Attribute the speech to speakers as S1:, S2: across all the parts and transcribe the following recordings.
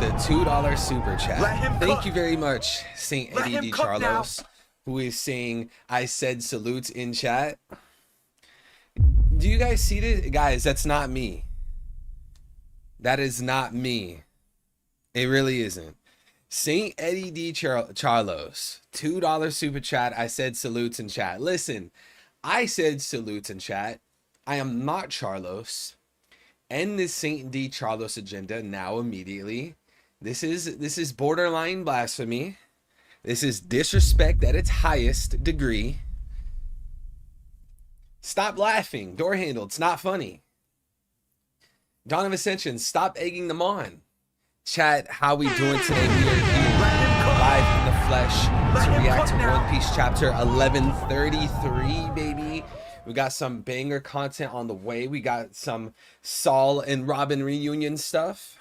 S1: the $2 super chat. Thank you very much, Saint Eddie D. Charlos, who is saying, I said salutes in chat. Do you guys see this? Guys, that's not me. That is not me. It really isn't. Saint Eddie D. Charlos, $2 super chat. I said salutes in chat. Listen, I said salutes in chat. I am not Charlos. End this Saint D. Charlos agenda now immediately. This is borderline blasphemy. This is disrespect at its highest degree. Stop laughing. Door handle. It's not funny. Dawn of Ascension, stop egging them on. Chat, how we doing today? We are here live in the flesh to react to One Piece chapter 1133, baby. We got some banger content on the way. We got some Saul and Robin reunion stuff.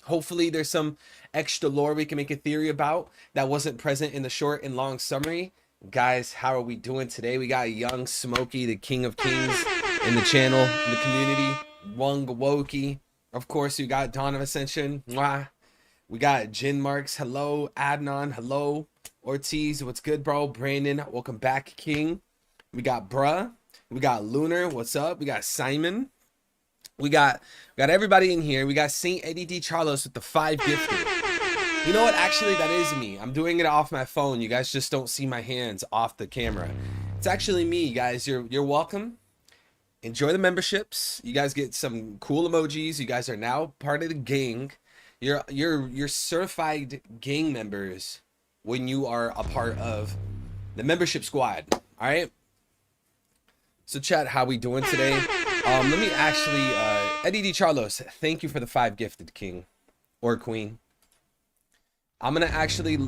S1: Hopefully there's some extra lore we can make a theory about that wasn't present in the short and long summary. Guys, how are we doing today? We got Young Smokey, the King of Kings, in the channel, in the community. Wung Woki. Of course, we got Dawn of Ascension. Mwah. We got Jin Marks. Hello. Adnan. Hello. Ortiz. What's good, bro? Brandon. Welcome back, King. We got Bruh. We got Lunar. What's up? We got Simon. We got everybody in here. We got Saint Eddie D. Charlos with the 5 gifted. You know what? Actually, that is me. I'm doing it off my phone. You guys just don't see my hands off the camera. It's actually me, guys. You're welcome. Enjoy the memberships. You guys get some cool emojis. You guys are now part of the gang. You're certified gang members when you are a part of the membership squad. All right. So chat, how we doing today? Let me actually Eddie D. Charlos, thank you for the 5 gifted, king or queen. I'm gonna actually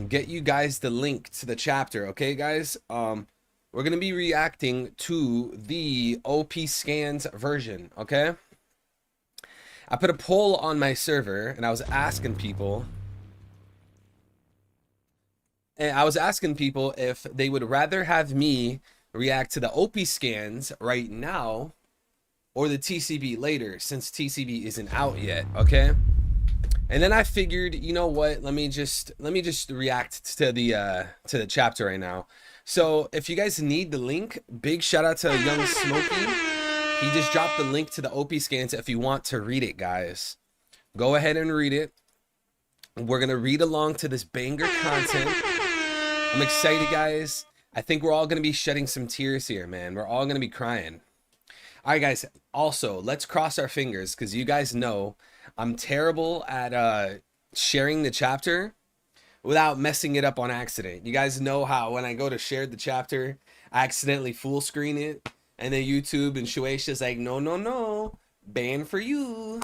S1: get you guys the link to the chapter, okay, guys? We're gonna be reacting to the OP scans version, okay? I put a poll on my server and I was asking people if they would rather have me react to the OP scans right now or the TCB later, since TCB isn't out yet, okay? And then I figured, you know what? Let me just react to the chapter right now. So if you guys need the link, big shout out to Young Smokey. He just dropped the link to the OP scans if you want to read it, guys. Go ahead and read it. We're gonna read along to this banger content. I'm excited, guys. I think we're all gonna be shedding some tears here, man. We're all gonna be crying. All right, guys. Also, let's cross our fingers because you guys know I'm terrible at sharing the chapter without messing it up on accident. You guys know how when I go to share the chapter, I accidentally full screen it, and then YouTube and Shueisha's like, no, ban for you.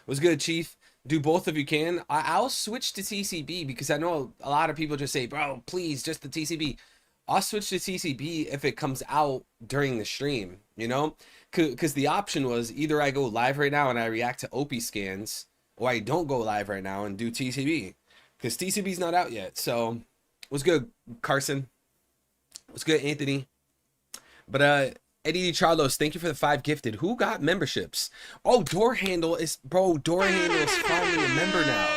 S1: What's good, Chief? Do both of you can. I'll switch to TCB because I know a lot of people just say, bro, please, just the TCB. I'll switch to TCB if it comes out during the stream, you know? Because the option was either I go live right now and I react to OP scans, or I don't go live right now and do TCB. Because TCB's not out yet. So, what's good, Carson? What's good, Anthony? But, Eddie D. Charlos, thank you for the 5 gifted. Who got memberships? Oh, Door Handle is, bro, Door Handle is finally a member now.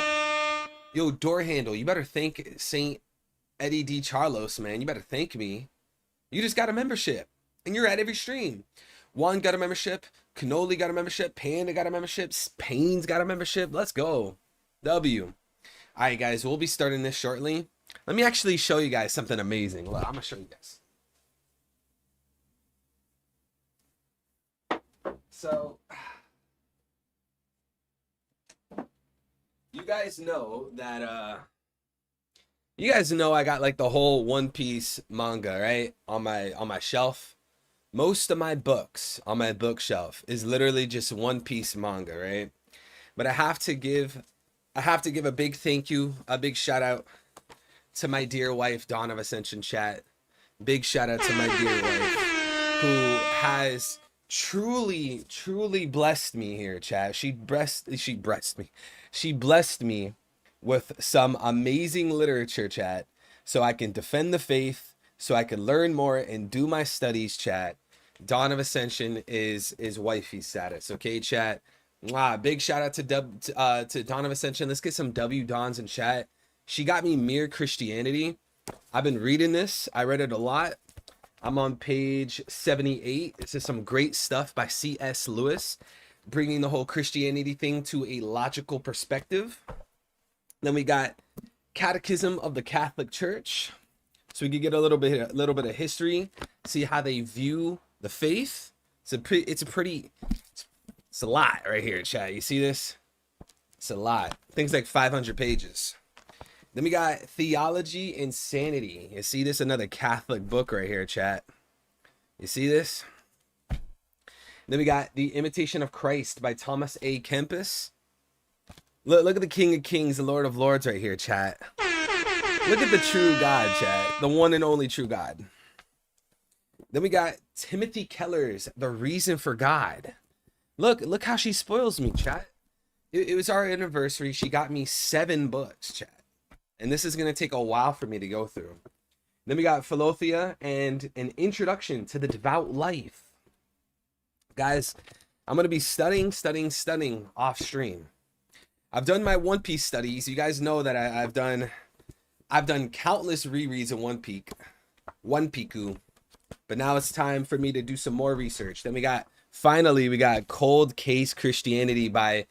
S1: Yo, Door Handle, you better thank Saint Eddie D. Charlos, man. You better thank me. You just got a membership. And you're at every stream. Juan got a membership. Cannoli got a membership. Panda got a membership. Spain's got a membership. Let's go. W. All right, guys. We'll be starting this shortly. Let me actually show you guys something amazing. Look, I'm going to show you guys. So, you guys know that, you guys know I got like the whole One Piece manga, right? On my shelf. Most of my books on my bookshelf is literally just One Piece manga, right? But I have to give a big thank you, a big shout out to my dear wife, Dawn of Ascension chat. Big shout out to my dear wife who has truly blessed me here, chat. She blessed me with some amazing literature, chat, so I can defend the faith, so I can learn more and do my studies, chat. Dawn of Ascension is wifey status, okay, chat? Big shout out to Dawn of Ascension. Let's get some W Dons in chat. She got me Mere Christianity. I've been reading this. I read it a lot. I'm on page 78. This is some great stuff by C.S. Lewis, bringing the whole Christianity thing to a logical perspective. Then we got Catechism of the Catholic Church, so we could get a little bit of history, see how they view the faith. It's a lot right here, chat. You see this? It's a lot. Things like 500 pages. Then we got Theology and Sanity. You see this? Another Catholic book right here, chat. You see this? Then we got The Imitation of Christ by Thomas A. Kempis. Look at the King of Kings, the Lord of Lords right here, chat. Look at the true God, chat. The one and only true God. Then we got Timothy Keller's The Reason for God. Look how she spoils me, chat. It was our anniversary. She got me 7 books, chat. And this is going to take a while for me to go through. Then we got Philothea and An Introduction to the Devout Life. Guys, I'm going to be studying off stream. I've done my One Piece studies. You guys know that I've done countless rereads of One Piku. But now it's time for me to do some more research. Then we got Cold Case Christianity by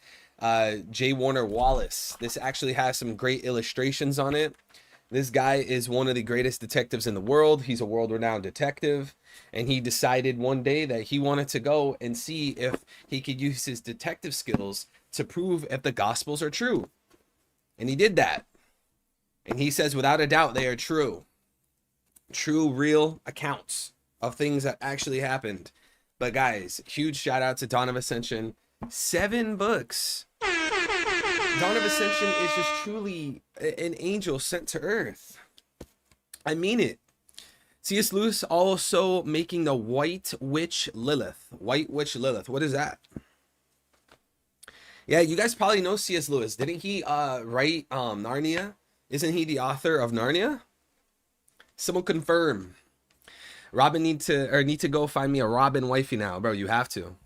S1: J. Warner Wallace. This actually has some great illustrations on it. This guy is one of the greatest detectives in the world. He's a world-renowned detective, and he decided one day that he wanted to go and see if he could use his detective skills to prove if the Gospels are true. And he did that. And he says, without a doubt, they are true. True, real accounts of things that actually happened. But guys, huge shout out to Dawn of Ascension. 7 books. Dawn of Ascension is just truly an angel sent to earth. I mean it. C.S. Lewis also making the White Witch Lilith. White Witch Lilith. What is that? Yeah, you guys probably know C.S. Lewis. Didn't he write Narnia? Isn't he the author of Narnia? Someone confirm. Robin need to go find me a Robin wifey now, bro. You have to.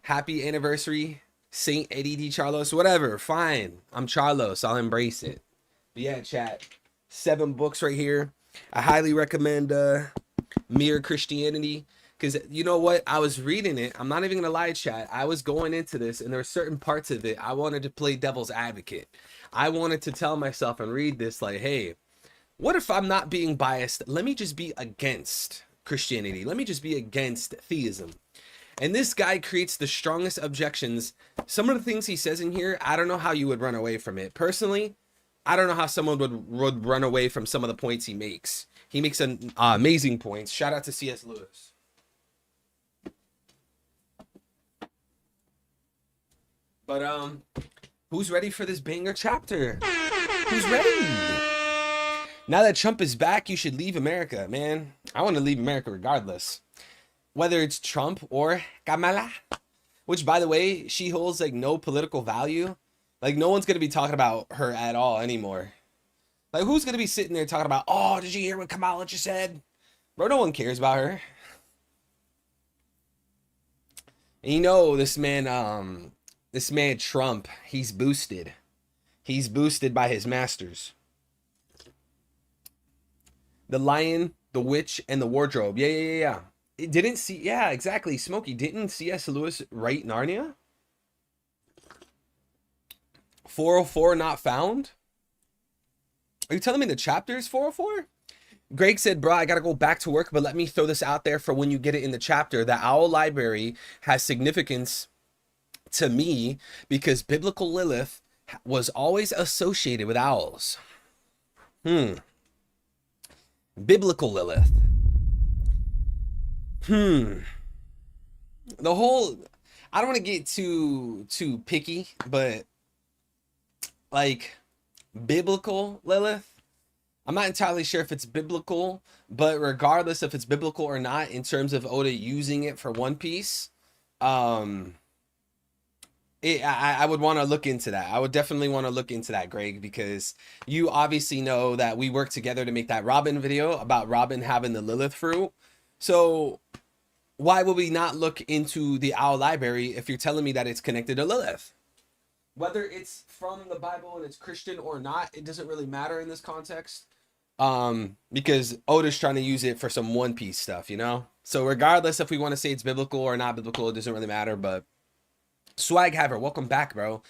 S1: Happy anniversary, Saint Eddie D. Charlos. Whatever, fine. I'm Charlos. I'll embrace it. But yeah, chat. 7 books right here. I highly recommend Mere Christianity. Because you know what? I was reading it. I'm not even going to lie, chat. I was going into this, and there were certain parts of it I wanted to play devil's advocate. I wanted to tell myself and read this like, hey, what if I'm not being biased? Let me just be against Christianity. Let me just be against theism. And this guy creates the strongest objections. Some of the things he says in here, I don't know how you would run away from it. Personally, I don't know how someone would run away from some of the points he makes. He makes an amazing points. Shout out to C.S. Lewis. But who's ready for this banger chapter? Who's ready? Now that Trump is back, you should leave America, man. I want to leave America regardless. Whether it's Trump or Kamala, which, by the way, she holds like no political value. Like, no one's going to be talking about her at all anymore. Like, who's going to be sitting there talking about, oh, did you hear what Kamala just said? Bro, no one cares about her. And you know, this man Trump, he's boosted. He's boosted by his masters. The Lion, the Witch, and the Wardrobe. Yeah. It didn't see, yeah, exactly. Smokey, didn't C.S. Lewis write Narnia? 404 not found? Are you telling me the chapter is 404? Greg said, bro, I gotta go back to work, but let me throw this out there for when you get it in the chapter. The Owl Library has significance to me because biblical Lilith was always associated with owls. Biblical Lilith. The whole, I don't want to get too picky, but like biblical Lilith, I'm not entirely sure if it's biblical, but regardless if it's biblical or not, in terms of Oda using it for One Piece, I would want to look into that. I would definitely want to look into that, Greg, because you obviously know that we worked together to make that Robin video about Robin having the Lilith fruit. So why would we not look into the owl library if you're telling me that it's connected to Lilith? Whether it's from the Bible and it's Christian or not, it doesn't really matter in this context. Because Oda's trying to use it for some One Piece stuff, you know? So regardless if we want to say it's biblical or not biblical, it doesn't really matter. But Swag Haver, welcome back, bro.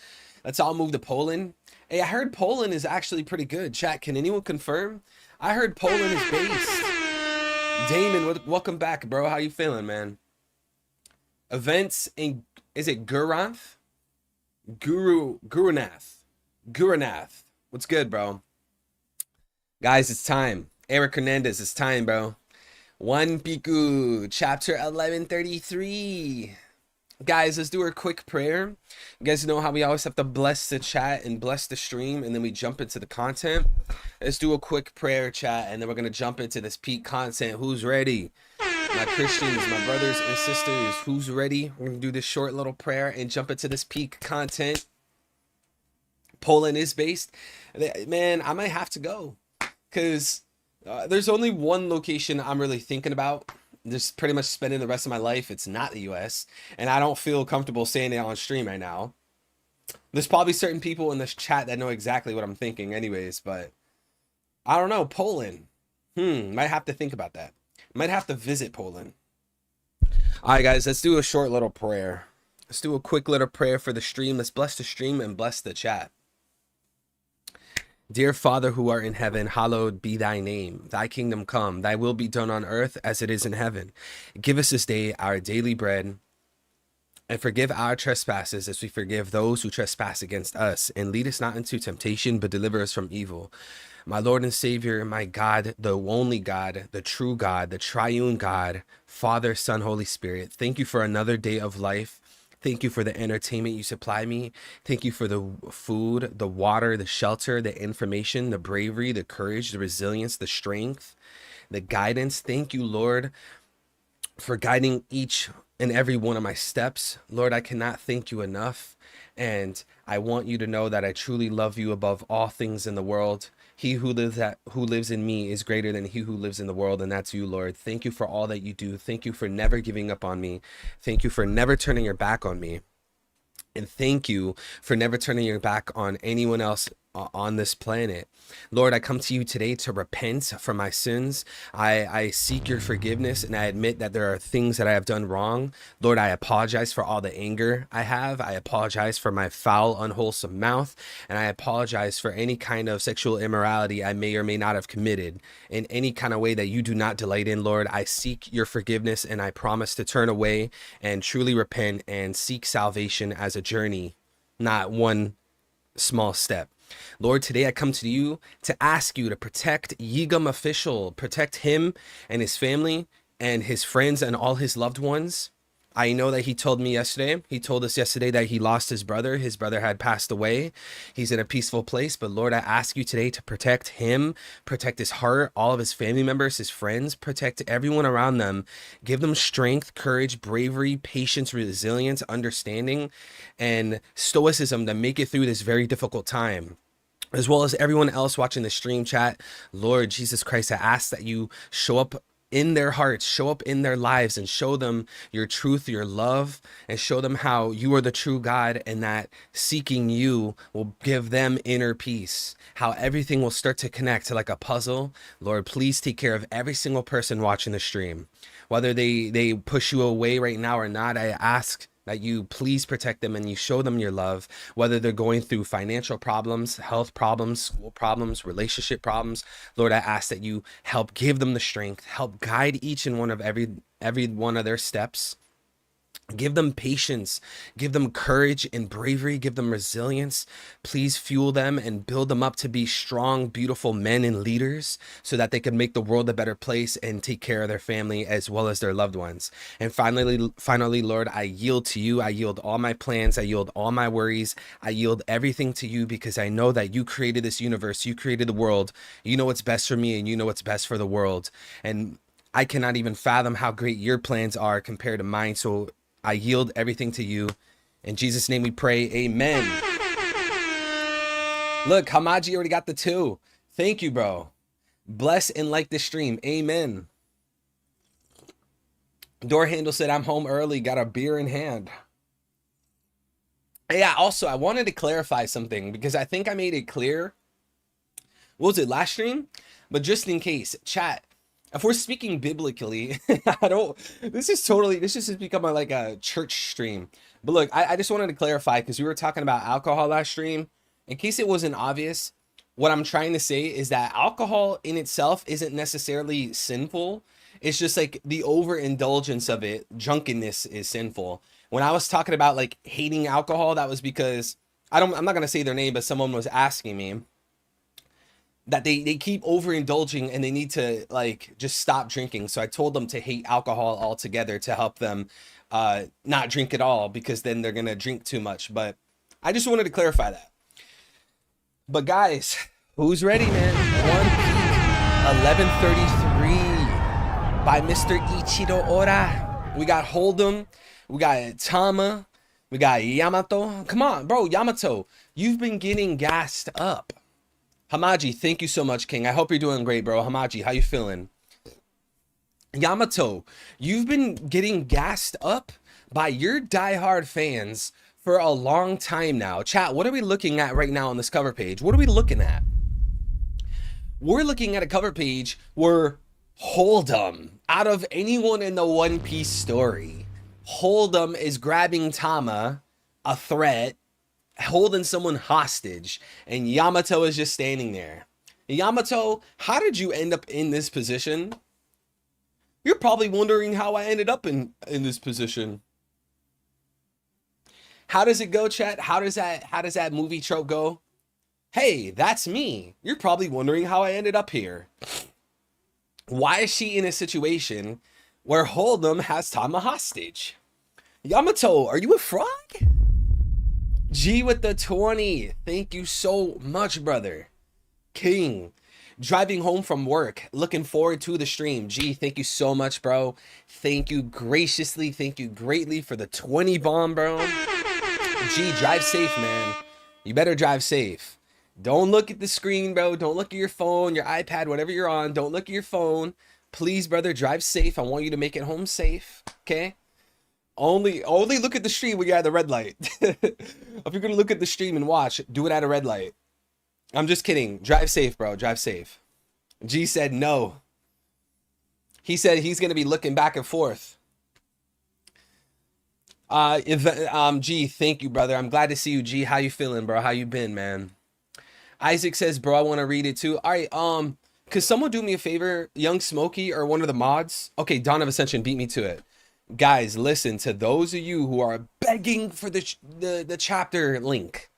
S1: Let's all move to Poland. Hey, I heard Poland is actually pretty good. Chat, can anyone confirm? I heard Poland is based. Damon, welcome back, bro. How you feeling, man? Events in, is it Guranth? Gurunath. What's good, bro? Guys, it's time. Eric Hernandez, it's time, bro. One Piku, chapter 1133. Guys, let's do a quick prayer. You guys know how we always have to bless the chat and bless the stream, and then we jump into the content. Let's do a quick prayer, chat, and then we're going to jump into this peak content. Who's ready? My Christians, my brothers and sisters, who's ready? We're going to do this short little prayer and jump into this peak content. Poland is based. Man, I might have to go because there's only one location I'm really thinking about. Just pretty much spending the rest of my life. It's not the US, and I don't feel comfortable saying it on stream right now. There's probably certain people in this chat that know exactly what I'm thinking anyways, but I don't know. Poland. Might have to think about that. Might have to visit Poland. All right, guys, let's do a short little prayer. Let's do a quick little prayer for the stream. Let's bless the stream and bless the chat. Dear Father who art in heaven, hallowed be thy name. Thy kingdom come, thy will be done on earth as it is in heaven. Give us this day our daily bread, and forgive our trespasses as we forgive those who trespass against us. And lead us not into temptation, but deliver us from evil. My Lord and Savior, my God, the only God, the true God, the triune God, Father, Son, Holy Spirit, thank you for another day of life. Thank you for the entertainment you supply me. Thank you for the food, the water, the shelter, the information, the bravery, the courage, the resilience, the strength, the guidance. Thank you, Lord, for guiding each and every one of my steps. Lord, I cannot thank you enough. And I want you to know that I truly love you above all things in the world. He who lives in me is greater than he who lives in the world, and that's you, Lord. Thank you for all that you do. Thank you for never giving up on me. Thank you for never turning your back on me. And thank you for never turning your back on anyone else on this planet. Lord, I come to you today to repent for my sins. I seek your forgiveness, and I admit that there are things that I have done wrong. Lord, I apologize for all the anger I have. I apologize for my foul, unwholesome mouth, and I apologize for any kind of sexual immorality I may or may not have committed in any kind of way that you do not delight in. Lord, I seek your forgiveness, and I promise to turn away and truly repent and seek salvation as a journey, not one small step. Lord, today I come to you to ask you to protect Yigam Official, protect him and his family and his friends and all his loved ones. I know that he told us yesterday that he lost his brother. His brother had passed away. He's in a peaceful place. But Lord, I ask you today to protect him, protect his heart, all of his family members, his friends, protect everyone around them. Give them strength, courage, bravery, patience, resilience, understanding, and stoicism to make it through this very difficult time. As well as everyone else watching the stream, chat. Lord Jesus Christ, I ask that you show up in their hearts, show up in their lives, and show them your truth, your love, and show them how you are the true God, and that seeking you will give them inner peace, how everything will start to connect like a puzzle. Lord, please take care of every single person watching the stream. Whether they push you away right now or not, I ask that you please protect them and you show them your love, whether they're going through financial problems, health problems, school problems, relationship problems. Lord, I ask that you help give them the strength, help guide each and one of every one of their steps. Give them patience, give them courage and bravery, give them resilience. Please fuel them and build them up to be strong, beautiful men and leaders so that they can make the world a better place and take care of their family as well as their loved ones. And finally, Lord, I yield to you. I yield all my plans. I yield all my worries. I yield everything to you because I know that you created this universe. You created the world. You know what's best for me and you know what's best for the world. And I cannot even fathom how great your plans are compared to mine. So I yield everything to you. In Jesus' name we pray, amen. Look, Hamaji already got the 2. Thank you, bro. Bless and like the stream, amen. Door handle said, I'm home early, got a beer in hand. Yeah, also, I wanted to clarify something because I think I made it clear. What was it, last stream? But just in case, chat, if we're speaking biblically, I don't, this just has become like a church stream. But look, I just wanted to clarify because we were talking about alcohol last stream. In case it wasn't obvious, what I'm trying to say is that alcohol in itself isn't necessarily sinful. It's just like the overindulgence of it, drunkenness is sinful. When I was talking about like hating alcohol, that was because I'm not gonna say their name, but someone was asking me that they keep overindulging and they need to like just stop drinking. So I told them to hate alcohol altogether to help them not drink at all, because then they're gonna drink too much. But I just wanted to clarify that. But guys, who's ready, man? One Peak, 11:33 by Mr. Ichiro Ora. We got Hold'em, we got Tama, we got Yamato. Come on, bro, Yamato, you've been getting gassed up. Hamaji, thank you so much, King. I hope you're doing great, bro. Hamaji, how you feeling? Yamato, you've been getting gassed up by your diehard fans for a long time now. Chat, what are we looking at right now on this cover page? What are we looking at? We're looking at a cover page where Hold'em, out of anyone in the One Piece story, Hold'em is grabbing Tama, a threat, holding someone hostage, and Yamato is just standing there. Yamato, how did you end up in this position? You're probably wondering how I ended up in this position. How does it go, chat? How does that movie trope go? Hey, that's me. You're probably wondering how I ended up here. Why is she in a situation where Hold'em has Tama hostage? Yamato, are you a frog? G with the 20. Thank you so much, brother. King, driving home from work, looking forward to the stream. G, thank you so much, bro. Thank you graciously, thank you greatly for the 20 bomb, bro. G, drive safe, man. You better drive safe. Don't look at the screen, bro. Don't look at your phone, your iPad, whatever you're on. Don't look at your phone. Please, brother, drive safe. I want you to make it home safe, okay? Only look at the stream when you're at the red light. If you're gonna look at the stream and watch, do it at a red light. I'm just kidding. Drive safe, bro. Drive safe. G said no. He said he's gonna be looking back and forth. G, thank you, brother. I'm glad to see you, G. How you feeling, bro? How you been, man? Isaac says, bro, I want to read it too. All right, could someone do me a favor? Young Smokey or one of the mods? Okay, Dawn of Ascension beat me to it. Guys, listen, to those of you who are begging for the chapter link.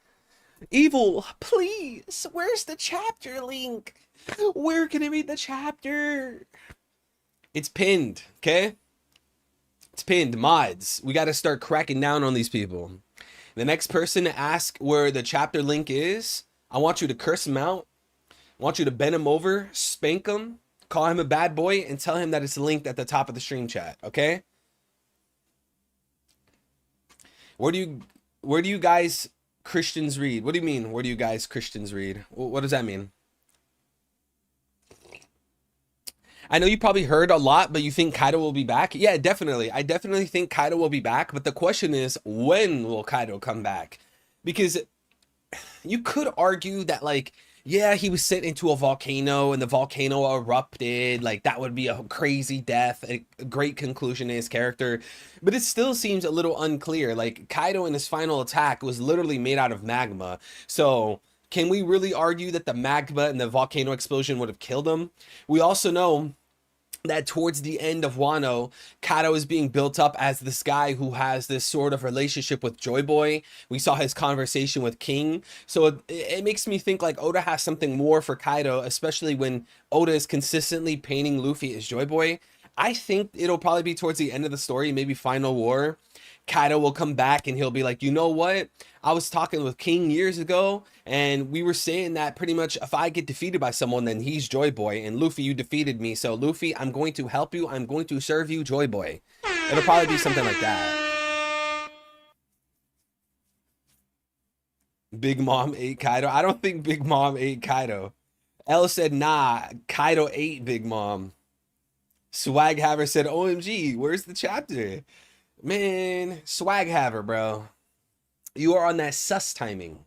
S1: Evil, please, where's the chapter link? Where can I read the chapter? It's pinned, okay? It's pinned. Mods, we got to start cracking down on these people. The next person to ask where the chapter link is, I want you to curse him out. I want you to bend him over, spank him, call him a bad boy, and tell him that it's linked at the top of the stream chat, okay? Where do you guys Christians read? What do you mean? Where do you guys Christians read? What does that mean? I know you probably heard a lot, but you think Kaido will be back? Yeah, definitely. I definitely think Kaido will be back, but the question is, when will Kaido come back? Because you could argue that, like, yeah, he was sent into a volcano and the volcano erupted. Like, that would be a crazy death, a great conclusion to his character. But it still seems a little unclear. Like, Kaido in his final attack was literally made out of magma. So, can we really argue that the magma and the volcano explosion would have killed him? We also know that towards the end of Wano, Kaido is being built up as this guy who has this sort of relationship with Joy Boy. We saw his conversation with King. So it makes me think like Oda has something more for Kaido, especially when Oda is consistently painting Luffy as Joy Boy. I think it'll probably be towards the end of the story, maybe Final War. Kaido will come back and he'll be like, you know what? I was talking with King years ago and we were saying that pretty much if I get defeated by someone, then he's Joy Boy. And Luffy, you defeated me. So Luffy, I'm going to help you. I'm going to serve you, Joy Boy. It'll probably be something like that. Big Mom ate Kaido. I don't think Big Mom ate Kaido. Elle said, nah, Kaido ate Big Mom. Swag Haver said, OMG, where's the chapter? Man, Swag Haver, bro. You are on that sus timing.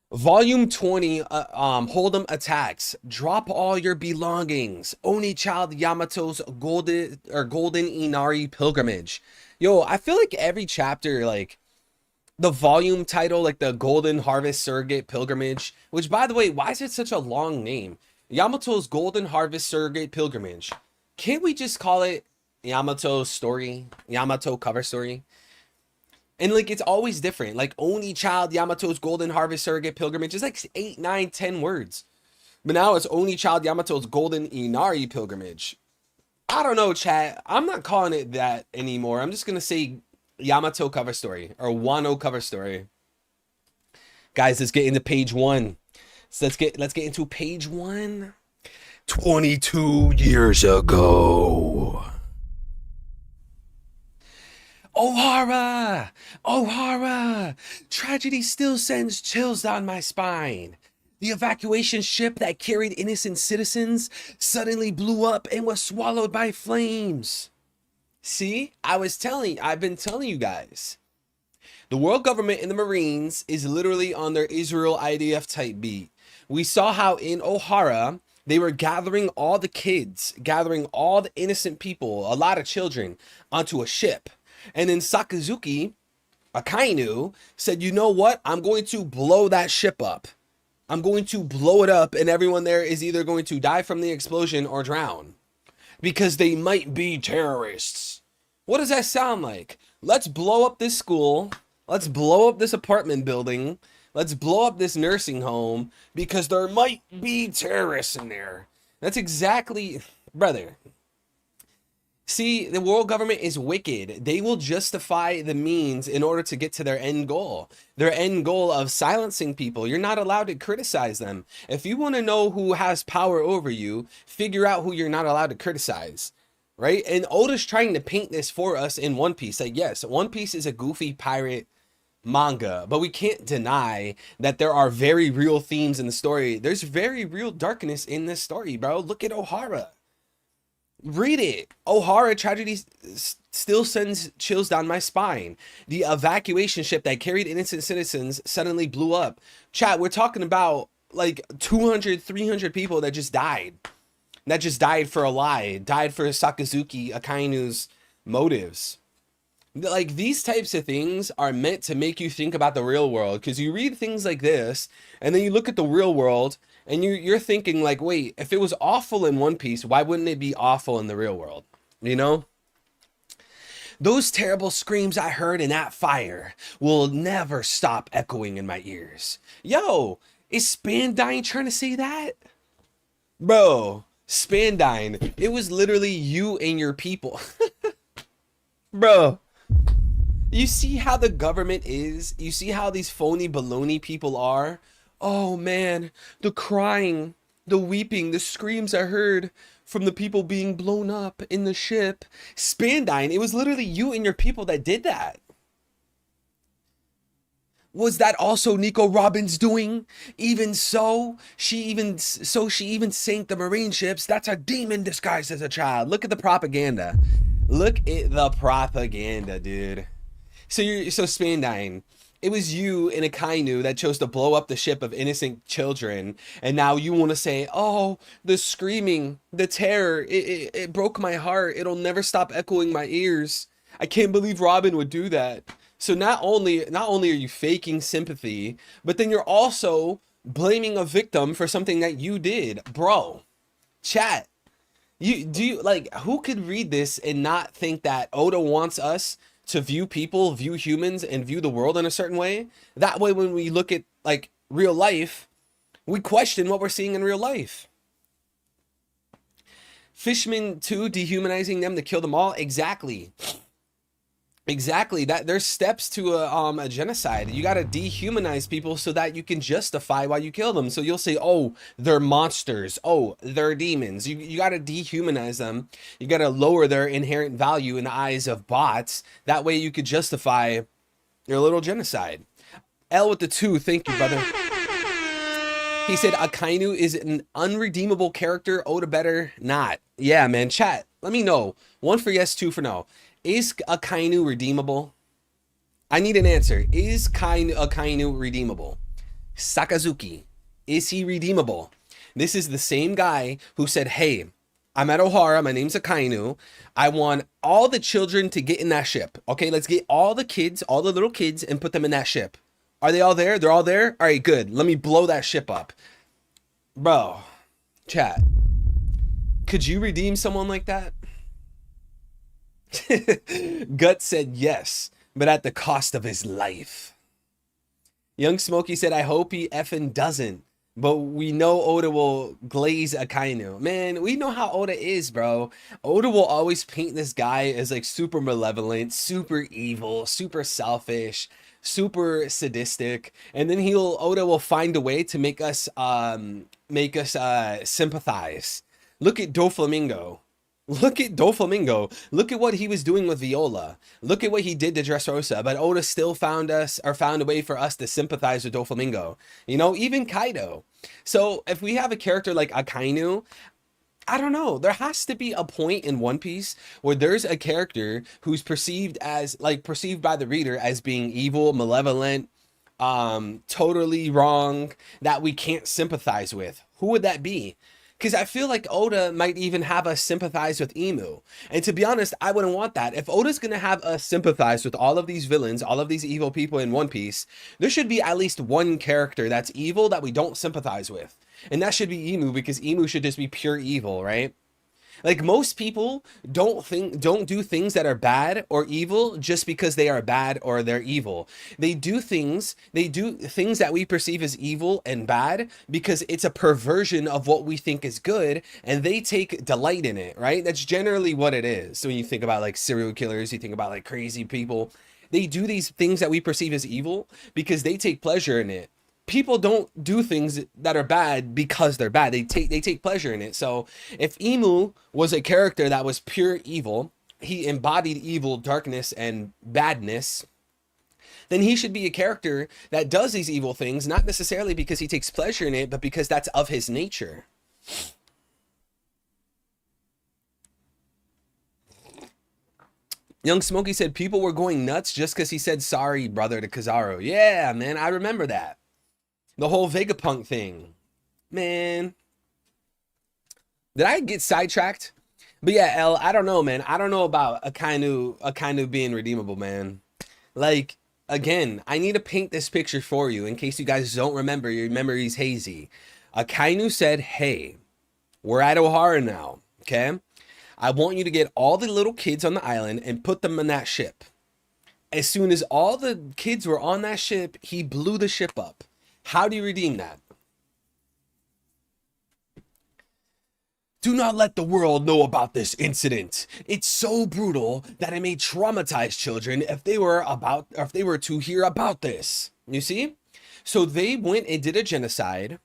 S1: Volume 20, Hold'em attacks. Drop all your belongings. Oni Child Yamato's golden Inari pilgrimage. Yo, I feel like every chapter, like the volume title, like the Golden Harvest Surrogate Pilgrimage, which by the way, why is it such a long name? Yamato's Golden Harvest Surrogate Pilgrimage. Can't we just call it Yamato's story? Yamato cover story? And like, it's always different. Like, Oni Child Yamato's Golden Harvest Surrogate Pilgrimage is like 8, 9, 10 words. But now it's Oni Child Yamato's Golden Inari Pilgrimage. I don't know, chat. I'm not calling it that anymore. I'm just going to say Yamato cover story or Wano cover story. Guys, let's get into page 1. So let's get into page 1. 22 years ago. Ohara! Ohara! Tragedy still sends chills down my spine. The evacuation ship that carried innocent citizens suddenly blew up and was swallowed by flames. See, I've been telling you guys. The world government and the Marines is literally on their Israel IDF type beat. We saw how in Ohara, they were gathering all the kids, gathering all the innocent people, a lot of children, onto a ship. And then Sakazuki, Akainu, said, you know what? I'm going to blow that ship up. I'm going to blow it up, and everyone there is either going to die from the explosion or drown. Because they might be terrorists. What does that sound like? Let's blow up this school. Let's blow up this apartment building. Let's blow up this nursing home because there might be terrorists in there. That's exactly, brother. See, the world government is wicked. They will justify the means in order to get to their end goal. Their end goal of silencing people. You're not allowed to criticize them. If you want to know who has power over you, figure out who you're not allowed to criticize. Right? And Oda's trying to paint this for us in One Piece. Like, yes, One Piece is a goofy pirate manga, but we can't deny that there are very real themes in the story. There's very real darkness in this story, bro. Look at Ohara. Read it. Ohara tragedy still sends chills down my spine. The evacuation ship that carried innocent citizens suddenly blew up. Chat, we're talking about like 200, 300 people that just died. That just died for a lie. Died for Sakazuki Akainu's motives. Like, these types of things are meant to make you think about the real world. Because you read things like this, and then you look at the real world, and you're thinking like, wait, if it was awful in One Piece, why wouldn't it be awful in the real world? You know? Those terrible screams I heard in that fire will never stop echoing in my ears. Yo, is Spandine trying to say that? Bro, Spandine, it was literally you and your people. Bro. You see how the government is? You see how these phony baloney people are? Oh man, the crying, the weeping, the screams I heard from the people being blown up in the ship. Spandine, it was literally you and your people that did that. Was that also Nico Robin's doing? Even so, she even sank the marine ships. That's a demon disguised as a child. Look at the propaganda. Look at the propaganda, dude. So Spandine, it was you and Akainu that chose to blow up the ship of innocent children, and now you want to say, oh, the screaming, the terror, it broke my heart. It'll never stop echoing my ears. I can't believe Robin would do that. So not only are you faking sympathy, but then you're also blaming a victim for something that you did. Bro, chat. Who could read this and not think that Oda wants us to view people, view humans, and view the world in a certain way? That way, when we look at like real life, we question what we're seeing in real life. Fishman 2 dehumanizing them to kill them all. Exactly. That there's steps to a genocide. You got to dehumanize people so that you can justify why you kill them. So you'll say, oh, they're monsters. Oh, they're demons. You got to dehumanize them. You got to lower their inherent value in the eyes of bots. That way you could justify your little genocide. L with the 2. Thank you, brother. He said Akainu is an unredeemable character. Oda better not. Yeah, man. Chat. Let me know. 1 for yes, 2 for no. Is Akainu redeemable? I need an answer. Is Akainu redeemable? Sakazuki. Is he redeemable? This is the same guy who said, hey, I'm at Ohara. My name's Akainu. I want all the children to get in that ship. Okay, let's get all the kids, all the little kids, and put them in that ship. Are they all there? They're all there? All right, good. Let me blow that ship up. Bro, chat. Could you redeem someone like that? Gut said yes, but at the cost of his life. Young Smokey said, I hope he effing doesn't. But we know Oda will glaze Akainu. Man, we know how Oda is, bro. Oda will always paint this guy as like super malevolent, super evil, super selfish, super sadistic. And then Oda will find a way to make us sympathize. Look at Doflamingo. Look at Doflamingo. Look at what he was doing with Viola. Look at what he did to Dressrosa. But Oda still found a way for us to sympathize with Doflamingo. You know, even Kaido. So if we have a character like Akainu, I don't know. There has to be a point in One Piece where there's a character who's perceived by the reader as being evil, malevolent, totally wrong, that we can't sympathize with. Who would that be? Because I feel like Oda might even have us sympathize with Imu. And to be honest, I wouldn't want that. If Oda's going to have us sympathize with all of these villains, all of these evil people in One Piece, there should be at least one character that's evil that we don't sympathize with. And that should be Imu, because Imu should just be pure evil, right? Like, most people don't do things that are bad or evil just because they are bad or they're evil. They do things that we perceive as evil and bad because it's a perversion of what we think is good, and they take delight in it, right? That's generally what it is. So when you think about like serial killers, you think about like crazy people, they do these things that we perceive as evil because they take pleasure in it. People don't do things that are bad because they're bad. They take pleasure in it. So if Imu was a character that was pure evil, he embodied evil, darkness, and badness, then he should be a character that does these evil things, not necessarily because he takes pleasure in it, but because that's of his nature. Young Smokey said people were going nuts just because he said sorry, brother, to Kizaru. Yeah, man, I remember that. The whole Vegapunk thing. Man. Did I get sidetracked? But yeah, L, I don't know, man. I don't know about Akainu being redeemable, man. Like, again, I need to paint this picture for you in case you guys don't remember. Your memory's hazy. Akainu said, hey, we're at Ohara now, okay? I want you to get all the little kids on the island and put them on that ship. As soon as all the kids were on that ship, he blew the ship up. How do you redeem that? Do not let the world know about this incident. It's so brutal that it may traumatize children if they were to hear about this. You see? So they went and did a genocide.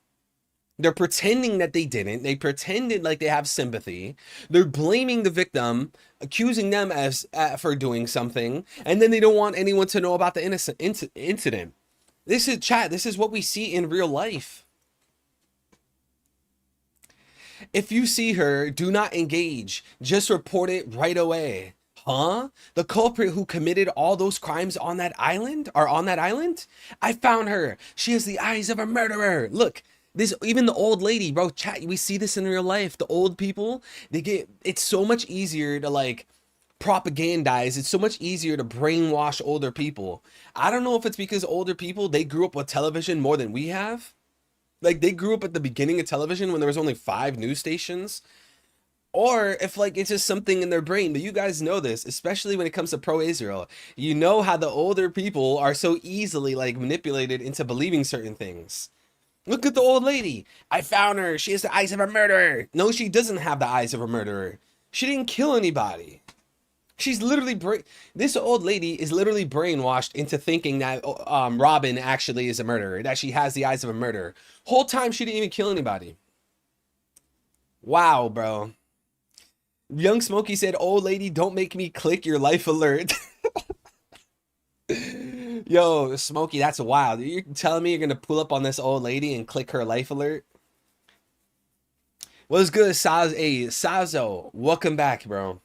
S1: They're pretending that they didn't. They pretended like they have sympathy. They're blaming the victim, accusing them for doing something, and then they don't want anyone to know about the incident. This is chat. This is what we see in real life. If you see her, do not engage. Just report it right away. Huh? The culprit who committed all those crimes on that island are on that island? I found her. She has the eyes of a murderer. Look, even the old lady, bro, chat, we see this in real life. The old people, it's so much easier to like propagandize. It's so much easier to brainwash older people. I don't know if it's because older people, they grew up with television more than we have. Like, they grew up at the beginning of television when there was only 5 news stations, or if like it's just something in their brain. But you guys know this, especially when it comes to pro-Israel. You know how the older people are so easily like manipulated into believing certain things. Look at the old lady. I found her. She has the eyes of a murderer. No, she doesn't have the eyes of a murderer. She didn't kill anybody. She's literally this old lady is literally brainwashed into thinking that Robin actually is a murderer, that she has the eyes of a murderer. Whole time she didn't even kill anybody. Wow, bro. Young Smokey said, old lady, don't make me click your life alert. Yo, Smokey, that's wild. You're telling me you're gonna pull up on this old lady and click her life alert? What's good, Saz? Hey, Sazo, welcome back, bro.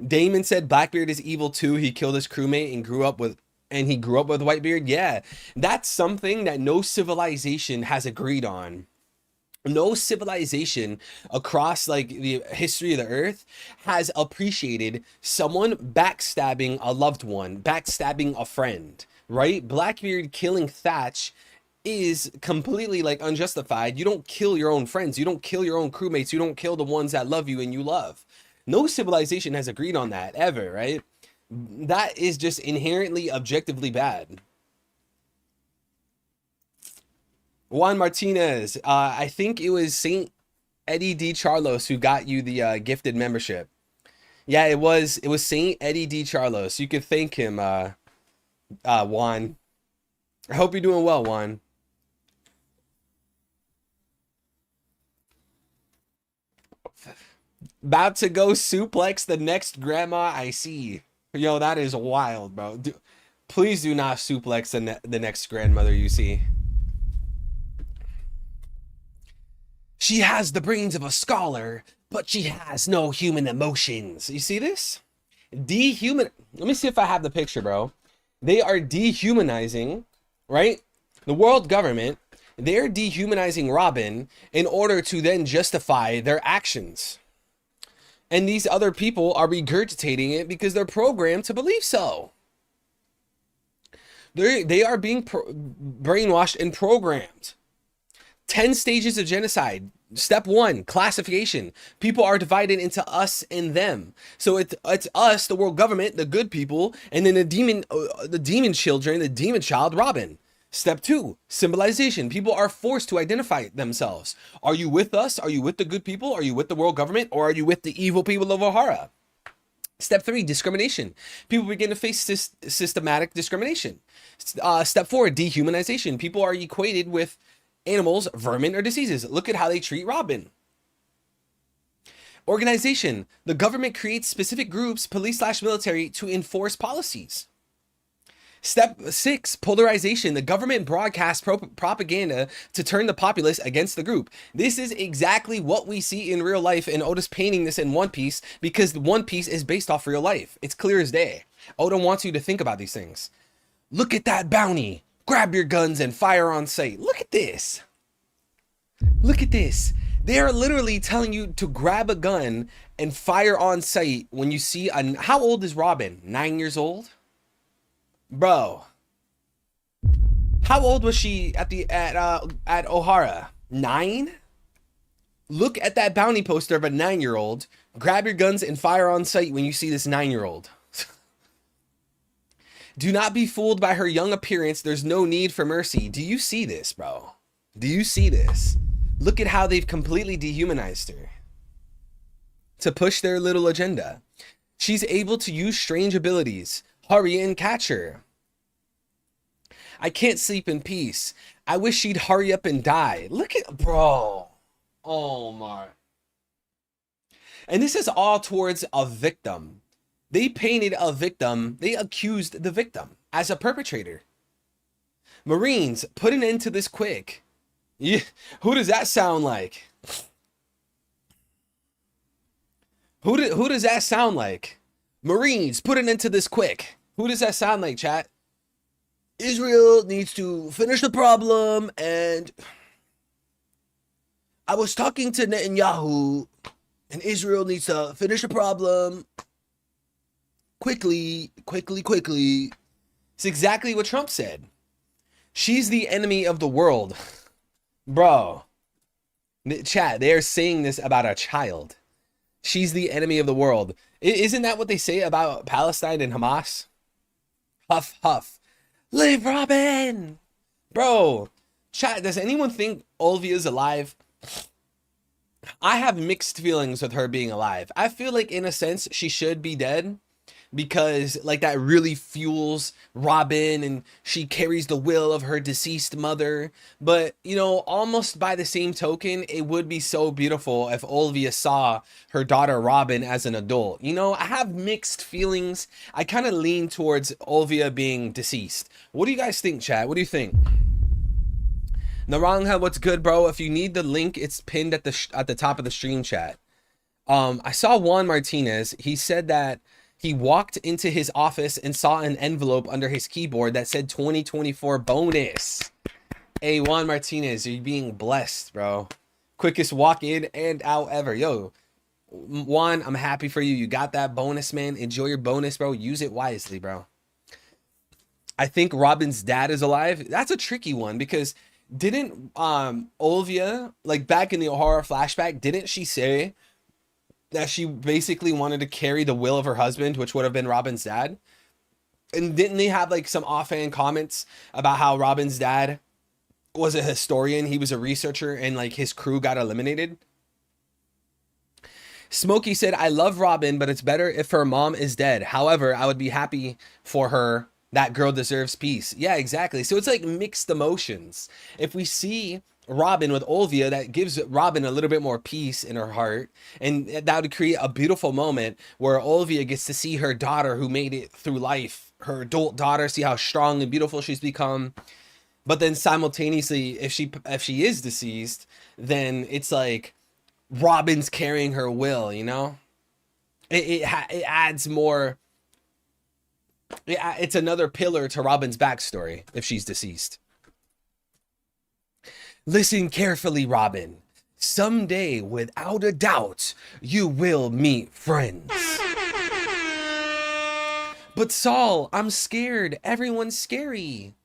S1: Damon said Blackbeard is evil too. He killed his crewmate and he grew up with Whitebeard. Yeah, that's something that no civilization has agreed on. No civilization across like the history of the earth has appreciated someone backstabbing a loved one, backstabbing a friend, right? Blackbeard killing Thatch is completely like unjustified. You don't kill your own friends, you don't kill your own crewmates, you don't kill the ones that love you and you love. No civilization has agreed on that ever, right? That is just inherently objectively bad. Juan Martinez, I think it was Saint Eddie D. Charlos who got you the gifted membership. Yeah, it was Saint Eddie D. Charlos. You could thank him, Juan. I hope you're doing well, Juan. About to go suplex the next grandma I see. Yo, that is wild, bro. Please do not suplex the next grandmother you see. She has the brains of a scholar, but she has no human emotions. You see this? Let me see if I have the picture, bro. They are dehumanizing, right? The world government, they're dehumanizing Robin in order to then justify their actions. And these other people are regurgitating it because they're programmed to believe so. They are being brainwashed and programmed. 10 stages of genocide. Step 1, classification. People are divided into us and them. So it's us, the world government, the good people, and then the demon children, the demon child, Robin. Step 2, symbolization. People are forced to identify themselves. Are you with us? Are you with the good people? Are you with the world government? Or are you with the evil people of O'Hara? Step 3, discrimination. People begin to face systematic discrimination. Step 4, dehumanization. People are equated with animals, vermin, or diseases. Look at how they treat Robin. Organization. The government creates specific groups, police/military, to enforce policies. Step 6, polarization. The government broadcasts propaganda to turn the populace against the group. This is exactly what we see in real life, and Oda's painting this in One Piece because One Piece is based off real life. It's clear as day. Oda wants you to think about these things. Look at that bounty. Grab your guns and fire on sight. Look at this. Look at this. They are literally telling you to grab a gun and fire on sight when you see how old is Robin? 9 years old? Bro. How old was she at O'Hara? 9? Look at that bounty poster of a 9-year-old. Grab your guns and fire on sight when you see this 9-year-old. Do not be fooled by her young appearance. There's no need for mercy. Do you see this, bro? Do you see this? Look at how they've completely dehumanized her to push their little agenda. She's able to use strange abilities. Hurry and catch her. I can't sleep in peace. I wish she'd hurry up and die. Look at, bro. Oh my. And this is all towards a victim. They painted a victim. They accused the victim as a perpetrator. Marines, put an end to this quick. Yeah, who does that sound like? Who does that sound like? Marines, put an end to this quick. Who does that sound like, chat? Israel needs to finish the problem, and I was talking to Netanyahu, and Israel needs to finish the problem. Quickly. It's exactly what Trump said. She's the enemy of the world. Bro. Chat, they're saying this about a child. She's the enemy of the world. Isn't that what they say about Palestine and Hamas? Huff, huff. Leave Robin! Bro. Chat, does anyone think Olvia's alive? I have mixed feelings with her being alive. I feel like, in a sense, she should be dead. because like that really fuels Robin and she carries the will of her deceased mother. But you know, almost by the same token, it would be so beautiful if Olivia saw her daughter Robin as an adult. You know, I have mixed feelings. I kind of lean towards Olivia being deceased. What do you guys think, chat? What do you think? Naranga, what's good, bro? If you need the link, it's pinned at the top of the stream chat. I saw Juan Martinez. He said that he walked into his office and saw an envelope under his keyboard that said 2024 bonus. Hey, Juan Martinez, you're being blessed, bro. Quickest walk in and out ever. Yo, Juan, I'm happy for you. You got that bonus, man. Enjoy your bonus, bro. Use it wisely, bro. I think Robin's dad is alive. That's a tricky one because didn't Olivia, like back in the O'Hara flashback, didn't she say that she basically wanted to carry the will of her husband, which would have been Robin's dad? And didn't they have like some offhand comments about how Robin's dad was a historian, he was a researcher, and like his crew got eliminated? Smokey said, I love Robin, but it's better if her mom is dead. However, I would be happy for her. That girl deserves peace. Yeah, exactly. So it's like mixed emotions. If we see Robin with Olivia, that gives Robin a little bit more peace in her heart, and that would create a beautiful moment where Olivia gets to see her daughter who made it through life, her adult daughter, see how strong and beautiful she's become. But then simultaneously, if she is deceased, then it's like Robin's carrying her will, you know? It adds more. It's another pillar to Robin's backstory if she's deceased. Listen carefully, Robin. Someday, without a doubt, you will meet friends. But Saul, I'm scared. Everyone's scary.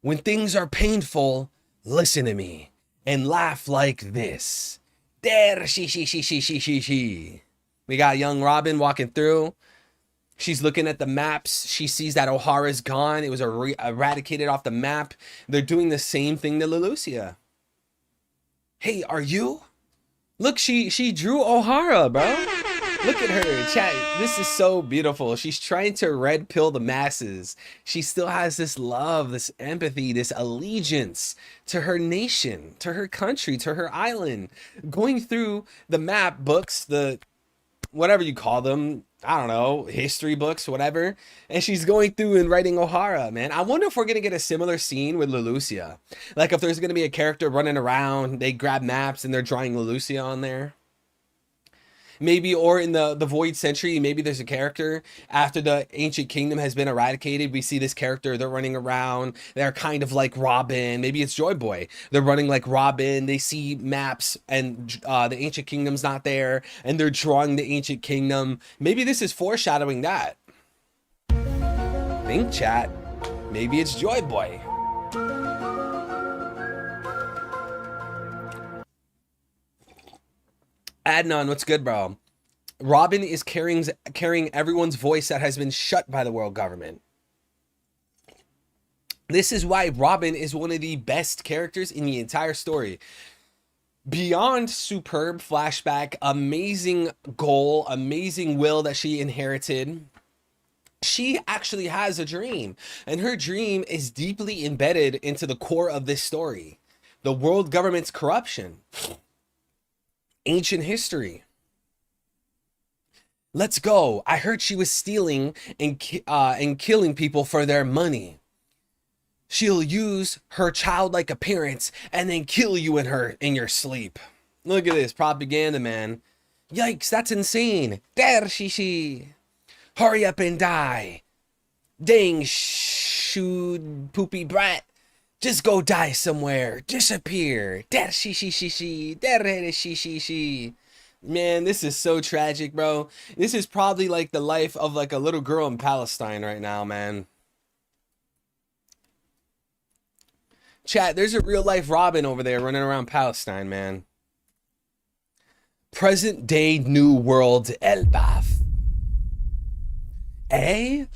S1: When things are painful, listen to me and laugh like this. There, she. We got young Robin walking through. She's looking at the maps. She sees that O'Hara's gone. It was eradicated off the map. They're doing the same thing to Lelucia. Hey, are you? Look, she drew O'Hara, bro. Look at her, chat. This is so beautiful. She's trying to red pill the masses. She still has this love, this empathy, this allegiance to her nation, to her country, to her island. Going through the map books, the whatever you call them, I don't know, history books, whatever. And she's going through and writing O'Hara, man. I wonder if we're going to get a similar scene with Lelucia. Like if there's going to be a character running around, they grab maps and they're drawing Lelucia on there. Maybe, or in the Void Century, maybe there's a character after the Ancient Kingdom has been eradicated. We see this character, they're running around. They're kind of like Robin. Maybe it's Joy Boy. They're running like Robin. They see maps and the Ancient Kingdom's not there. And they're drawing the Ancient Kingdom. Maybe this is foreshadowing that. Think, chat. Maybe it's Joy Boy. Adnan, what's good, bro? Robin is carrying everyone's voice that has been shut by the world government. This is why Robin is one of the best characters in the entire story. Beyond superb flashback, amazing goal, amazing will that she inherited, she actually has a dream. And her dream is deeply embedded into the core of this story. The world government's corruption. Ancient history. Let's go. I heard she was stealing and killing people for their money. She'll use her childlike appearance and then kill you in your sleep. Look at this propaganda, man. Yikes, that's insane. There, she. Hurry up and die. Dang, shoot, poopy brat. Just go die somewhere. Disappear. There she. There she. Man, this is so tragic, bro. This is probably like the life of like a little girl in Palestine right now, man. Chat, there's a real life Robin over there running around Palestine, man. Present day New World Elbaf. A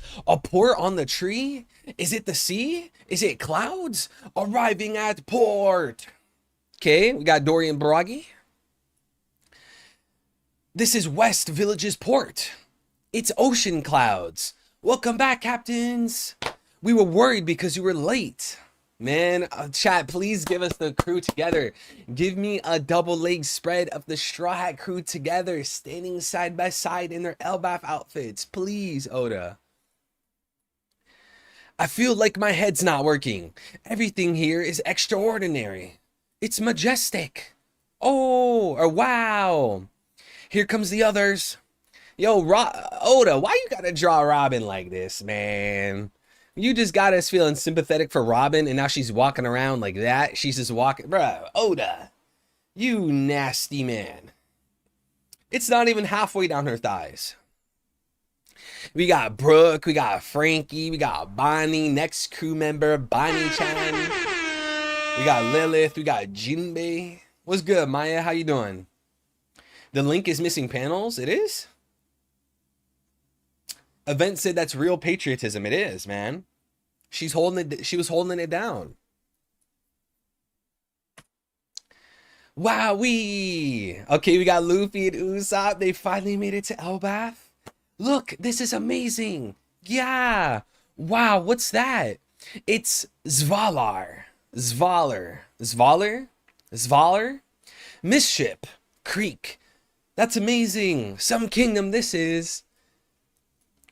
S1: port on the tree? Is it the sea? Is it clouds? Arriving at port. Okay, we got Dorian Baragi. This is West Village's port. It's ocean clouds. Welcome back, captains. We were worried because you were late. Man, chat, please give us the crew together. Give me a double leg spread of the Straw Hat crew together, standing side by side in their Elbaf outfits. Please, Oda. I feel like my head's not working. Everything here is extraordinary. It's majestic. Oh, or wow. Here comes the others. Yo, Oda, why you gotta draw Robin like this, man? You just got us feeling sympathetic for Robin, and now she's walking around like that. She's just walking. Bruh, Oda, you nasty man. It's not even halfway down her thighs. We got Brooke, we got Frankie, we got Bonnie, next crew member, Bonnie-chan. We got Lilith, we got Jinbei. What's good, Maya? How you doing? The link is missing panels? It is? Event said that's real patriotism. It is, man. She was holding it down. Wowee. Okay, we got Luffy and Usopp. They finally made it to Elbaf. Look, this is amazing. Yeah. Wow, what's that? It's Zvalar. Zvalar? Misship Creek. That's amazing. Some kingdom this is.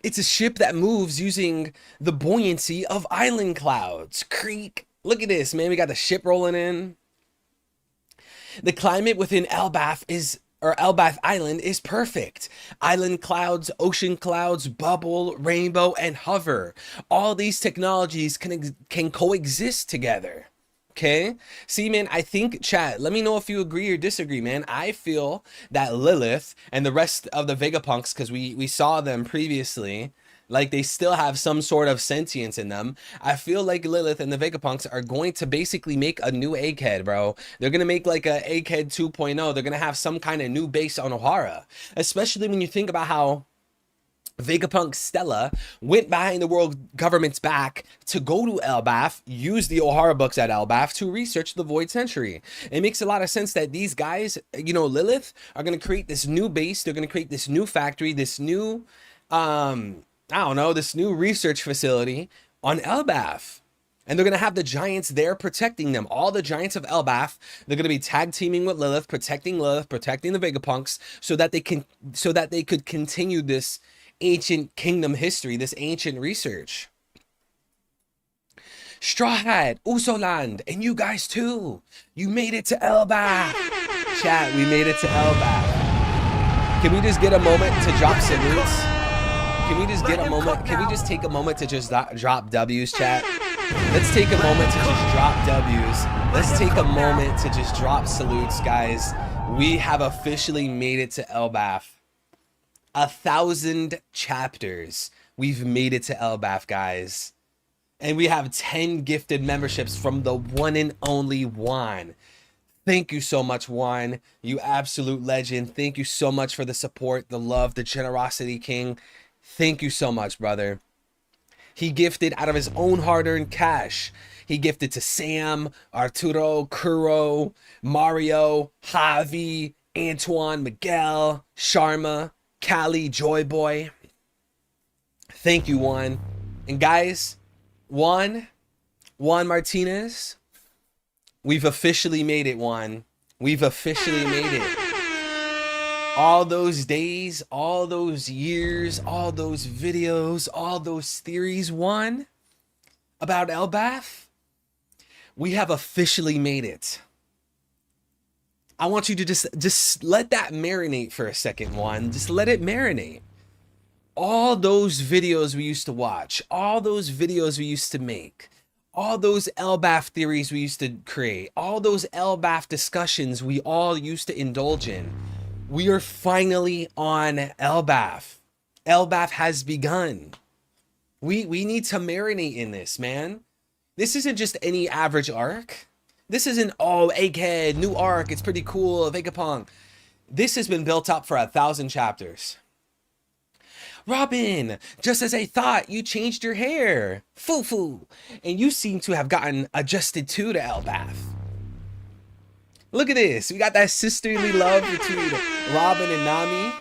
S1: It's a ship that moves using the buoyancy of island clouds. Creek. Look at this, man. We got the ship rolling in. The climate within Elbaf Island is perfect. Island clouds, ocean clouds, bubble, rainbow, and hover. All these technologies can coexist together. Okay? See, man, I think, chat, let me know if you agree or disagree, man. I feel that Lilith and the rest of the Vegapunks, because we saw them previously, like they still have some sort of sentience in them. I feel like Lilith and the Vegapunks are going to basically make a new Egghead, bro. They're going to make like a Egghead 2.0. They're going to have some kind of new base on Ohara. Especially when you think about how Vegapunk Stella went behind the world government's back to go to Elbaf, use the Ohara books at Elbaf to research the Void Century. It makes a lot of sense that these guys, you know, Lilith, are going to create this new base. They're going to create this new factory, this new, I don't know, this new research facility on Elbaf. And they're going to have the giants there protecting them. All the giants of Elbaf, they're going to be tag teaming with Lilith, protecting the Vegapunks so that they could continue this ancient kingdom history, this ancient research. Straw Hat, Usoland, and you guys too. You made it to Elbaf. Chat, we made it to Elbaf. Can we just get a moment to drop salutes? Can we just get a moment? Can we just take a moment to just drop W's, chat? Let's take a moment to just drop W's. Let's take a moment to just drop salutes, guys. We have officially made it to Elbaf. 1,000 chapters. We've made it to Elbaf, guys. And we have 10 gifted memberships from the one and only Juan. Thank you so much, Juan. You absolute legend. Thank you so much for the support, the love, the generosity, King. Thank you so much, brother. He gifted out of his own hard-earned cash. He gifted to Sam, Arturo, Kuro, Mario, Javi, Antoine, Miguel, Sharma, Callie, Joy Boy. Thank you, Juan. And guys, Juan Martinez, we've officially made it, Juan. We've officially made it. All those days, all those years, all those videos, all those theories, Juan, about Elbaf, we have officially made it. I want you to just let that marinate for a second, Juan. Just let it marinate. All those videos we used to watch, all those videos we used to make, all those Elbaf theories we used to create, all those Elbaf discussions we all used to indulge in. We are finally on Elbaf. Elbaf has begun. We need to marinate in this, man. This isn't just any average arc. This isn't, oh, Egghead, new arc, it's pretty cool, Vegapunk. This has been built up for 1,000 chapters. Robin, just as I thought, you changed your hair. Foo-foo. And you seem to have gotten adjusted too to Elbaf. Look at this. We got that sisterly love between Robin and Nami.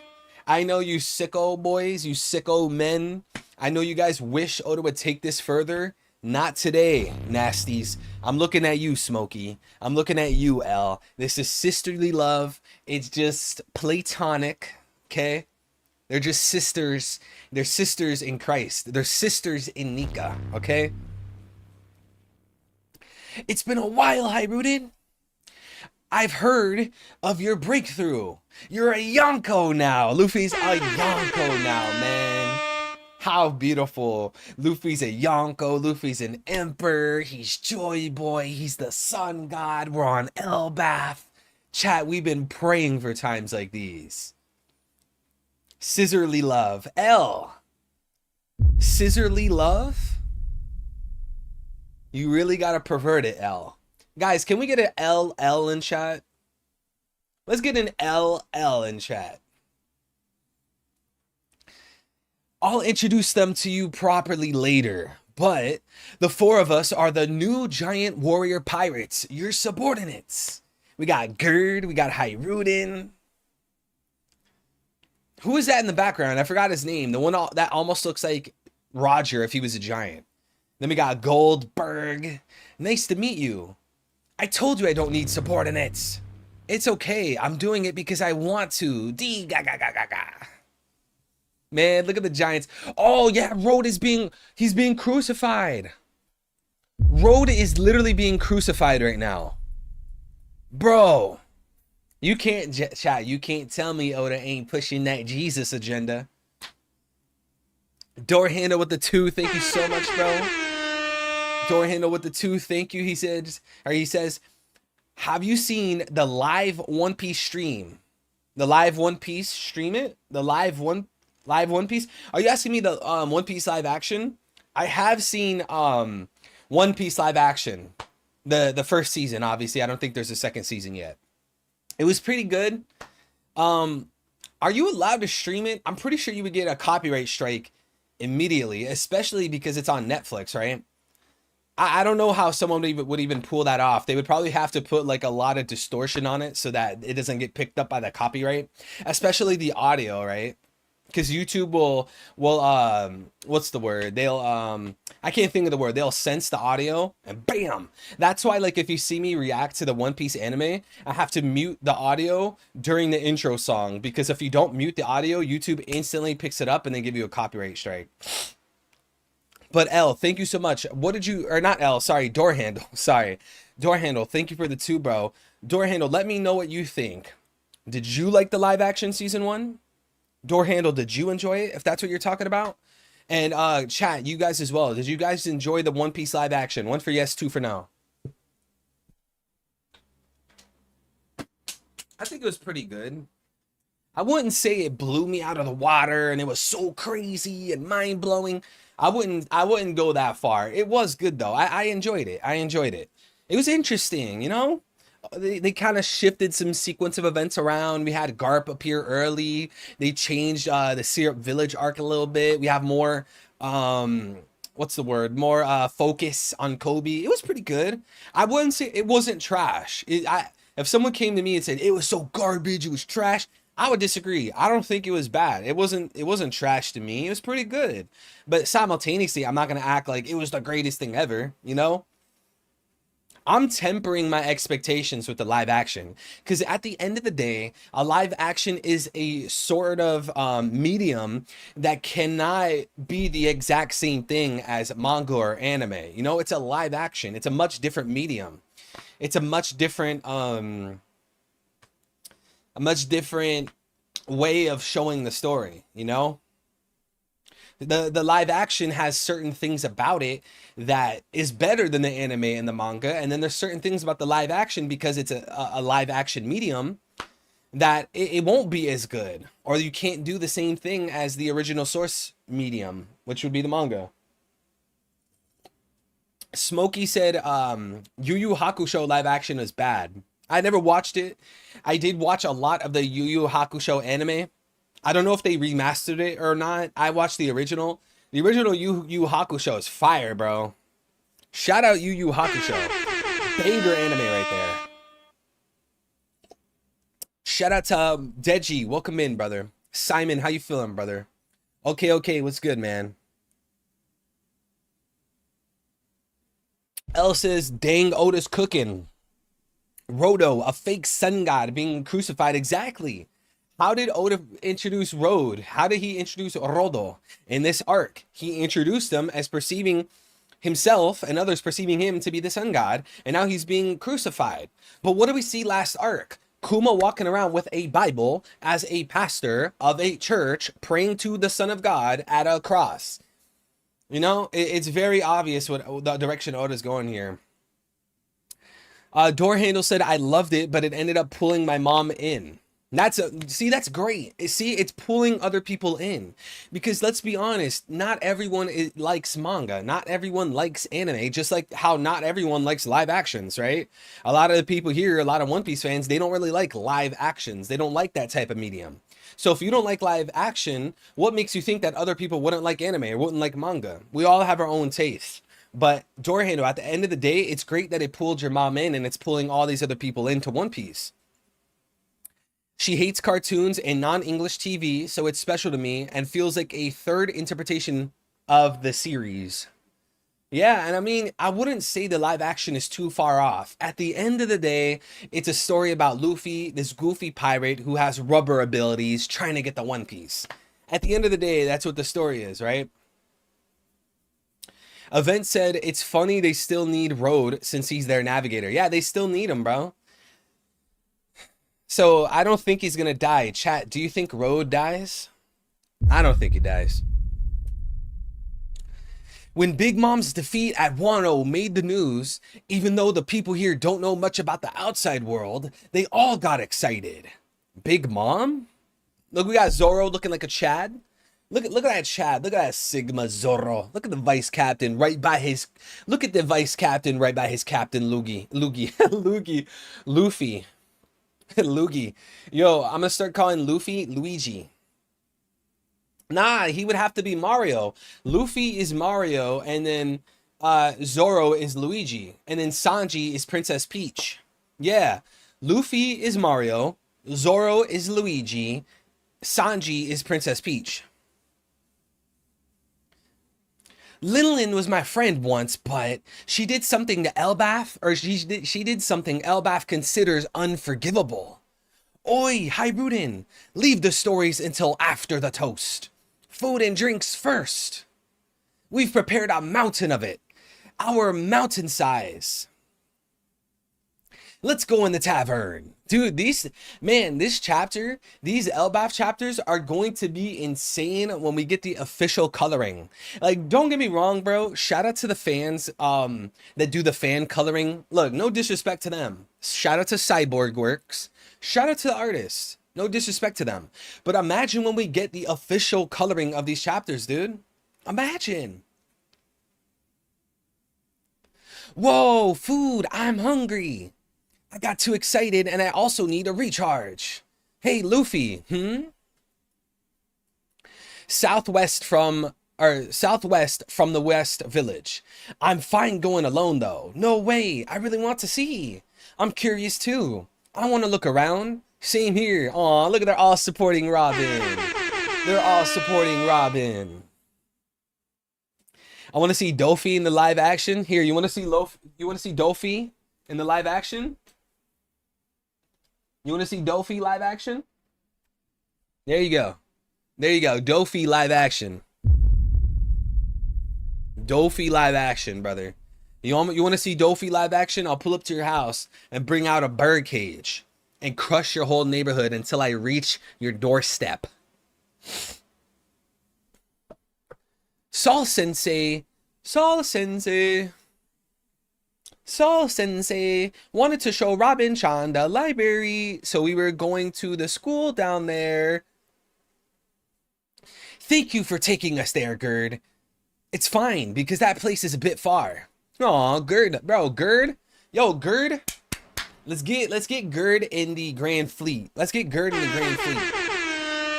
S1: I know you sicko boys, you sicko men. I know you guys wish Oda would take this further. Not today, nasties. I'm looking at you, Smokey. I'm looking at you, L. This is sisterly love. It's just platonic, okay? They're just sisters. They're sisters in Christ. They're sisters in Nika, okay? It's been a while, Hyrudin. I've heard of your breakthrough. You're a Yonko now. Luffy's a Yonko now, man. How beautiful. Luffy's a Yonko. Luffy's an emperor. He's Joy Boy. He's the sun god. We're on Elbath. Chat, we've been praying for times like these. Scissorly love. L. Scissorly love? You really gotta pervert it, L. Guys, can we get an LL in chat? Let's get an LL in chat. I'll introduce them to you properly later, but the four of us are the new giant warrior pirates, your subordinates. We got Gerd, we got Hyrudin. Who is that in the background? I forgot his name. The one that almost looks like Roger if he was a giant. Then we got Goldberg. Nice to meet you. I told you I don't need subordinates. It's okay. I'm doing it because I want to. D ga ga ga ga ga. Man, look at the giants. Oh yeah, Road is he's being crucified. Road is literally being crucified right now. Bro, you can't chat. You can't tell me Oda ain't pushing that Jesus agenda. Door handle with the 2. Thank you so much, bro. Door handle with the 2. Thank you. He says, have you seen the live One Piece stream? The live One Piece stream it? The live One Piece? Are you asking me the One Piece live action? I have seen One Piece live action. The first season, obviously. I don't think there's a second season yet. It was pretty good. Are you allowed to stream it? I'm pretty sure you would get a copyright strike immediately, especially because it's on Netflix, right? I don't know how someone would even pull that off. They would probably have to put like a lot of distortion on it so that it doesn't get picked up by the copyright, especially the audio, right? Because YouTube will what's the word? They'll I can't think of the word. They'll sense the audio and bam. That's why, like, if you see me react to the One Piece anime, I have to mute the audio during the intro song, because if you don't mute the audio, YouTube instantly picks it up and then give you a copyright strike. But L, thank you so much. What did you, or not L, sorry, Door Handle. Sorry. Door Handle, thank you for the 2, bro. Door Handle, let me know what you think. Did you like the live action season 1? Door Handle, did you enjoy it, if that's what you're talking about? And chat, you guys as well. Did you guys enjoy the One Piece live action? 1 for yes, 2 for no. I think it was pretty good. I wouldn't say it blew me out of the water and it was so crazy and mind-blowing. I wouldn't go that far. It was good though. I enjoyed it. I enjoyed it. It was interesting, you know? They kind of shifted some sequence of events around. We had Garp appear early. They changed the Syrup Village arc a little bit. We have more what's the word? More focus on Kobe. It was pretty good. I wouldn't say it wasn't trash. If someone came to me and said it was so garbage, it was trash, I would disagree. I don't think it was bad. It wasn't trash to me. It was pretty good. But simultaneously, I'm not going to act like it was the greatest thing ever, you know? I'm tempering my expectations with the live action, because at the end of the day, a live action is a sort of medium that cannot be the exact same thing as manga or anime. You know, it's a live action. It's a much different medium. It's a much different way of showing the story, you know? The live action has certain things about it that is better than the anime and the manga, and then there's certain things about the live action, because it's a live action medium, that it won't be as good, or you can't do the same thing as the original source medium, which would be the manga. Smokey said Yu Yu Hakusho live action is bad. I never watched it. I did watch a lot of the Yu Yu Hakusho anime. I don't know if they remastered it or not. I watched the original. The original Yu Yu Hakusho is fire, bro. Shout out Yu Yu Hakusho. Banger anime right there. Shout out to Deji. Welcome in, brother. Simon, how you feeling, brother? Okay, what's good, man? L says, dang Otis cooking. Rodo, a fake sun god being crucified. Exactly. How did Oda introduce Rode? How did he introduce Rodo in this arc? He introduced them as perceiving himself and others perceiving him to be the sun god, and now he's being crucified. But what do we see last arc? Kuma walking around with a Bible as a pastor of a church praying to the Son of God at a cross. You know, it's very obvious what the direction Oda's going here. Door Handle said, I loved it, but it ended up pulling my mom in. That's great. See, it's pulling other people in, because let's be honest, not everyone likes manga. Not everyone likes anime, just like how not everyone likes live actions, right? A lot of the people here, a lot of One Piece fans, they don't really like live actions. They don't like that type of medium. So if you don't like live action, what makes you think that other people wouldn't like anime or wouldn't like manga? We all have our own taste. But Door Handle, at the end of the day, it's great that it pulled your mom in, and it's pulling all these other people into One Piece. She hates cartoons and non-English TV, so it's special to me and feels like a third interpretation of the series. Yeah, and I mean, I wouldn't say the live action is too far off. At the end of the day, it's a story about Luffy, this goofy pirate who has rubber abilities, trying to get the One Piece. At the end of the day, that's what the story is, right? Event said, it's funny they still need Road since he's their navigator. Yeah, they still need him, bro. So I don't think he's gonna die. Chat, do you think Road dies? I don't think he dies. When Big Mom's defeat at Wano made the news, even though the people here don't know much about the outside world, they all got excited. Big Mom? Look, we got Zoro looking like a Chad. Look at that Chad. Look at that Sigma Zoro. Look at the vice captain right by his. Look at the vice captain right by his captain Luffy. Luigi. Yo, I'm gonna start calling Luffy Luigi. Nah, he would have to be Mario. Luffy is Mario, and then Zoro is Luigi, and then Sanji is Princess Peach. Yeah, Luffy is Mario, Zoro is Luigi, Sanji is Princess Peach. Lillian was my friend once, but she did something to Elbaf, or she did something Elbaf considers unforgivable. Oi, Hiruden, leave the stories until after the toast. Food and drinks first. We've prepared a mountain of it. Our mountain size. Let's go in the tavern. Dude, this chapter, these Elbaf chapters are going to be insane when we get the official coloring. Like, don't get me wrong, bro. Shout out to the fans that do the fan coloring. Look, no disrespect to them. Shout out to Cyborg Works. Shout out to the artists. No disrespect to them. But imagine when we get the official coloring of these chapters, dude. Imagine. Whoa, food. I'm hungry. I got too excited and I also need a recharge. Hey, Luffy, Southwest from the West Village. I'm fine going alone though. No way. I really want to see. I'm curious too. I want to look around. Same here. Aw, look at they're all supporting Robin. They're all supporting Robin. I want to see Doffy in the live action. Here, you want to see Doffy in the live action? You want to see Doffy live action? There you go. There you go. Doffy live action. Doffy live action, brother. You want to see Doffy live action? I'll pull up to your house and bring out a bird cage and crush your whole neighborhood until I reach your doorstep. Saul Sensei wanted to show Robin-chan the library, so we were going to the school down there. Thank you for taking us there, Gerd. It's fine, because that place is a bit far. Aw, Gerd, bro, Gerd? Yo, Gerd? Let's get Gerd in the Grand Fleet. Let's get Gerd in the Grand Fleet.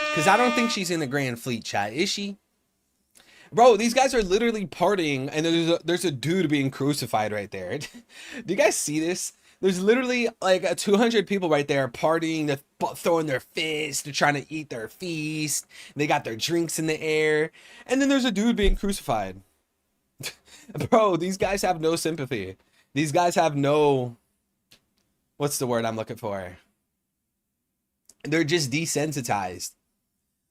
S1: Because I don't think she's in the Grand Fleet, chat. Is she? Bro, these guys are literally partying, and there's a dude being crucified right there. Do you guys see this? There's literally like 200 people right there partying, they're throwing their fists, they're trying to eat their feast, they got their drinks in the air, and then there's a dude being crucified. Bro, these guys have no sympathy. These guys have no, what's the word I'm looking for? They're just desensitized.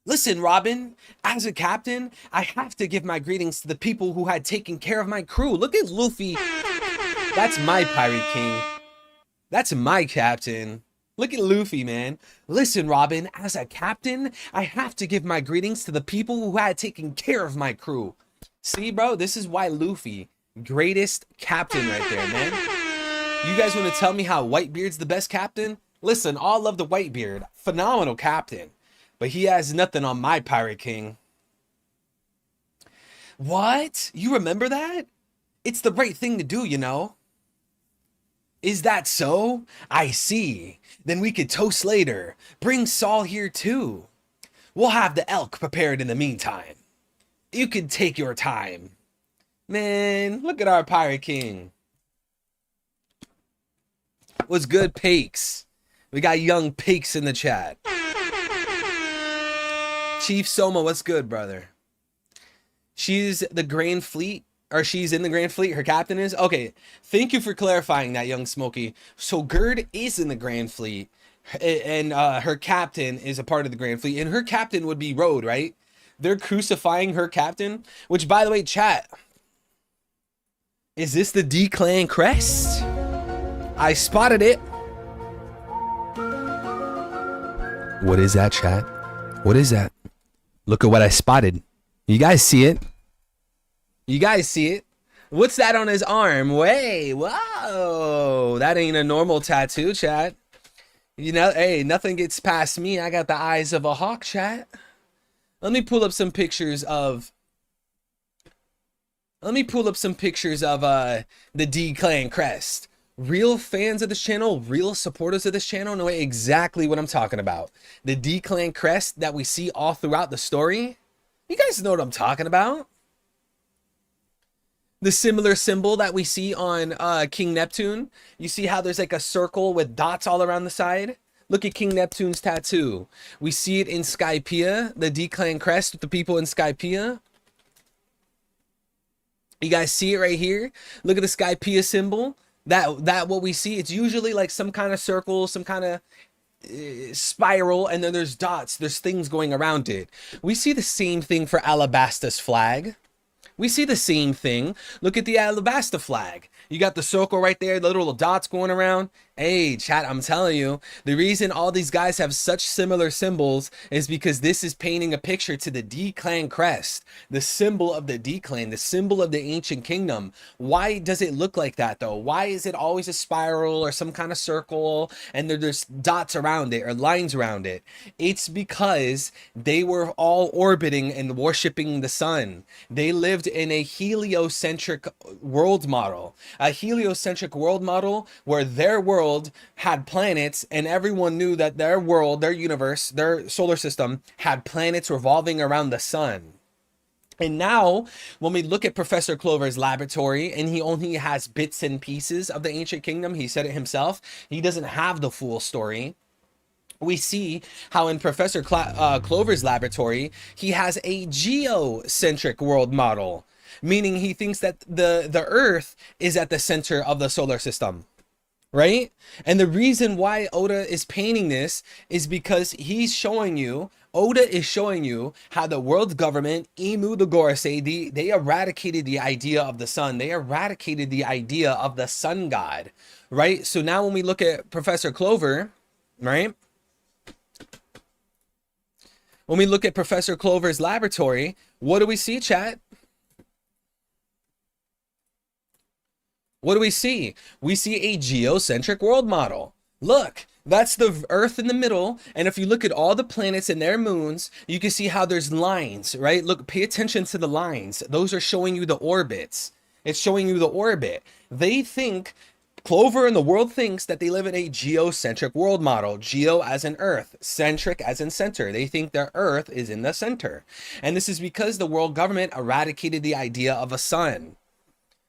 S1: Listen, Robin, as a captain, I have to give my greetings to the people who had taken care of my crew. Look at Luffy. That's my pirate king. That's my captain. Look at Luffy, man. Listen, Robin, as a captain, I have to give my greetings to the people who had taken care of my crew. See, bro, this is why Luffy, greatest captain right there, man. You guys want to tell me how Whitebeard's the best captain? Listen, all love the Whitebeard. Phenomenal captain. But he has nothing on my pirate king. What? You remember that? It's the right thing to do, you know. Is that so? I see. Then we could toast later. Bring Saul here too. We'll have the elk prepared in the meantime. You can take your time. Man, look at our pirate king. What's good, Pakes? We got young Pakes in the chat. Chief Soma, what's good, brother? She's the Grand Fleet, or she's in the Grand Fleet, her captain is? Okay, thank you for clarifying that, young Smokey. So Gerd is in the Grand Fleet, and her captain is a part of the Grand Fleet, and her captain would be Road, right? They're crucifying her captain, which, by the way, chat, is this the D-Clan crest? I spotted it. What is that, chat? What is that? Look at what I spotted. You guys see it? You guys see it? What's that on his arm? Way, whoa. That ain't a normal tattoo, chat. You know, hey, nothing gets past me. I got the eyes of a hawk, chat. Let me pull up some pictures of... the D-Clan crest. Real fans of this channel, real supporters of this channel know exactly what I'm talking about. The D-Clan crest that we see all throughout the story. You guys know what I'm talking about. The similar symbol that we see on King Neptune. You see how there's like a circle with dots all around the side? Look at King Neptune's tattoo. We see it in Skypiea, the D-Clan crest with the people in Skypiea. You guys see it right here? Look at the Skypiea symbol. That what we see, it's usually like some kind of circle, some kind of spiral, and then there's dots, there's things going around it. We see the same thing for Alabasta's flag. We see the same thing. Look at the Alabasta flag. You got the circle right there, the little dots going around. Hey, chat, I'm telling you, the reason all these guys have such similar symbols is because this is painting a picture to the D-Clan crest, the symbol of the D-Clan, the symbol of the ancient kingdom. Why does it look like that, though? Why is it always a spiral or some kind of circle and there's dots around it or lines around it? It's because they were all orbiting and worshiping the sun. They lived in a heliocentric world model. A heliocentric world model where their world had planets, and everyone knew that their world, their universe, their solar system had planets revolving around the sun. And now, when we look at Professor Clover's laboratory, and he only has bits and pieces of the ancient kingdom, he said it himself, he doesn't have the full story. We see how in Professor Clover's laboratory, he has a geocentric world model, meaning he thinks that the Earth is at the center of the solar system. Right? And the reason why Oda is painting this is because he's showing you, Oda is showing you how the world government, Imu the Gorosei, they eradicated the idea of the sun. They eradicated the idea of the sun god, right? So now when we look at Professor Clover, right? When we look at Professor Clover's laboratory, what do we see, chat? What do we see? We see a geocentric world model. Look, that's the Earth in the middle. And if you look at all the planets and their moons, you can see how there's lines, right? Look, pay attention to the lines. Those are showing you the orbits. It's showing you the orbit. They think, Clover and the world thinks that they live in a geocentric world model. Geo as in Earth, centric as in center. They think the Earth is in the center. And this is because the world government eradicated the idea of a sun.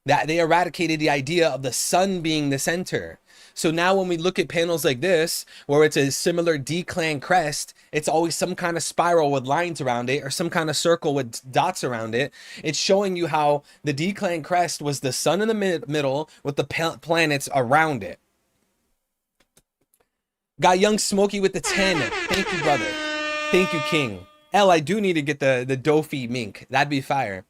S1: That they eradicated the idea of the sun being the center. So now when we look at panels like this, where it's a similar D-clan crest, it's always some kind of spiral with lines around it or some kind of circle with dots around it. It's showing you how the D-clan crest was the sun in the middle with the planets around it. Got Young Smokey with the 10. Thank you, brother. Thank you, King. L, I do need to get the Dofi mink. That'd be fire.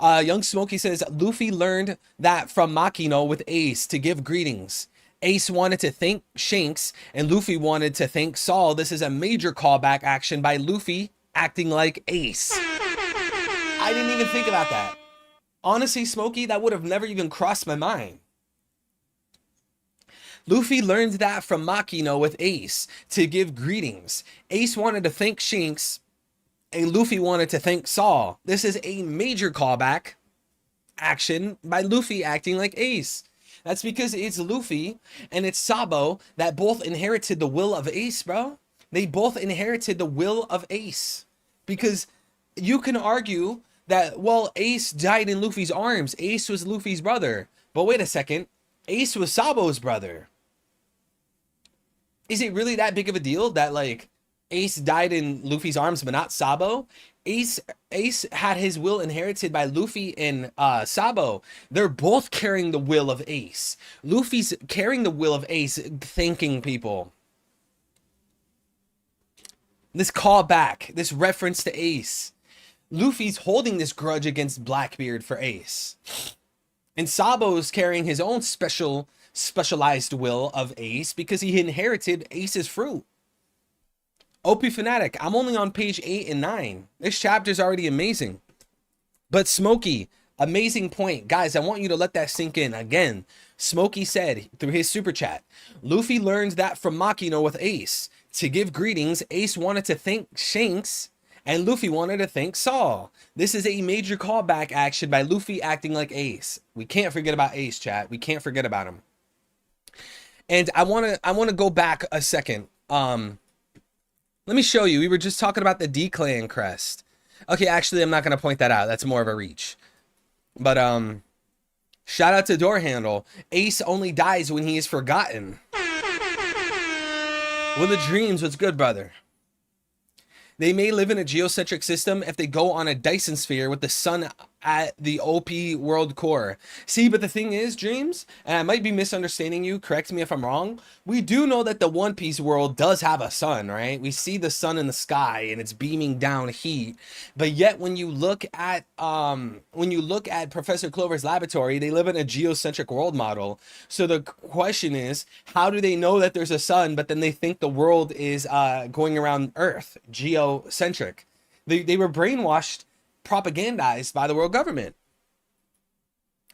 S1: Young Smokey says, Luffy learned that from Makino with Ace to give greetings. Ace wanted to thank Shanks, and Luffy wanted to thank Saul. This is a major callback action by Luffy acting like Ace. I didn't even think about that. Honestly, Smokey, that would have never even crossed my mind. Luffy learned that from Makino with Ace to give greetings. Ace wanted to thank Shanks, and Luffy wanted to thank Saul. This is a major callback action by Luffy acting like Ace. That's because it's Luffy and it's Sabo that both inherited the will of Ace, bro. They both inherited the will of Ace. Because you can argue that, well, Ace died in Luffy's arms. Ace was Luffy's brother. But wait a second. Ace was Sabo's brother. Is it really that big of a deal that, like, Ace died in Luffy's arms but not Sabo? Ace had his will inherited by Luffy and Sabo. They're both carrying the will of Ace. Luffy's carrying the will of Ace, thanking people. This callback, this reference to Ace. Luffy's holding this grudge against Blackbeard for Ace. And Sabo's carrying his own specialized will of Ace because he inherited Ace's fruit. OP Fanatic, I'm only on page 8 and 9. This chapter's already amazing. But Smokey, amazing point. Guys, I want you to let that sink in. Again, Smokey said through his super chat, Luffy learned that from Makino with Ace. To give greetings, Ace wanted to thank Shanks, and Luffy wanted to thank Saul. This is a major callback action by Luffy acting like Ace. We can't forget about Ace, chat. We can't forget about him. And I wanna go back a second. Let me show you. We were just talking about the D-Clan crest. Okay, actually, I'm not going to point that out. That's more of a reach. But, shout out to Door Handle. Ace only dies when he is forgotten. Will the Dreams, what's good, brother? They may live in a geocentric system if they go on a Dyson sphere with the sun at the OP world core. See, but the thing is, Dreams, and I might be misunderstanding you, correct me if I'm wrong, we do know that the One Piece world does have a sun, right? We see the sun in the sky and it's beaming down heat. But yet when you look at Professor Clover's laboratory, they live in a geocentric world model. So the question is, how do they know that there's a sun, but then they think the world is going around Earth, geocentric? They were brainwashed, propagandized by the world government.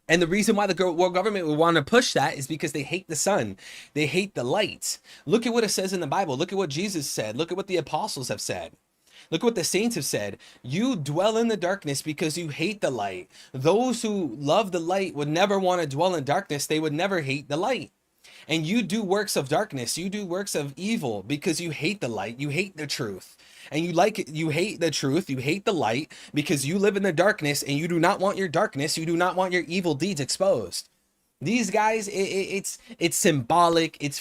S1: And the reason why the world government would want to push that is because they hate the sun. They hate the light. Look at what it says in the Bible. Look at what Jesus said. Look at what the apostles have said. Look at what the saints have said. You dwell in the darkness because you hate the light. Those who love the light would never want to dwell in darkness. They would never hate the light. And you do works of darkness. You do works of evil because you hate the light. You hate the truth. And you hate the truth, you hate the light because you live in the darkness and you do not want your darkness, you do not want your evil deeds exposed. These guys, it's symbolic, it's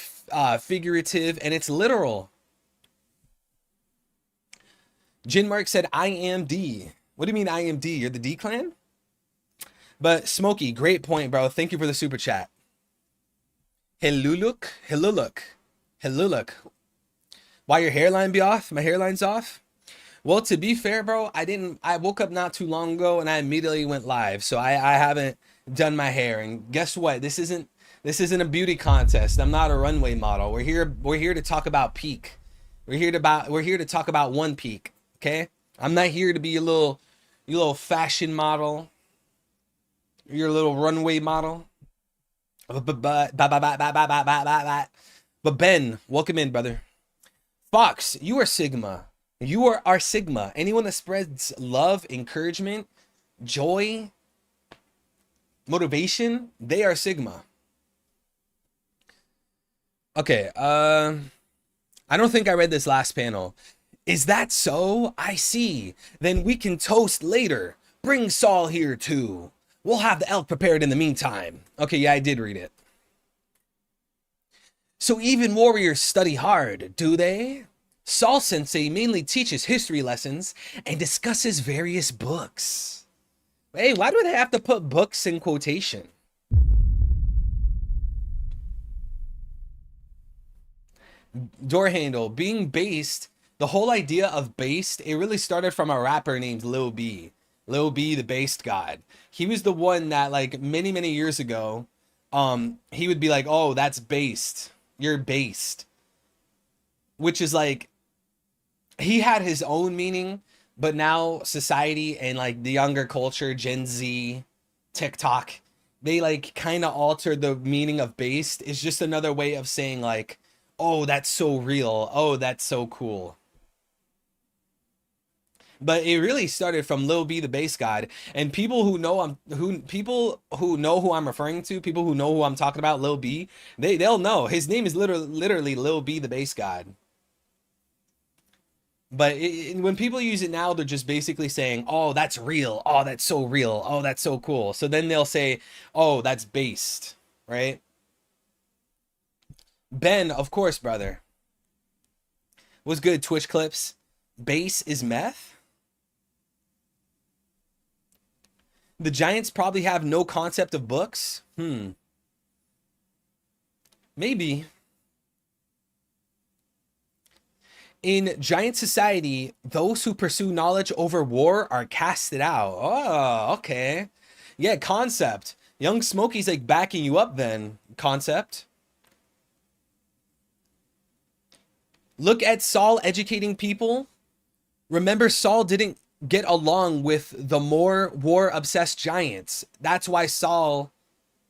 S1: figurative, and it's literal. Jinmark said, I am D. What do you mean I am D? You're the D clan? But Smokey, great point, bro. Thank you for the super chat. Heluluk. Why your hairline be off? My hairline's off? Well, to be fair, bro, I woke up not too long ago and I immediately went live. So I haven't done my hair. And guess what? This isn't a beauty contest. I'm not a runway model. We're here to talk about peak. We're here to talk about one peak. Okay? I'm not here to be your little fashion model. Your little runway model. But Ben, welcome in, brother. Fox, you are Sigma. You are our Sigma. Anyone that spreads love, encouragement, joy, motivation, they are Sigma. Okay, I don't think I read this last panel. Is that so? I see. Then we can toast later. Bring Saul here too. We'll have the elk prepared in the meantime. Okay, yeah, I did read it. So even warriors study hard, do they? Saul Sensei mainly teaches history lessons and discusses various books. Hey, why do they have to put books in quotation? Door handle being based. The whole idea of based, it really started from a rapper named Lil B. Lil B, the based god. He was the one that like many years ago, he would be like, "Oh, that's based. You're based," which is like he had his own meaning, but now society and like the younger culture, Gen Z, TikTok, they like kind of altered the meaning of based. It's just another way of saying like, "Oh, that's so real. Oh, that's so cool." But it really started from Lil B, the bass god, and people who know who I'm referring to, people who know who I'm talking about, Lil B, they'll know his name is literally Lil B, the bass god. But when people use it now, they're just basically saying, "Oh, that's real. Oh, that's so real. Oh, that's so cool." So then they'll say, "Oh, that's based," right? Ben, of course, brother. Was good. Twitch clips. Base is meth. The Giants probably have no concept of books. Maybe. In giant society, those who pursue knowledge over war are casted out. Oh, okay. Yeah, concept. Young Smokey's like backing you up then. Concept. Look at Saul educating people. Remember, Saul didn't get along with the more war-obsessed giants. That's why Saul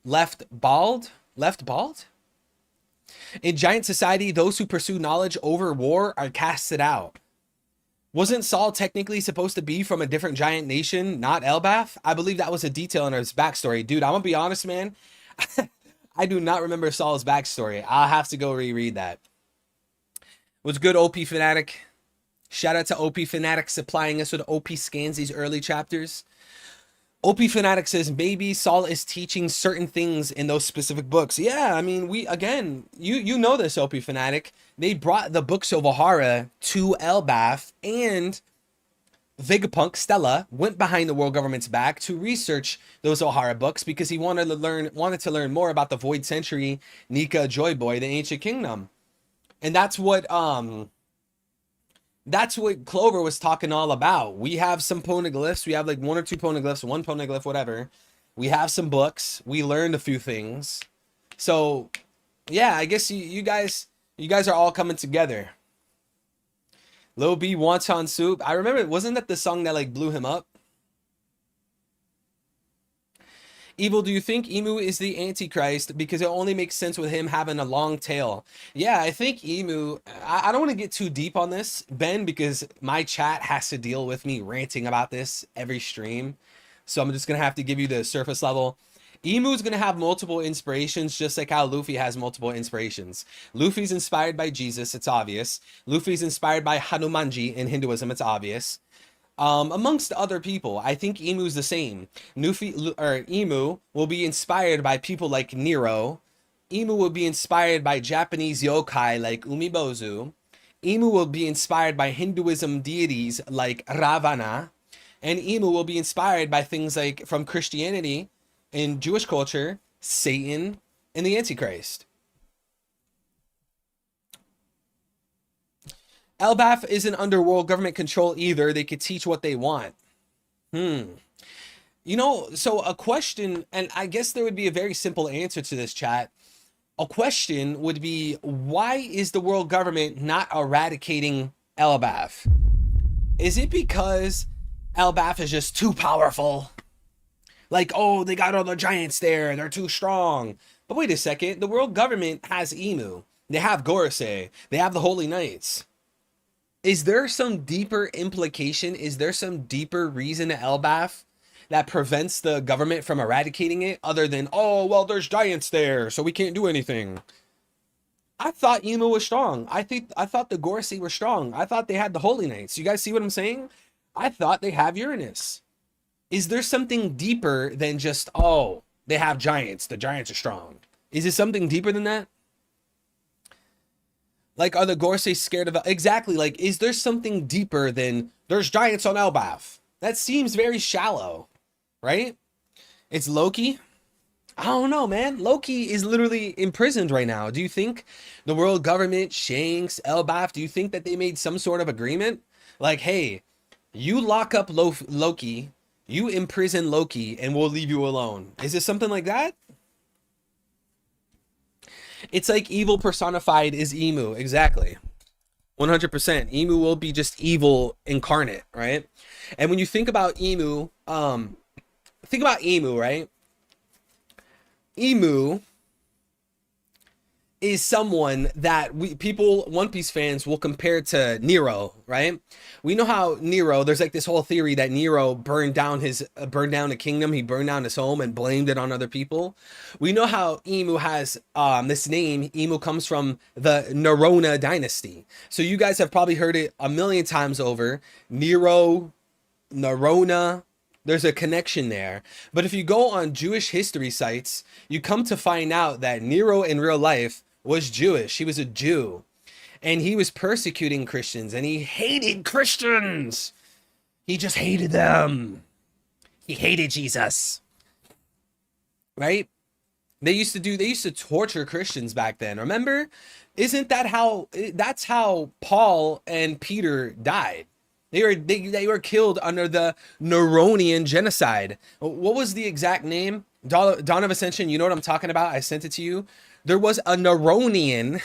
S1: left bald. Left bald? In giant society, those who pursue knowledge over war are casted out. Wasn't Saul technically supposed to be from a different giant nation, not Elbath? I believe that was a detail in his backstory. Dude, I'm gonna be honest, man. I do not remember Saul's backstory. I'll have to go reread that. What's good, OP Fanatic? Shout out to OP Fanatic supplying us with OP scans these early chapters. OP Fanatic says maybe Saul is teaching certain things in those specific books. Yeah, I mean, you know this, OP Fanatic. They brought the books of O'Hara to Elbath, and Vegapunk Stella went behind the world government's back to research those O'Hara books because he wanted to learn more about the Void Century, Nika, Joy Boy, the Ancient Kingdom. And that's what Clover was talking all about. We have some poneglyphs. We have like one or two poneglyphs, one poneglyph, whatever. We have some books. We learned a few things. So, yeah, I guess you guys are all coming together. Lil B wonton soup. I remember, wasn't that the song that like blew him up? Evil, do you think Emu is the Antichrist? Because it only makes sense with him having a long tail. Yeah, I think Emu, I don't want to get too deep on this, Ben, because my chat has to deal with me ranting about this every stream. So I'm just going to have to give you the surface level. Emu's going to have multiple inspirations, just like how Luffy has multiple inspirations. Luffy's inspired by Jesus, it's obvious. Luffy's inspired by Hanumanji in Hinduism, it's obvious. Amongst other people, I think Emu's the same. Emu will be inspired by people like Nero. Emu will be inspired by Japanese yokai like Umibozu. Emu will be inspired by Hinduism deities like Ravana. And Emu will be inspired by things like from Christianity and Jewish culture, Satan, and the Antichrist. Elbath isn't under world government control either. They could teach what they want. You know, so a question, and I guess there would be a very simple answer to this, chat. A question would be, why is the world government not eradicating Elbath? Is it because Elbath is just too powerful? Like, oh, they got all the giants there. They're too strong. But wait a second. The world government has Emu. They have Gorosei. They have the Holy Knights. Is there some deeper implication? Is there some deeper reason to Elbath that prevents the government from eradicating it other than, oh, well, there's giants there, so we can't do anything? I thought Emu was strong. I thought the Gorosei were strong. I thought they had the Holy Knights. You guys see what I'm saying? I thought they have Uranus. Is there something deeper than just, oh, they have giants. The giants are strong. Is it something deeper than that? Like, are the Gorsei scared of exactly? Like, is there something deeper than there's giants on Elbaf? That seems very shallow, right? It's Loki. I don't know, man. Loki is literally imprisoned right now. Do you think the world government, Shanks, Elbaf, do you think that they made some sort of agreement? Like, hey, you lock up Loki, you imprison Loki, and we'll leave you alone. Is it something like that? It's like evil personified is Emu. Exactly. 100%. Emu will be just evil incarnate, right? And when you think about Emu, right? Emu is someone that people, One Piece fans, will compare to Nero, right? We know how Nero, there's like this whole theory that Nero burned down a kingdom, he burned down his home and blamed it on other people. We know how Emu has this name. Emu comes from the Nerona dynasty. So you guys have probably heard it a million times over. Nero, Nerona, there's a connection there. But if you go on Jewish history sites, you come to find out that Nero in real life was Jewish. He was a Jew, and he was persecuting Christians, and he hated Christians. He just hated them. He hated Jesus, right? They used to torture Christians back then. Remember? That's how Paul and Peter died. They were killed under the Neronian genocide. What was the exact name? Dawn of Ascension, you know what I'm talking about? I sent it to you. There was a Neronian.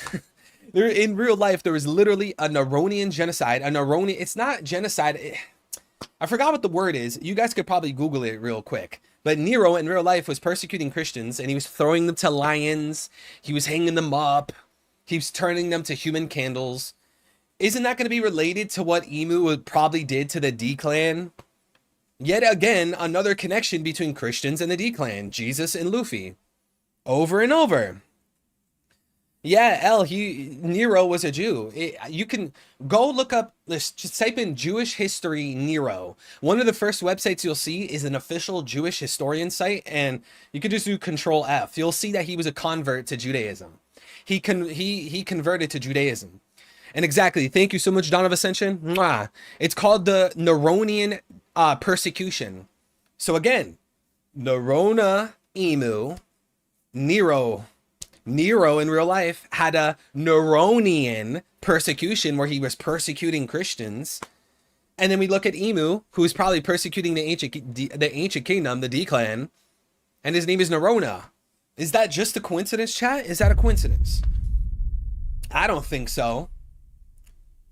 S1: There, in real life, there was literally a Neronian genocide. It's not genocide. I forgot what the word is. You guys could probably Google it real quick. But Nero in real life was persecuting Christians, and he was throwing them to lions. He was hanging them up. He was turning them to human candles. Isn't that going to be related to what Emu probably did to the D-Clan? Yet again, another connection between Christians and the D-Clan, Jesus and Luffy. Over and over. Yeah, Nero was a Jew. You can go look up, just type in Jewish history Nero. One of the first websites you'll see is an official Jewish historian site, and you can just do Control F. You'll see that he was a convert to Judaism. He converted to Judaism. And exactly, thank you so much, Dawn of Ascension. Mwah. It's called the Neronian persecution. So again, Nerona, Emu, Nero in real life had a Neronian persecution where he was persecuting Christians. And then we look at Emu, who's probably persecuting the ancient kingdom, the D-Clan, and his name is Nerona. Is that just a coincidence, chat? Is that a coincidence? I don't think so.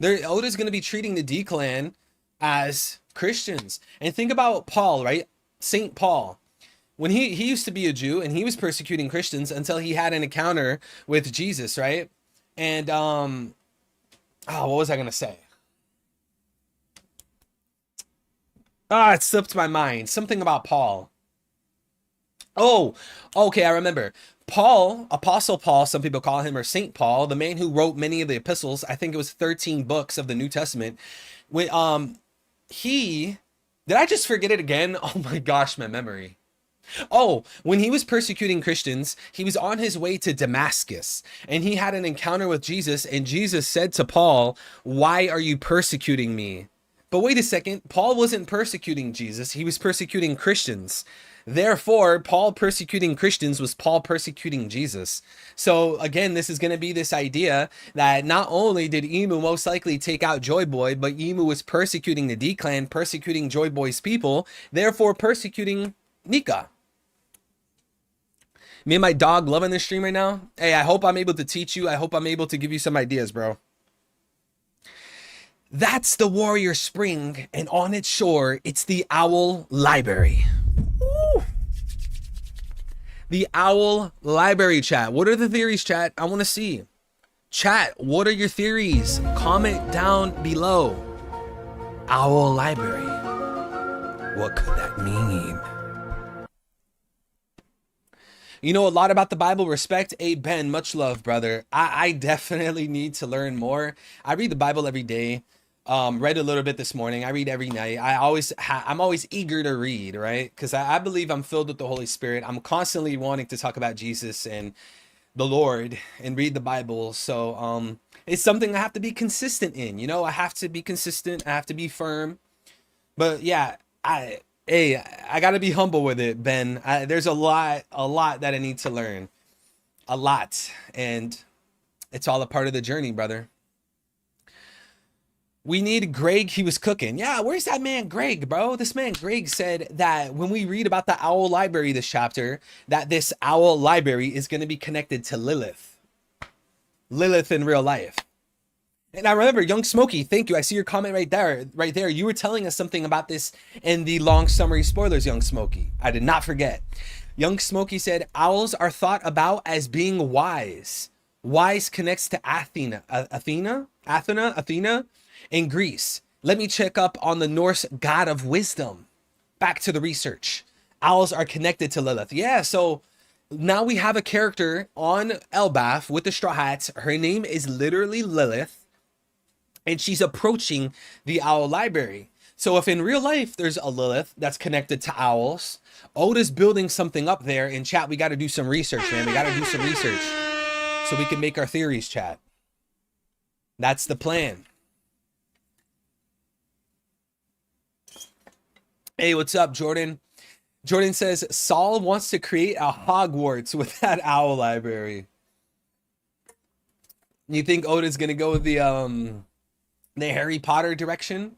S1: Oda's going to be treating the D-Clan as Christians. And think about Paul, right? Saint Paul. When he used to be a Jew, and he was persecuting Christians until he had an encounter with Jesus, right? And what was I going to say? It slipped my mind. Something about Paul. Oh, okay, I remember. Paul, Apostle Paul, some people call him, or Saint Paul, the man who wrote many of the epistles. I think it was 13 books of the New Testament. When did I just forget it again? Oh my gosh, my memory. Oh, when he was persecuting Christians, he was on his way to Damascus, and he had an encounter with Jesus, and Jesus said to Paul, "Why are you persecuting me?" But wait a second, Paul wasn't persecuting Jesus, he was persecuting Christians. Therefore, Paul persecuting Christians was Paul persecuting Jesus. So again, this is going to be this idea that not only did Emu most likely take out Joy Boy, but Emu was persecuting the D-Clan, persecuting Joy Boy's people, therefore persecuting Nika. Me and my dog loving this stream right now. Hey, I hope I'm able to teach you. I hope I'm able to give you some ideas, bro. That's the Warrior Spring, and on its shore, it's the Owl Library. Woo! The Owl Library, chat. What are the theories, chat? I want to see. Chat, what are your theories? Comment down below. Owl Library. What could that mean? You know a lot about the Bible. Respect. A Ben, much love, brother. I definitely need to learn more. I read the Bible every day. Read a little bit this morning. I read every night. I'm always eager to read, right? Because I believe I'm filled with the Holy Spirit. I'm constantly wanting to talk about Jesus and the Lord and read the Bible. So It's something I have to be consistent in. You know, I have to be consistent. I have to be firm. But yeah, I gotta be humble with it, Ben. There's a lot that I need to learn, a lot, and it's all a part of the journey, brother. We need Greg. He was cooking. Yeah, where's that man Greg, bro? This man Greg said that when we read about the owl library this chapter, that this owl library is going to be connected to Lilith. Lilith in real life. And I remember, Young Smokey, thank you. I see your comment right there. Right there. You were telling us something about this in the long summary spoilers, Young Smokey. I did not forget. Young Smokey said, owls are thought about as being wise. Wise connects to Athena in Greece. Let me check up on the Norse god of wisdom. Back to the research. Owls are connected to Lilith. Yeah, so now we have a character on Elbaf with the Straw Hats. Her name is literally Lilith. And she's approaching the owl library. So if in real life there's a Lilith that's connected to owls, Oda's building something up there. In chat, we got to do some research, man. We got to do some research so we can make our theories, chat. That's the plan. Hey, what's up, Jordan? Jordan says, Saul wants to create a Hogwarts with that owl library. You think Oda's going to go with the Harry Potter direction?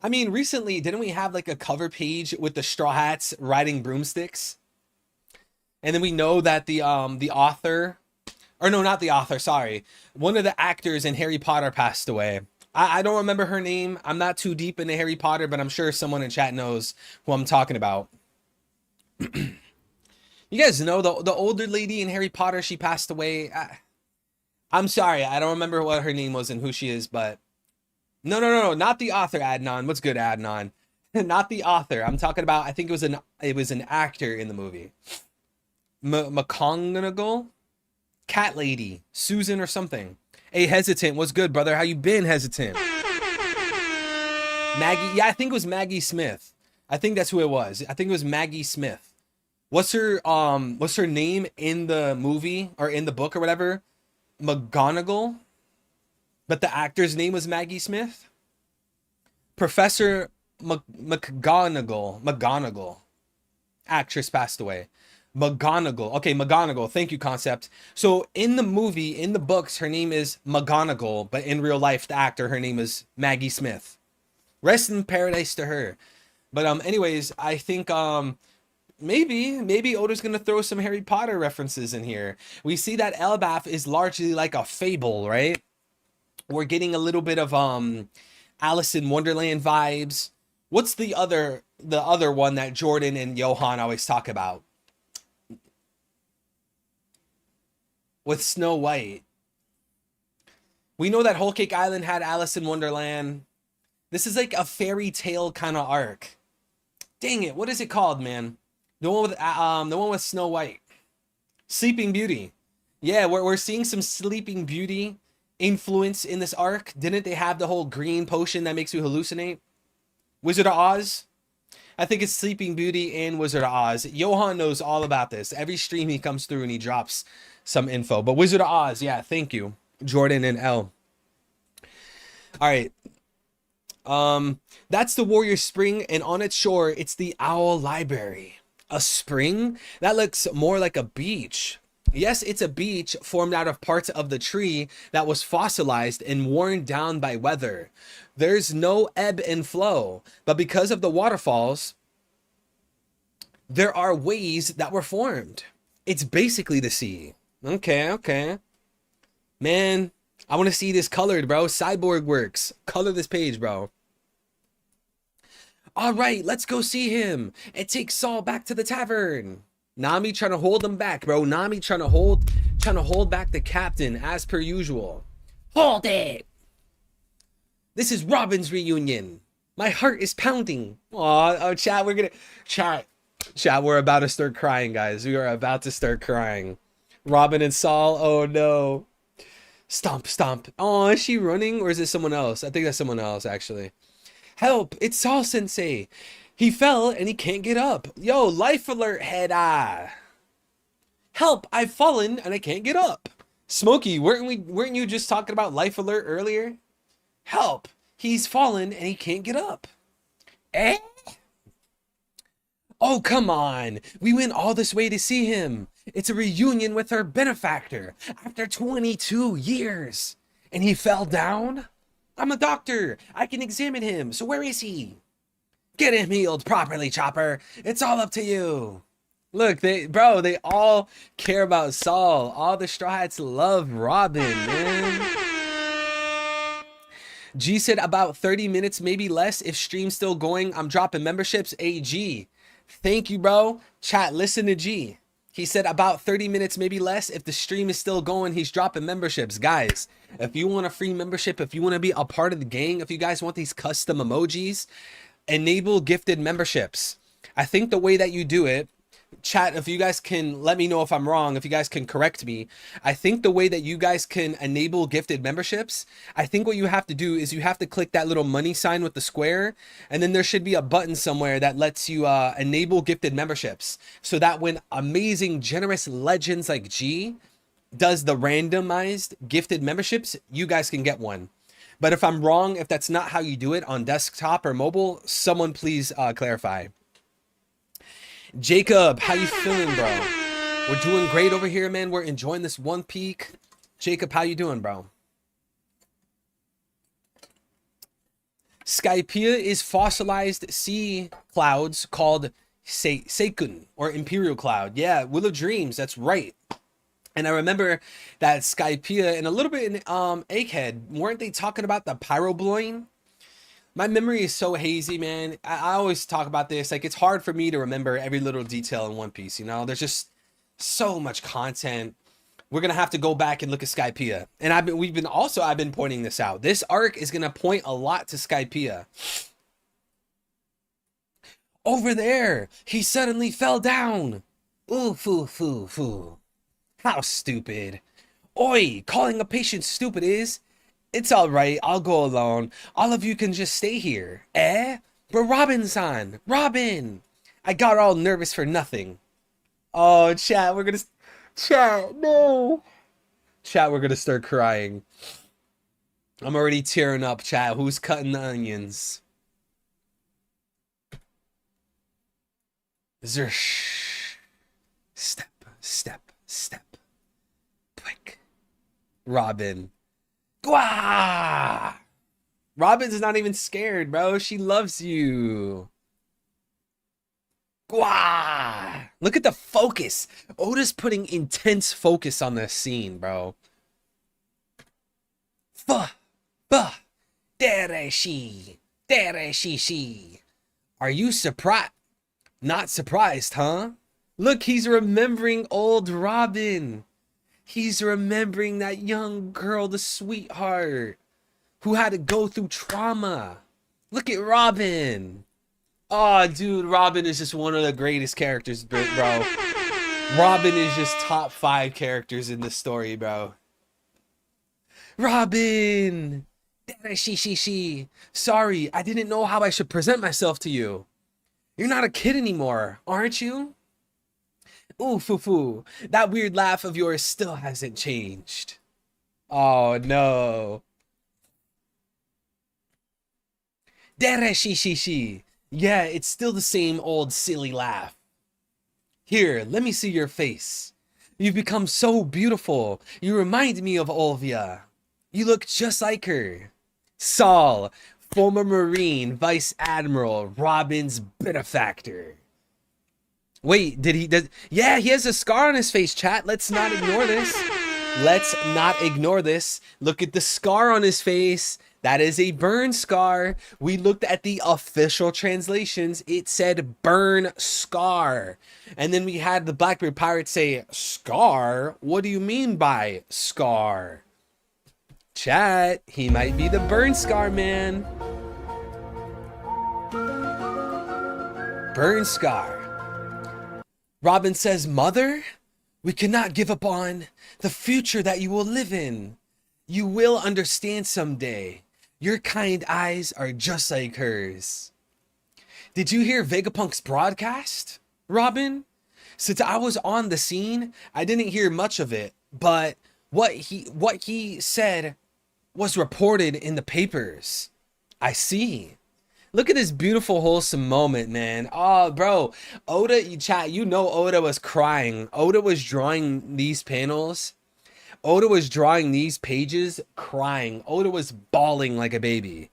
S1: I mean, recently, didn't we have like a cover page with the Straw Hats riding broomsticks? And then we know that the author, or no, not the author, sorry. One of the actors in Harry Potter passed away. I don't remember her name. I'm not too deep into Harry Potter, but I'm sure someone in chat knows who I'm talking about. You guys know the older lady in Harry Potter, she passed away. I'm sorry, I don't remember what her name was and who she is, but no, not the author, Adnan. What's good, Adnan? Not the author. I'm talking about, I think it was an actor in the movie. McConaughey? Cat lady, Susan or something. Hey, Hesitant, what's good, brother? How you been, Hesitant? Maggie, yeah, I think it was Maggie Smith. I think that's who it was. I think it was Maggie Smith. What's her name in the movie or in the book or whatever? McGonagall. But the actor's name was Maggie Smith. Professor McGonagall. Actress passed away. McGonagall. Okay, McGonagall. Thank you, Concept. So in the movie, in the books, her name is McGonagall, but in real life, the actor, her name is Maggie Smith. Rest in paradise to her. But anyways, I think maybe Oda's gonna throw some Harry Potter references in here. We see that Elbaf is largely like a fable, right? We're getting a little bit of Alice in Wonderland vibes. What's the other one that Jordan and Johan always talk about? With Snow White. We know that Whole Cake Island had Alice in Wonderland. This is like a fairy tale kind of arc. Dang it, what is it called, man? The one with Snow White. Sleeping Beauty. Yeah, we're seeing some Sleeping Beauty influence in this arc. Didn't they have the whole green potion that makes you hallucinate? Wizard of Oz? I think it's Sleeping Beauty and Wizard of Oz. Johan knows all about this. Every stream he comes through and he drops some info. But Wizard of Oz, yeah, thank you, Jordan and L. All right. That's the Warrior Spring, and on its shore, it's the Owl Library. A spring? That looks more like a beach. Yes, it's a beach formed out of parts of the tree that was fossilized and worn down by weather. There's no ebb and flow, but because of the waterfalls, there are ways that were formed. It's basically the sea. Okay. Man, I want to see this colored, bro. Cyborg Works. Color this page, bro. All right, let's go see him and take Saul back to the tavern. Nami trying to hold him back, bro. Nami trying to hold back the captain as per usual. Hold it. This is Robin's reunion. My heart is pounding. Oh, chat, we're about to start crying, guys. We are about to start crying. Robin and Saul, oh no. Stomp. Oh, is she running or is it someone else? I think that's someone else, actually. Help, it's Saul Sensei. He fell and he can't get up. Yo, life alert, head eye. Help, I've fallen and I can't get up. Smokey, weren't you just talking about Life Alert earlier? Help! He's fallen and he can't get up. Eh? Oh, come on. We went all this way to see him. It's a reunion with our benefactor after 22 years. And he fell down? I'm a doctor. I can examine him. So where is he? Get him healed properly, Chopper. It's all up to you. Look, they all care about Saul. All the Straw Hats love Robin, man. G said about 30 minutes, maybe less. If stream's still going, I'm dropping memberships. AG. Thank you, bro. Chat, listen to G. He said about 30 minutes, maybe less. If the stream is still going, he's dropping memberships. Guys, if you want a free membership, if you want to be a part of the gang, if you guys want these custom emojis, enable gifted memberships. I think the way that you do it, chat, if you guys can let me know if I'm wrong, if you guys can correct me, I think the way that you guys can enable gifted memberships, I think what you have to do is you have to click that little money sign with the square, and then there should be a button somewhere that lets you enable gifted memberships, so that when amazing generous legends like G does the randomized gifted memberships, you guys can get one. But if I'm wrong, if that's not how you do it on desktop or mobile, someone please clarify. Jacob, how you feeling, bro? We're doing great over here, man. We're enjoying this one peak. Jacob, how you doing, bro? Skypea is fossilized sea clouds called Seikun, or Imperial Cloud. Yeah, Will of Dreams, that's right. And I remember that Skypea and a little bit in Egghead, weren't they talking about the pyrobloin? My memory is so hazy, man. I always talk about this. Like, it's hard for me to remember every little detail in One Piece, you know? There's just so much content. We're going to have to go back and look at Skypea. And I've been pointing this out. This arc is going to point a lot to Skypea. Over there, he suddenly fell down. Ooh, foo, foo, foo. How stupid. Oi, calling a patient stupid is... It's all right. I'll go alone. All of you can just stay here. Eh? But Robin-san. Robin. I got all nervous for nothing. Oh, chat. Chat, no. Chat, we're gonna start crying. I'm already tearing up, chat. Who's cutting the onions? Zersh. Step, step, step. Quick. Robin. Gwah! Robin's not even scared, bro. She loves you. Gwah! Look at the focus. Oda's putting intense focus on this scene, bro. Dereshi. Dereshi. Are you surprised? Not surprised, huh? Look, he's remembering old Robin. He's remembering that young girl, the sweetheart, who had to go through trauma. Look at Robin. Oh, dude, Robin is just one of the greatest characters, bro. Robin is just top 5 characters in the story, bro. Robin! Sorry, I didn't know how I should present myself to you. You're not a kid anymore, aren't you? Ooh, foo-foo. That weird laugh of yours still hasn't changed. Oh, no. Dereshi. Yeah, it's still the same old silly laugh. Here, let me see your face. You've become so beautiful. You remind me of Olvia. You look just like her. Saul, former Marine, Vice Admiral, Robin's benefactor. Wait, yeah, he has a scar on his face, chat. Let's not ignore this. Let's not ignore this. Look at the scar on his face. That is a burn scar. We looked at the official translations. It said burn scar. And then we had the Blackbeard Pirate say, scar? What do you mean by scar? Chat, he might be the burn scar man. Burn scar. Robin says, Mother, we cannot give up on the future that you will live in. You will understand someday. Your kind eyes are just like hers. Did you hear Vegapunk's broadcast, Robin? Since I was on the scene, I didn't hear much of it, but What he said was reported in the papers. I see. Look at this beautiful, wholesome moment, man. Oh, bro. Oda, you chat, you know Oda was crying. Oda was drawing these panels. Oda was drawing these pages crying. Oda was bawling like a baby.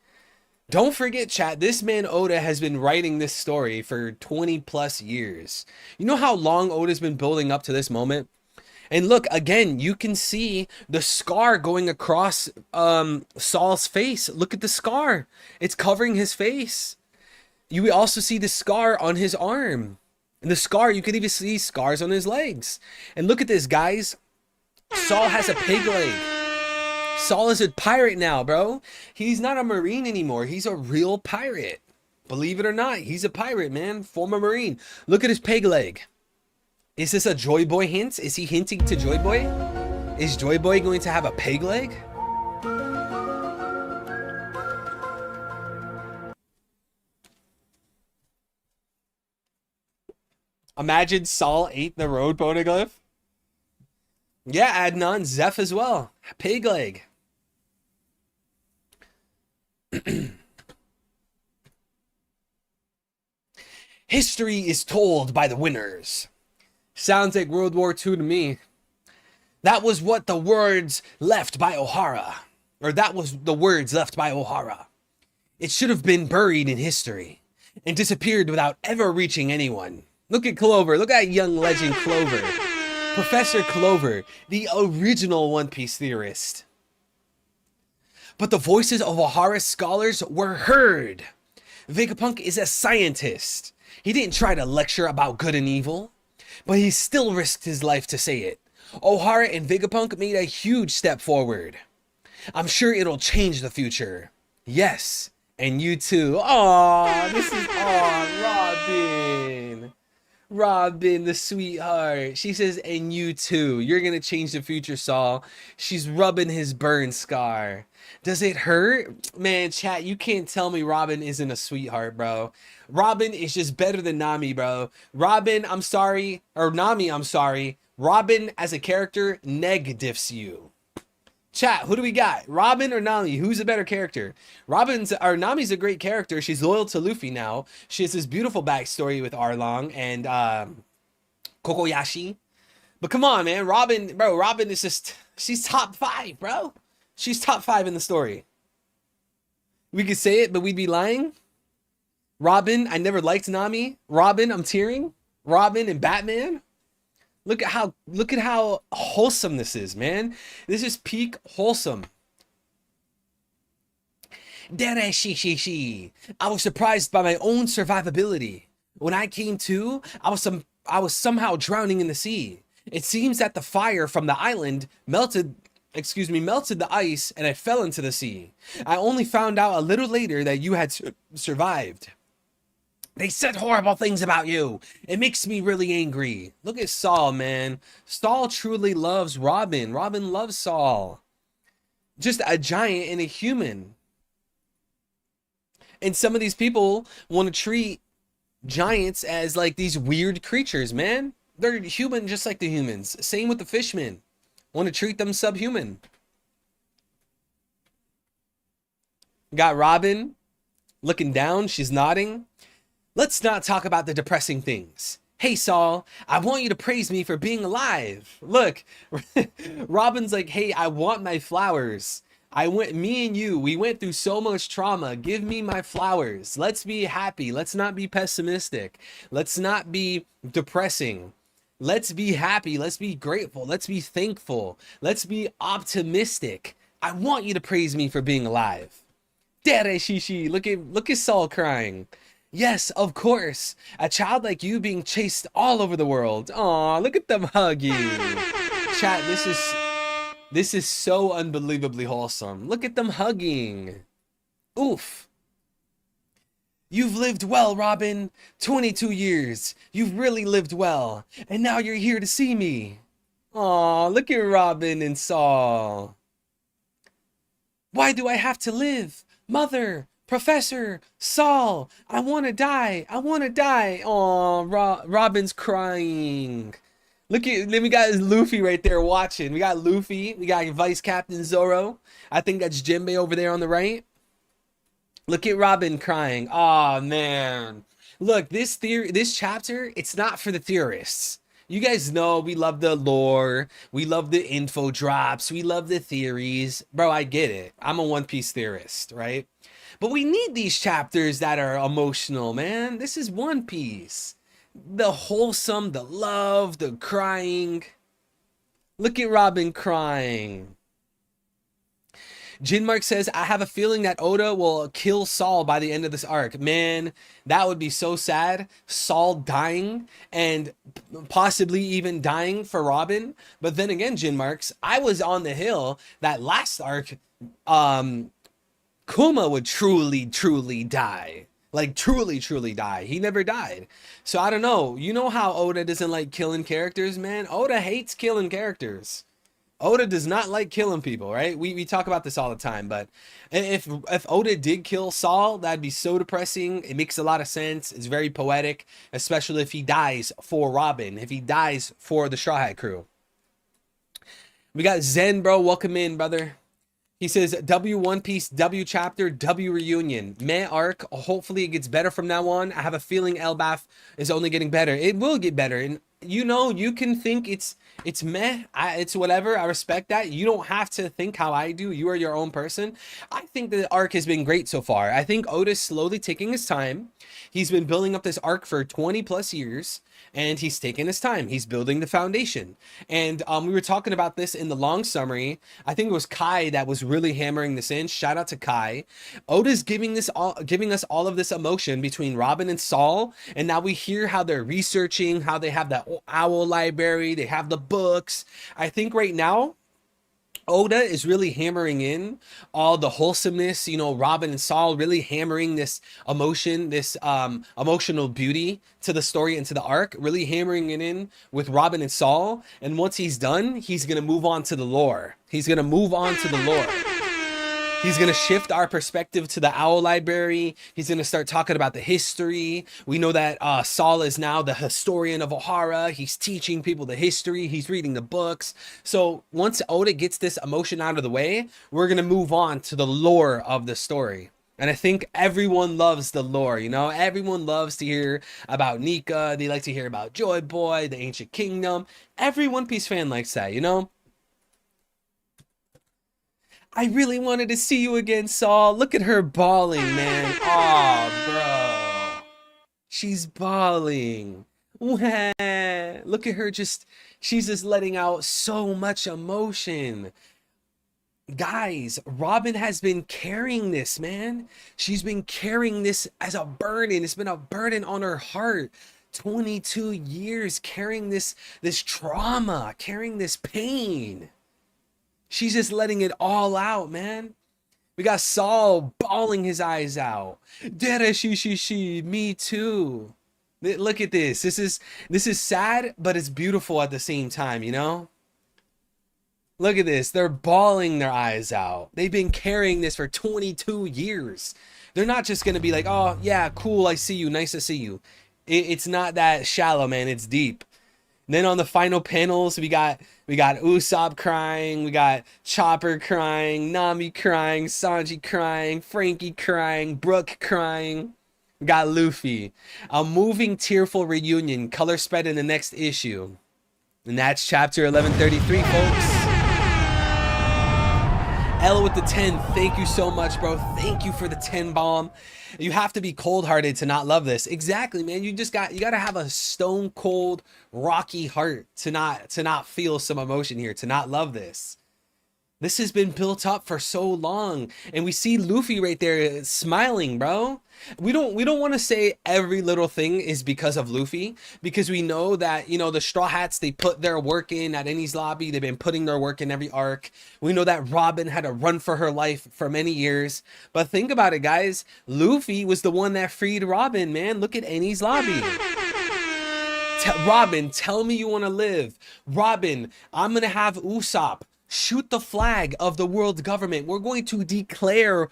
S1: Don't forget, chat, this man Oda has been writing this story for 20 plus years. You know how long Oda's been building up to this moment? And look, again, you can see the scar going across Saul's face. Look at the scar. It's covering his face. You also see the scar on his arm. And the scar, you can even see scars on his legs. And look at this, guys. Saul has a pig leg. Saul is a pirate now, bro. He's not a Marine anymore. He's a real pirate. Believe it or not, he's a pirate, man. Former Marine. Look at his pig leg. Is this a Joy Boy hint? Is he hinting to Joy Boy? Is Joy Boy going to have a pig leg? Imagine Saul ate the road poneglyph. Yeah, Adnan, Zeph as well. Pig leg. History is told by the winners. Sounds like World War II to me. That was what the words left by O'Hara. Or that was the words left by O'Hara. It should have been buried in history and disappeared without ever reaching anyone. Look at Clover. Look at young legend Clover. Professor Clover, the original One Piece theorist. But the voices of O'Hara's scholars were heard. Vegapunk is a scientist. He didn't try to lecture about good and evil, but he still risked his life to say it. O'Hara and Vegapunk made a huge step forward. I'm sure it'll change the future. Yes, and you too. Aww, this is Robin. Robin, the sweetheart. She says, and you too. You're gonna change the future, Saul. She's rubbing his burn scar. Does it hurt? Man, chat, you can't tell me Robin isn't a sweetheart, bro. Robin is just better than Nami, bro. Robin, I'm sorry. Or Nami, I'm sorry. Robin, as a character, neg-diffs you. Chat, who do we got? Robin or Nami? Who's a better character? Nami's a great character. She's loyal to Luffy now. She has this beautiful backstory with Arlong and Kokoyashi. But come on, man. Robin is just... She's top 5, bro. She's top 5 in the story. We could say it, but we'd be lying. Robin, I never liked Nami. Robin, I'm tearing. Robin and Batman. Look at how wholesome this is, man. This is peak wholesome. Dere I was surprised by my own survivability. When I came to, I was somehow drowning in the sea. It seems that the fire from the island melted the ice and I fell into the sea. I only found out a little later that you had survived. They said horrible things about you. It makes me really angry. Look at Saul, man. Saul truly loves Robin. Robin loves Saul. Just a giant and a human. And some of these people want to treat giants as like these weird creatures, man. They're human just like the humans. Same with the fishmen. Want to treat them subhuman. Got Robin looking down. She's nodding. Let's not talk about the depressing things. Hey, Saul, I want you to praise me for being alive. Look, Robin's like, hey, I want my flowers. Me and you, we went through so much trauma. Give me my flowers. Let's be happy. Let's not be pessimistic. Let's not be depressing. Let's be happy. Let's be grateful. Let's be thankful. Let's be optimistic. I want you to praise me for being alive. Dere Shishi, look at Saul crying. Yes, of course. A child like you being chased all over the world. Aw, look at them hugging. Chat, this is so unbelievably wholesome. Look at them hugging. Oof. You've lived well, Robin. 22 years. You've really lived well. And now you're here to see me. Aw, look at Robin and Saul. Why do I have to live? Mother, Professor, Saul, I want to die. I want to die. Aw, Robin's crying. Look at, then we got Luffy right there watching. We got Luffy. We got Vice Captain Zoro. I think that's Jinbei over there on the right. Look at Robin crying. Oh man. Look, this chapter, it's not for the theorists. You guys know we love the lore, we love the info drops, we love the theories. Bro, I get it. I'm a One Piece theorist, right? But we need these chapters that are emotional, man. This is One Piece. The wholesome, the love, the crying. Look at Robin crying. Jinmark says, I have a feeling that Oda will kill Saul by the end of this arc. Man, that would be so sad. Saul dying and possibly even dying for Robin. But then again, Jinmarks, I was on the hill that last arc, Kuma would truly die. Like truly die. He never died. So I don't know. You know how Oda doesn't like killing characters, man? Oda hates killing characters. Oda does not like killing people, right? We talk about this all the time, but if Oda did kill Saul, that'd be so depressing. It makes a lot of sense. It's very poetic, especially if he dies for Robin, if he dies for the Straw Hat crew. We got Zen, bro. Welcome in, brother. He says, W One Piece, W chapter, W reunion. Meh arc. Hopefully it gets better from now on. I have a feeling Elbaf is only getting better. It will get better. And you know, you can think it's meh, it's whatever. I respect that. You don't have to think how I do. You are your own person. I think the arc has been great so far. I think Oda's slowly taking his time. He's been building up this arc for 20 plus years. And he's taking his time. He's building the foundation. And we were talking about this in the long summary. I think it was Kai that was really hammering this in. Shout out to Kai. Oda's giving us all of this emotion between Robin and Saul. And now we hear how they're researching, how they have that owl library. They have the books. I think right now, Oda is really hammering in all the wholesomeness, you know, Robin and Saul really hammering this emotion, this emotional beauty to the story and to the arc, really hammering it in with Robin and Saul. And once he's done, he's going to move on to the lore. He's going to move on to the lore. He's going to shift our perspective to the Owl Library. He's going to start talking about the history. We know that Saul is now the historian of Ohara. He's teaching people the history. He's reading the books. So once Oda gets this emotion out of the way, we're going to move on to the lore of the story. And I think everyone loves the lore, you know? Everyone loves to hear about Nika. They like to hear about Joy Boy, the Ancient Kingdom. Every One Piece fan likes that, you know? I really wanted to see you again, Saul. Look at her bawling, man. Oh, bro. She's bawling. Look at her she's just letting out so much emotion. Guys, Robin has been carrying this, man. She's been carrying this as a burden. It's been a burden on her heart. 22 years carrying this trauma, carrying this pain. She's just letting it all out, man. We got Saul bawling his eyes out. Dere she, me too. Look at this. This is sad, but it's beautiful at the same time, you know? Look at this. They're bawling their eyes out. They've been carrying this for 22 years. They're not just going to be like, oh, yeah, cool, I see you. Nice to see you. It's not that shallow, man. It's deep. And then on the final panels, we got Usopp crying, we got Chopper crying, Nami crying, Sanji crying, Frankie crying, Brook crying. We got Luffy. A moving, tearful reunion, color spread in the next issue. And that's chapter 1133, folks. L with the 10, thank you so much, bro. Thank you for the 10 bomb. You have to be cold-hearted to not love this. Exactly, man. You gotta have a stone cold, rocky heart to not feel some emotion here, to not love this. This has been built up for so long, and we see Luffy right there smiling, bro. We don't want to say every little thing is because of Luffy, because we know that, you know, the Straw Hats, they put their work in at Enies Lobby. They've been putting their work in every arc. We know that Robin had to run for her life for many years. But think about it, guys. Luffy was the one that freed Robin, man. Look at Enies Lobby. Robin, tell me you want to live. Robin, I'm going to have Usopp shoot the flag of the world government. We're going to declare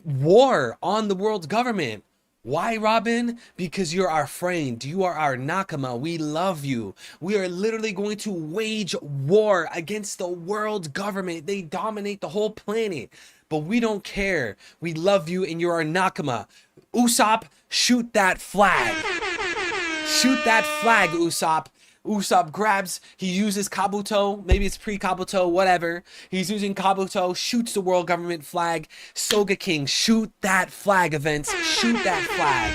S1: war on the world government. Why, Robin? Because you're our friend. You are our nakama. We love you. We are literally going to wage war against the world government. They dominate the whole planet. But we don't care. We love you and you're our nakama. Usopp, shoot that flag. Shoot that flag, Usopp. Usopp grabs, he uses Kabuto, maybe it's pre-Kabuto, whatever. He's using Kabuto, shoots the world government flag. Soga King, shoot that flag, events, shoot that flag.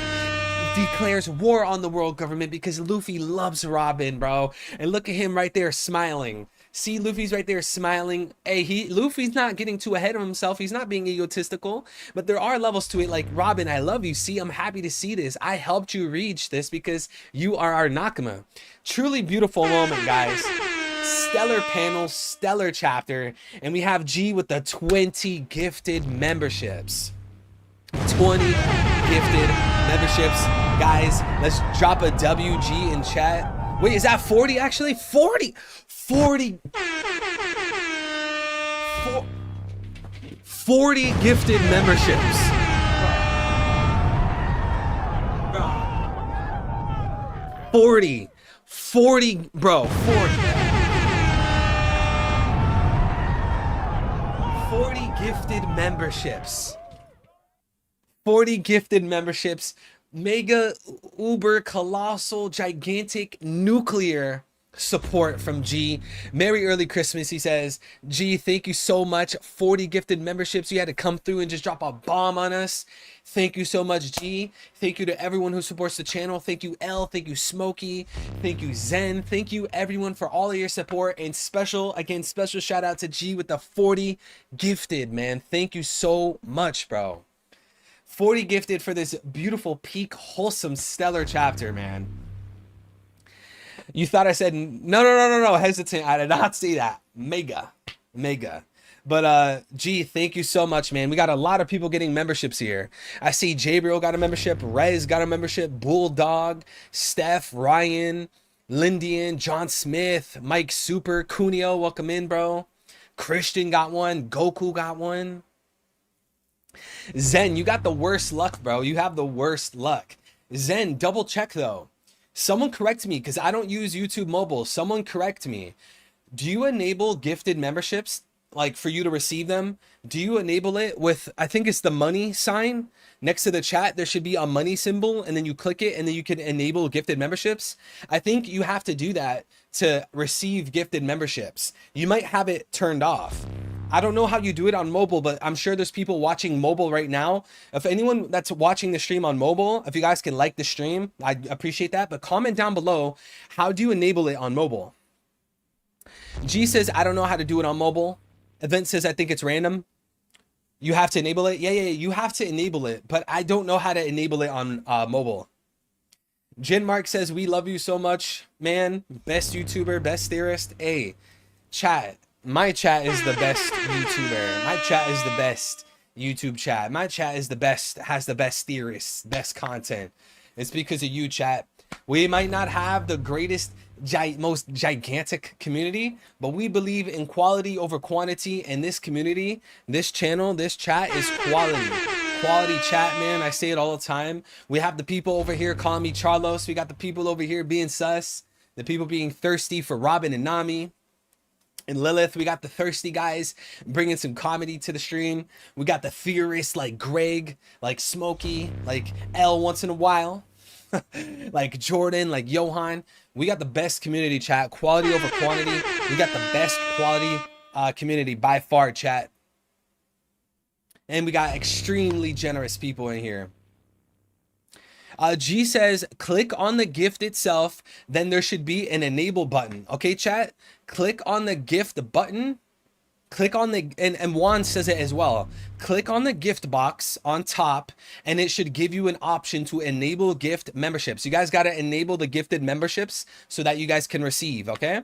S1: Declares war on the world government because Luffy loves Robin, bro. And look at him right there smiling. See, Luffy's right there smiling. Hey, Luffy's not getting too ahead of himself. He's not being egotistical, but there are levels to it. Like, Robin, I love you. See, I'm happy to see this. I helped you reach this because you are our nakama. Truly beautiful moment, guys. Stellar panel, stellar chapter. And we have G with the 20 gifted memberships. 20 gifted memberships. Guys, let's drop a WG in chat. Wait, is that 40 actually? 40 gifted memberships. 40, bro, 40 gifted memberships. 40 gifted memberships. Mega, uber, colossal, gigantic, nuclear support from G. Merry early Christmas, he says. G, thank you so much. 40 gifted memberships. You had to come through and just drop a bomb on us. Thank you so much, G. Thank you to everyone who supports the channel. Thank you, L. Thank you, Smokey. Thank you, Zen. Thank you, everyone, for all of your support. And special shout out to G with the 40 gifted, man. Thank you so much, bro. 40 gifted for this beautiful, peak, wholesome, stellar chapter, man. You thought I said, no, hesitant. I did not say that. Mega. But, G, thank you so much, man. We got a lot of people getting memberships here. I see Jabriel got a membership. Rez got a membership. Bulldog, Steph, Ryan, Lindian, John Smith, Mike Super, Cuneo, welcome in, bro. Christian got one. Goku got one. Zen, you got the worst luck, bro. You have the worst luck. Zen, double check though. Someone correct me because I don't use YouTube mobile. Someone correct me. Do you enable gifted memberships, like for you to receive them? Do you enable it with, I think it's the money sign next to the chat? There should be a money symbol and then you click it and then you can enable gifted memberships. I think you have to do that to receive gifted memberships. You might have it turned off. I don't know how you do it on mobile, but I'm sure there's people watching mobile right now. If anyone that's watching the stream on mobile, if you guys can like the stream, I'd appreciate that. But comment down below, how do you enable it on mobile? G says, I don't know how to do it on mobile. Event says, I think it's random. You have to enable it. Yeah, you have to enable it, but I don't know how to enable it on mobile. Jen Mark says, we love you so much, man. Best YouTuber, best theorist. Hey, chat. My chat is the best YouTuber. My chat is the best YouTube chat. My chat is the best, has the best theorists, best content. It's because of you, chat. We might not have the greatest, most gigantic community, but we believe in quality over quantity. And this community, this channel, this chat is quality. Quality chat, man. I say it all the time. We have the people over here calling me Charlos. We got the people over here being sus. The people being thirsty for Robin and Nami. And Lilith, we got the thirsty guys bringing some comedy to the stream. We got the theorists like Greg, like Smokey, like L once in a while, like Jordan, like Johan. We got the best community, chat. Quality over quantity. We got the best quality community by far, chat. And we got extremely generous people in here. G says, click on the gift itself, then there should be an enable button. Okay, chat? Click on the gift button. Click on the, and Juan says it as well. Click on the gift box on top, and it should give you an option to enable gift memberships. You guys got to enable the gifted memberships so that you guys can receive, okay?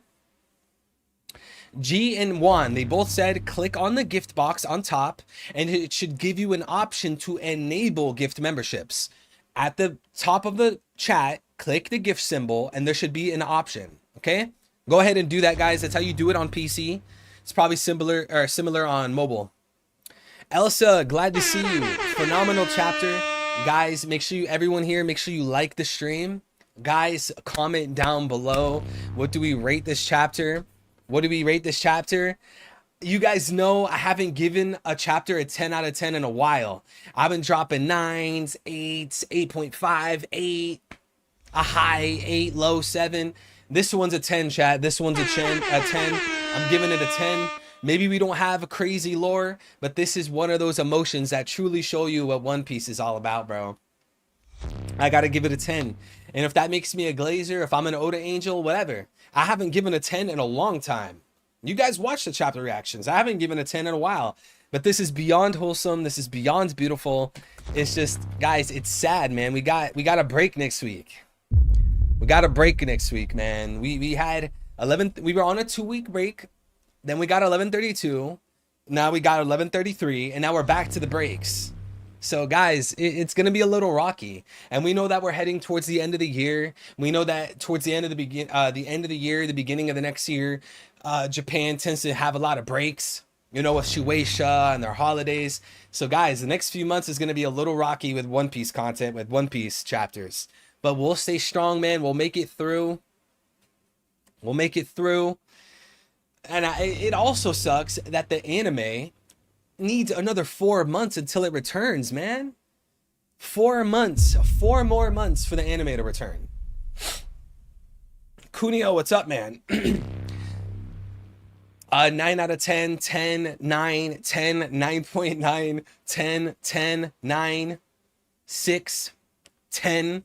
S1: G and Juan, they both said click on the gift box on top, and it should give you an option to enable gift memberships. At the top of the chat, click the gift symbol and there should be an option. Okay, go ahead and do that, guys. That's how you do it on PC. It's probably similar on mobile. Elsa, glad to see you. Phenomenal chapter. Guys, make sure you, everyone here, make sure you like the stream. Guys, comment down below. What do we rate this chapter? What do we rate this chapter? You guys know I haven't given a chapter a 10 out of 10 in a while. I've been dropping 9s, 8s, 8.5, 8, a high 8, low 7. This one's a 10, chat. This one's a 10. I'm giving it a 10. Maybe we don't have a crazy lore, but this is one of those emotions that truly show you what One Piece is all about, bro. I gotta give it a 10. And if that makes me a glazer, if I'm an Oda angel, whatever. I haven't given a 10 in a long time. You guys watch the chapter reactions. I haven't given a 10 in a while. But this is beyond wholesome. This is beyond beautiful. It's just, guys, it's sad, man. We got a break next week. We got a break next week, man. We had 11. We were on a 2-week break. Then we got 11:32. Now we got 11:33, and now we're back to the breaks. So guys, it's gonna be a little rocky, and we know that we're heading towards the end of the year. We know that towards the end of the end of the year, the beginning of the next year, Japan tends to have a lot of breaks. You know, with Shueisha and their holidays. So guys, the next few months is gonna be a little rocky with One Piece content, with One Piece chapters. But we'll stay strong, man. We'll make it through. We'll make it through. And it also sucks that the anime needs another 4 months until it returns, man. 4 months. 4 more months for the anime to return. Kunio, what's up, man? 9 out of 10, 10, 9, 10, 9.9, 10, 10, 9, 6, 10.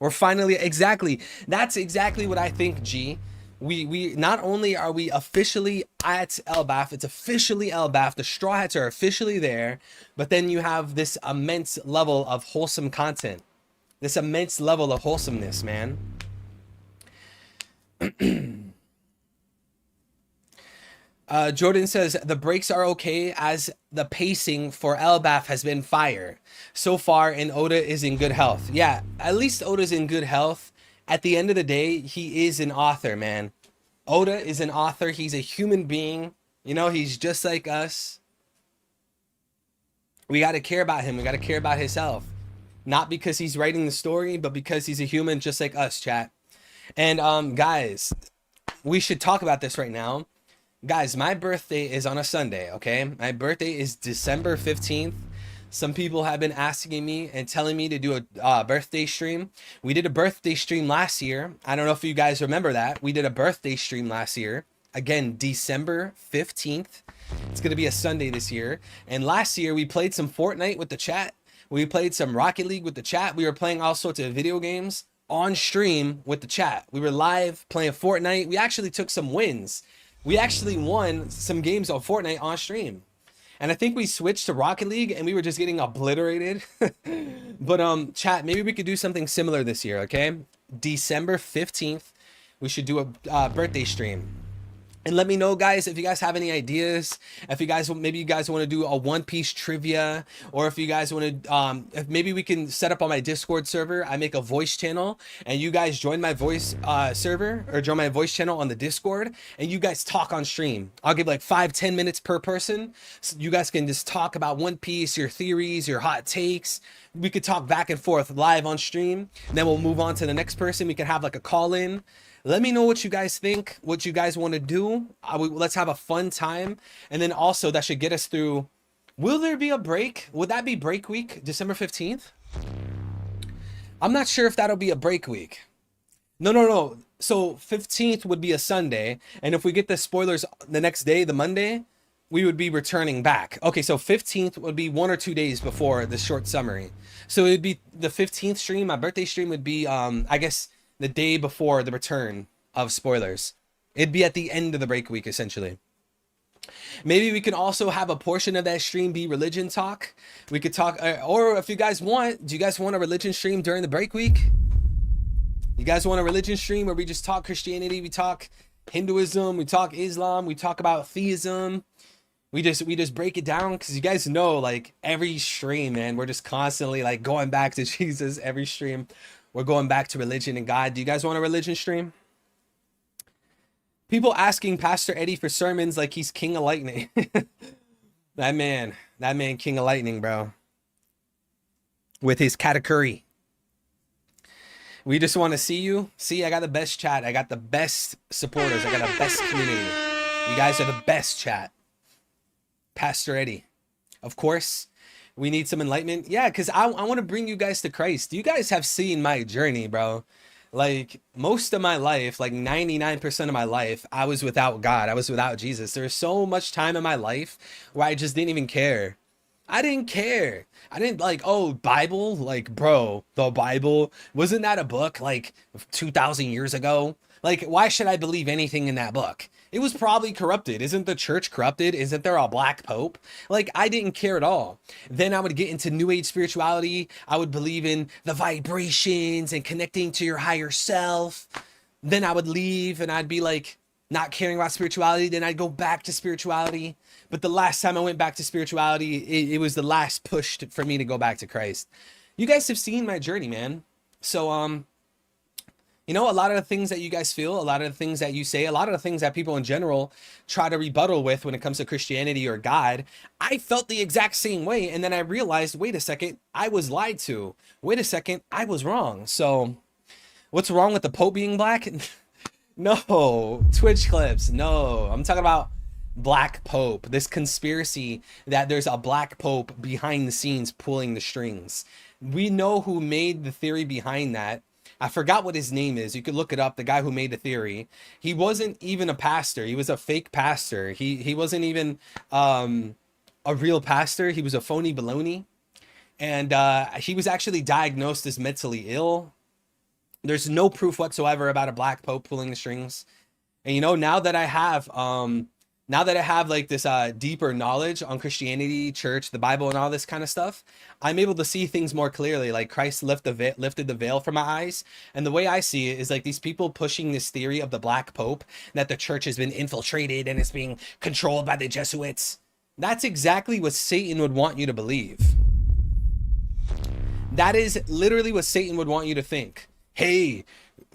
S1: We're finally, exactly. That's exactly what I think, G. We not only are we officially at Elbaf, it's officially Elbaf, the Straw Hats are officially there, but then you have this immense level of wholesome content. This immense level of wholesomeness, man. Jordan says, the breaks are okay as the pacing for Elbaf has been fire. So far, and Oda is in good health. Yeah, at least Oda's in good health. At the end of the day, he is an author, man. Oda is an author. He's a human being. You know, he's just like us. We got to care about him. We got to care about his health. Not because he's writing the story, but because he's a human just like us, chat. And guys, we should talk about this right now. Guys, my birthday is on a Sunday, okay? My birthday is December 15th. Some people have been asking me and telling me to do a birthday stream. We did a birthday stream last year. I don't know if you guys remember that. We did a birthday stream last year. Again, December 15th. It's going to be a Sunday this year. And last year, we played some Fortnite with the chat. We played some Rocket League with the chat. We were playing all sorts of video games on stream with the chat. We were live playing Fortnite. We actually took some wins. We actually won some games on Fortnite on stream. And I think we switched to Rocket League and we were just getting obliterated. But chat, maybe we could do something similar this year, okay? December 15th, we should do a birthday stream. And let me know, guys, if you guys have any ideas. If you guys, maybe you guys want to do a One Piece trivia, or if you guys want to, if maybe we can set up on my Discord server. I make a voice channel, and you guys join my voice server, or join my voice channel on the Discord, and you guys talk on stream. I'll give like 5-10 minutes per person. So you guys can just talk about One Piece, your theories, your hot takes. We could talk back and forth live on stream. And then we'll move on to the next person. We can have like a call in. Let me know what you guys think, what you guys want to do. Let's have a fun time. And then also that should get us through. Will there be a break? Would that be break week, December 15th? I'm not sure if that'll be a break week. No. So 15th would be a Sunday. And if we get the spoilers the next day, the Monday, we would be returning back. Okay, so 15th would be 1 or 2 days before the short summary. So it'd be the 15th stream. My birthday stream would be, I guess, the day before the return of spoilers. It'd be at the end of the break week, essentially. Maybe we can also have a portion of that stream be religion talk. We could talk, or if you guys want, do you guys want a religion stream during the break week? You guys want a religion stream where we just talk Christianity, we talk Hinduism, we talk Islam, we talk about theism. We just break it down, because you guys know, like, every stream, man, we're just constantly like going back to Jesus. Every stream we're going back to religion and God. Do you guys want a religion stream? People asking Pastor Eddie for sermons like he's King of Lightning. That man, King of Lightning, bro. with his katakuri. We just want to see you. See, I got the best chat. I got the best supporters. I got the best community. You guys are the best chat. Pastor Eddie. Of course, we need some enlightenment. Yeah, because I want to bring you guys to Christ. You guys have seen my journey, bro. Like, most of my life, like 99% of my life, I was without God. I was without Jesus. There was so much time in my life where I just didn't even care. I didn't care. I didn't like, oh, Bible, like, bro, the Bible, wasn't that a book like 2,000 years ago? Like, why should I believe anything in that book? It was probably corrupted. Isn't the church corrupted? Isn't there a black pope? Like, I didn't care at all. Then I would get into new age spirituality. I would believe in the vibrations and connecting to your higher self. Then I would leave and I'd be like, not caring about spirituality. Then I'd go back to spirituality. But the last time I went back to spirituality, it was the last push for me to go back to Christ. You guys have seen my journey, man. So, you know, a lot of the things that you guys feel, a lot of the things that you say, a lot of the things that people in general try to rebuttal with when it comes to Christianity or God, I felt the exact same way. And then I realized, wait a second, I was lied to. Wait a second, I was wrong. So what's wrong with the Pope being black? No. Twitch clips. No. I'm talking about black Pope. This conspiracy that there's a black Pope behind the scenes pulling the strings. We know who made the theory behind that. I forgot what his name is. You could look it up. The guy who made the theory. He wasn't even a pastor. He was a fake pastor. He wasn't even a real pastor. He was a phony baloney. And he was actually diagnosed as mentally ill. There's no proof whatsoever about a black pope pulling the strings. And you know, now that I have like this deeper knowledge on Christianity, church, the Bible, and all this kind of stuff, I'm able to see things more clearly. Like Christ lifted the veil from my eyes. And the way I see it is like these people pushing this theory of the black pope, that the church has been infiltrated and it's being controlled by the Jesuits. That's exactly what Satan would want you to believe. That is literally what Satan would want you to think. Hey,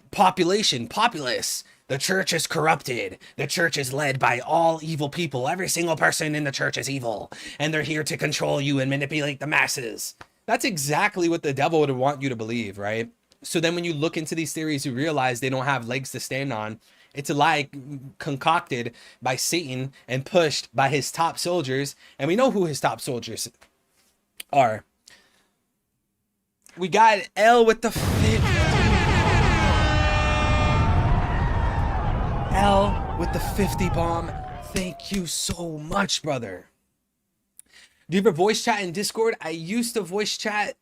S1: populace. The church is corrupted. The church is led by all evil people. Every single person in the church is evil. And they're here to control you and manipulate the masses. That's exactly what the devil would want you to believe, right? So then when you look into these theories, you realize they don't have legs to stand on. It's a lie concocted by Satan and pushed by his top soldiers. And we know who his top soldiers are. We got L with the 50. L with the 50 bomb. Thank you so much, brother. Do you ever voice chat in Discord? I used to voice chat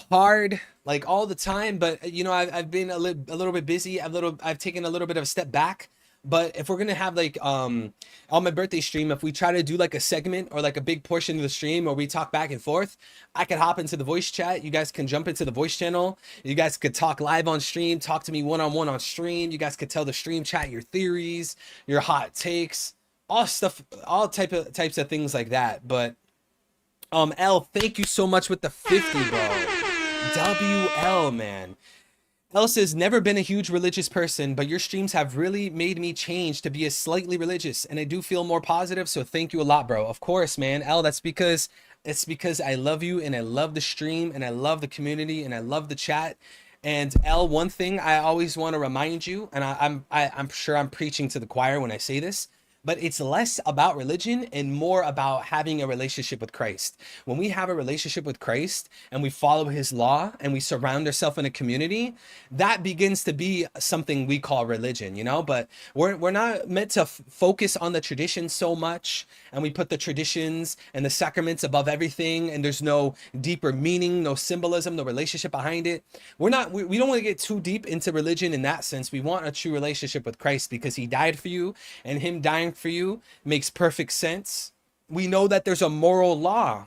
S1: hard, like all the time, but you know, I've been a little bit busy. I've taken a little bit of a step back. But if we're gonna have like on my birthday stream, if we try to do like a segment or like a big portion of the stream where we talk back and forth, I could hop into the voice chat. You guys can jump into the voice channel. You guys could talk live on stream, talk to me one-on-one on stream. You guys could tell the stream chat your theories, your hot takes, all stuff, all types of things like that. But L, thank you so much with the 50, bro. WL, man. Elle says, never been a huge religious person, but your streams have really made me change to be a slightly religious, and I do feel more positive, so thank you a lot, bro. Of course, man. Elle, that's because I love you, and I love the stream, and I love the community, and I love the chat. And Elle, one thing I always want to remind you, and I'm sure I'm preaching to the choir when I say this, but it's less about religion and more about having a relationship with Christ. When we have a relationship with Christ and we follow his law and we surround ourselves in a community, that begins to be something we call religion, you know? But we're not meant to focus on the tradition so much, and we put the traditions and the sacraments above everything, and there's no deeper meaning, no symbolism, no relationship behind it. We don't want to get too deep into religion in that sense. We want a true relationship with Christ because he died for you, and him dying for you makes perfect sense. We know that there's a moral law.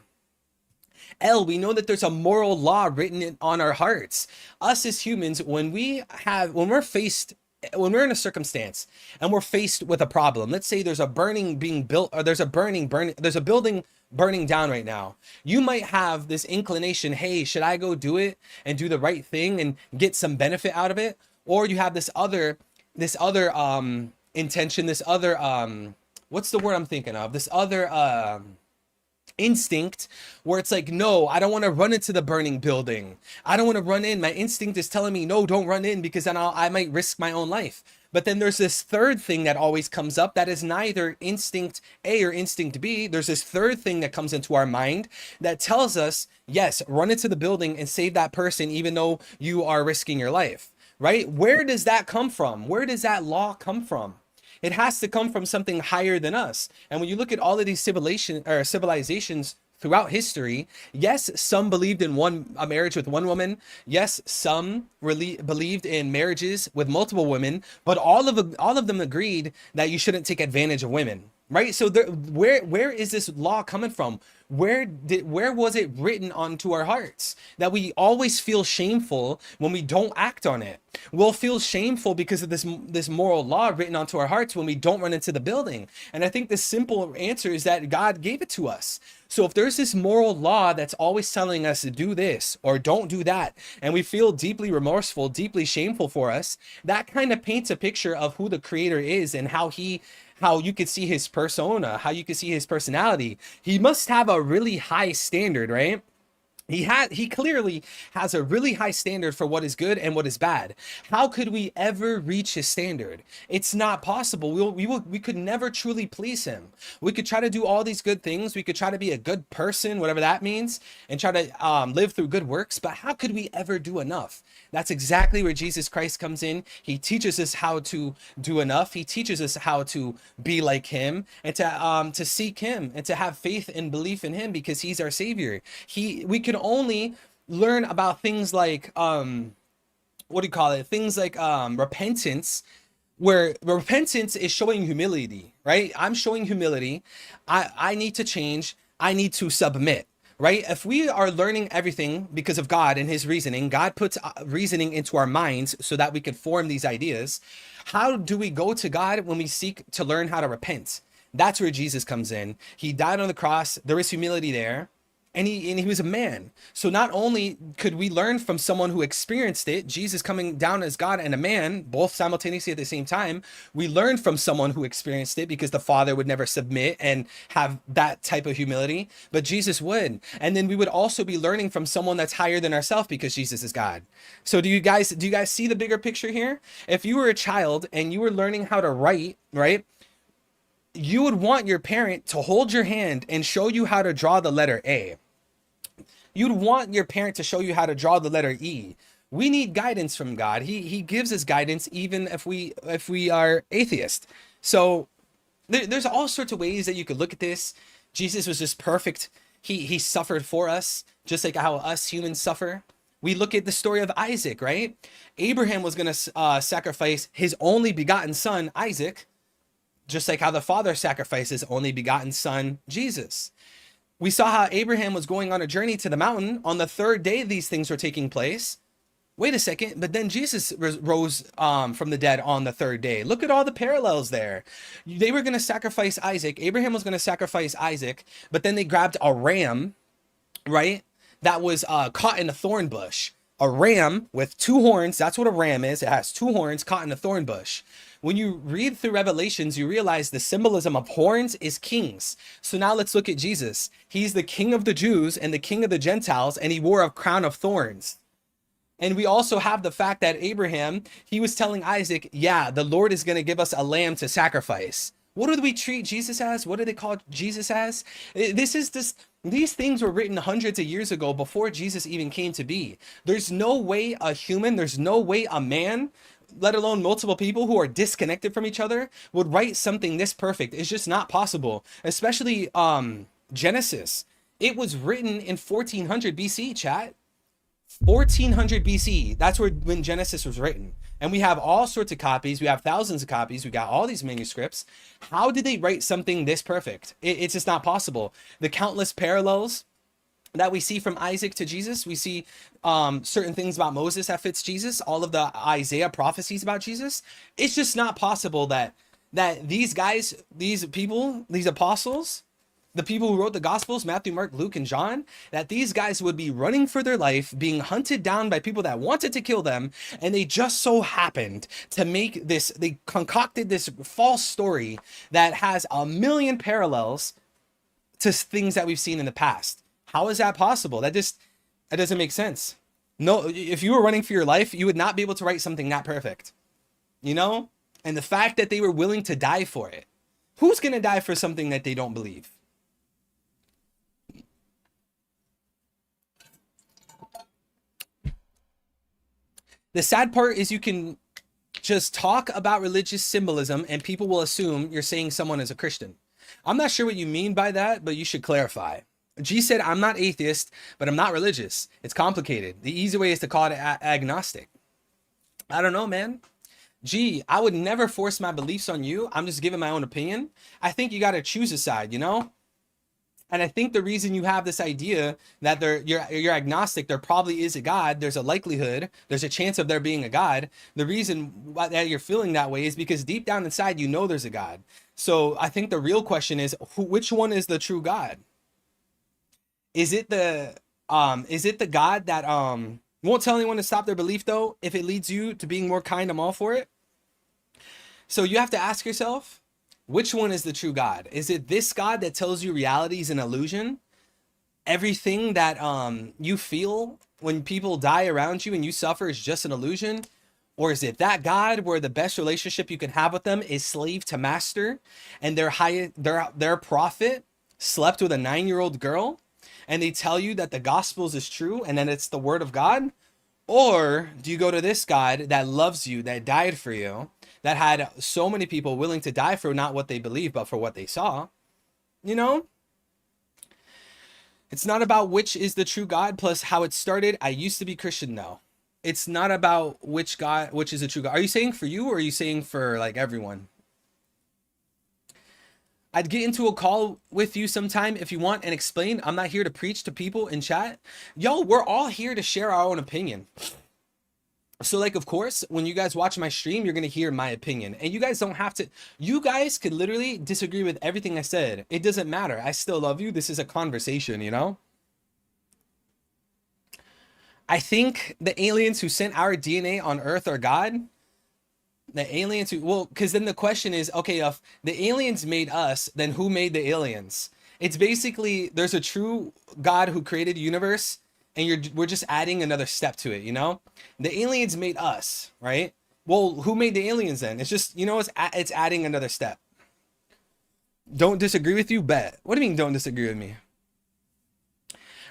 S1: L, we know that there's a moral law written on our hearts. Us as humans, when we're in a circumstance and we're faced with a problem, let's say there's a building burning down right now. You might have this inclination, hey, should I go do it and do the right thing and get some benefit out of it? Or you have this other intention, this other what's the word I'm thinking of? This other instinct where it's like, no, I don't want to run into the burning building. I don't want to run in. My instinct is telling me, no, don't run in, because then I might risk my own life. But then there's this third thing that always comes up that is neither instinct A or instinct B. There's this third thing that comes into our mind that tells us, yes, run into the building and save that person, even though you are risking your life, right? Where does that come from? Where does that law come from? It has to come from something higher than us. And when you look at all of these civilizations throughout history, yes, some believed in a marriage with one woman. Yes, some really believed in marriages with multiple women, but all of them agreed that you shouldn't take advantage of women. Right? So where is this law coming from? Where was it written onto our hearts that we always feel shameful when we don't act on it? We'll feel shameful because of this moral law written onto our hearts when we don't run into the building. And I think the simple answer is that God gave it to us. So if there's this moral law that's always telling us to do this or don't do that, and we feel deeply remorseful, deeply shameful for us, that kind of paints a picture of who the Creator is and how you could see his persona, how you could see his personality. He must have a really high standard, right? He clearly has a really high standard for what is good and what is bad. How could we ever reach his standard? It's not possible. We could never truly please him. We could try to do all these good things. We could try to be a good person, whatever that means, and try to live through good works. But how could we ever do enough? That's exactly where Jesus Christ comes in. He teaches us how to do enough. He teaches us how to be like him and to seek him and to have faith and belief in him, because he's our savior. We can only learn about things like things like repentance, where repentance is showing humility, right? I'm showing humility. I need to change. I need to submit. Right? If we are learning everything because of God and his reasoning, God puts reasoning into our minds so that we can form these ideas. How do we go to God when we seek to learn how to repent? That's where Jesus comes in. He died on the cross. There is humility there. And he was a man. So not only could we learn from someone who experienced it, Jesus coming down as God and a man, both simultaneously at the same time, we learned from someone who experienced it, because the Father would never submit and have that type of humility, but Jesus would. And then we would also be learning from someone that's higher than ourselves, because Jesus is God. So do you guys see the bigger picture here? If you were a child and you were learning how to write, right? You would want your parent to hold your hand and show you how to draw the letter A. You'd want your parent to show you how to draw the letter E. We need guidance from God. He gives us guidance even if we are atheist. So there's all sorts of ways that you could look at this. Jesus was just perfect. He suffered for us, just like how us humans suffer. We look at the story of Isaac, right? Abraham was going to sacrifice his only begotten son, Isaac, just like how the Father sacrificed his only begotten son, Jesus. We saw how Abraham was going on a journey to the mountain. On the third day, these things were taking place. Wait a second, but then Jesus rose from the dead on the third day. Look at all the parallels there. They were going to sacrifice Isaac. Abraham was going to sacrifice Isaac, but then they grabbed a ram, right? That was caught in a thorn bush. A ram with two horns. That's what a ram is. It has two horns caught in a thorn bush. When you read through Revelations, you realize the symbolism of horns is kings. So now let's look at Jesus. He's the King of the Jews and the King of the Gentiles, and he wore a crown of thorns. And we also have the fact that Abraham, he was telling Isaac, yeah, the Lord is going to give us a lamb to sacrifice. What do we treat Jesus as? What do they call Jesus as? These things were written hundreds of years ago before Jesus even came to be. There's no way a human, there's no way a man, let alone multiple people who are disconnected from each other, would write something this perfect. It's just not possible. Especially Genesis. It was written in 1400 BC, chat. 1400 BC. That's when Genesis was written. And we have all sorts of copies. We have thousands of copies. We got all these manuscripts. How did they write something this perfect? It's just not possible. The countless parallels that we see from Isaac to Jesus, we see certain things about Moses that fits Jesus, all of the Isaiah prophecies about Jesus. It's just not possible that these guys, these people, these apostles, the people who wrote the Gospels, Matthew, Mark, Luke, and John, that these guys would be running for their life, being hunted down by people that wanted to kill them, and they just so happened to make this, they concocted this false story that has a million parallels to things that we've seen in the past. How is that possible? That doesn't make sense. No, if you were running for your life, you would not be able to write something that perfect, you know? And the fact that they were willing to die for it. Who's going to die for something that they don't believe? The sad part is you can just talk about religious symbolism and people will assume you're saying someone is a Christian. I'm not sure what you mean by that, but you should clarify. G said, I'm not atheist, but I'm not religious. It's complicated. The easy way is to call it agnostic. I don't know, man. G, I would never force my beliefs on you. I'm just giving my own opinion. I think you got to choose a side, you know? And I think the reason you have this idea that you're agnostic, there probably is a God, there's a likelihood, there's a chance of there being a God. The reason that you're feeling that way is because deep down inside, you know there's a God. So I think the real question is, which one is the true God? Is it the God that won't tell anyone to stop their belief though? If it leads you to being more kind, I'm all for it. So you have to ask yourself, which one is the true God? Is it this God that tells you reality is an illusion? Everything that you feel when people die around you and you suffer is just an illusion? Or is it that God where the best relationship you can have with them is slave to master, and their prophet slept with a 9-year-old girl, and they tell you that the Gospels is true and then it's the word of God? Or do you go to this God that loves you, that died for you, that had so many people willing to die for not what they believe, but for what they saw? You know? It's not about which is the true God plus how it started. I used to be Christian now. It's not about which is the true God. Are you saying for you, or are you saying for like everyone? I'd get into a call with you sometime if you want and explain. I'm not here to preach to people in chat. Yo, we're all here to share our own opinion. So like, of course, when you guys watch my stream, you're going to hear my opinion, and you guys don't have to, you guys could literally disagree with everything I said. It doesn't matter. I still love you. This is a conversation, you know? I think the aliens who sent our DNA on Earth are God. The aliens who, well, because then the question is, okay, if the aliens made us, then who made the aliens? It's basically, there's a true God who created the universe, and we're just adding another step to it, you know? The aliens made us, right? Well, who made the aliens then? It's just, you know, it's adding another step. Don't disagree with you? Bet. What do you mean don't disagree with me?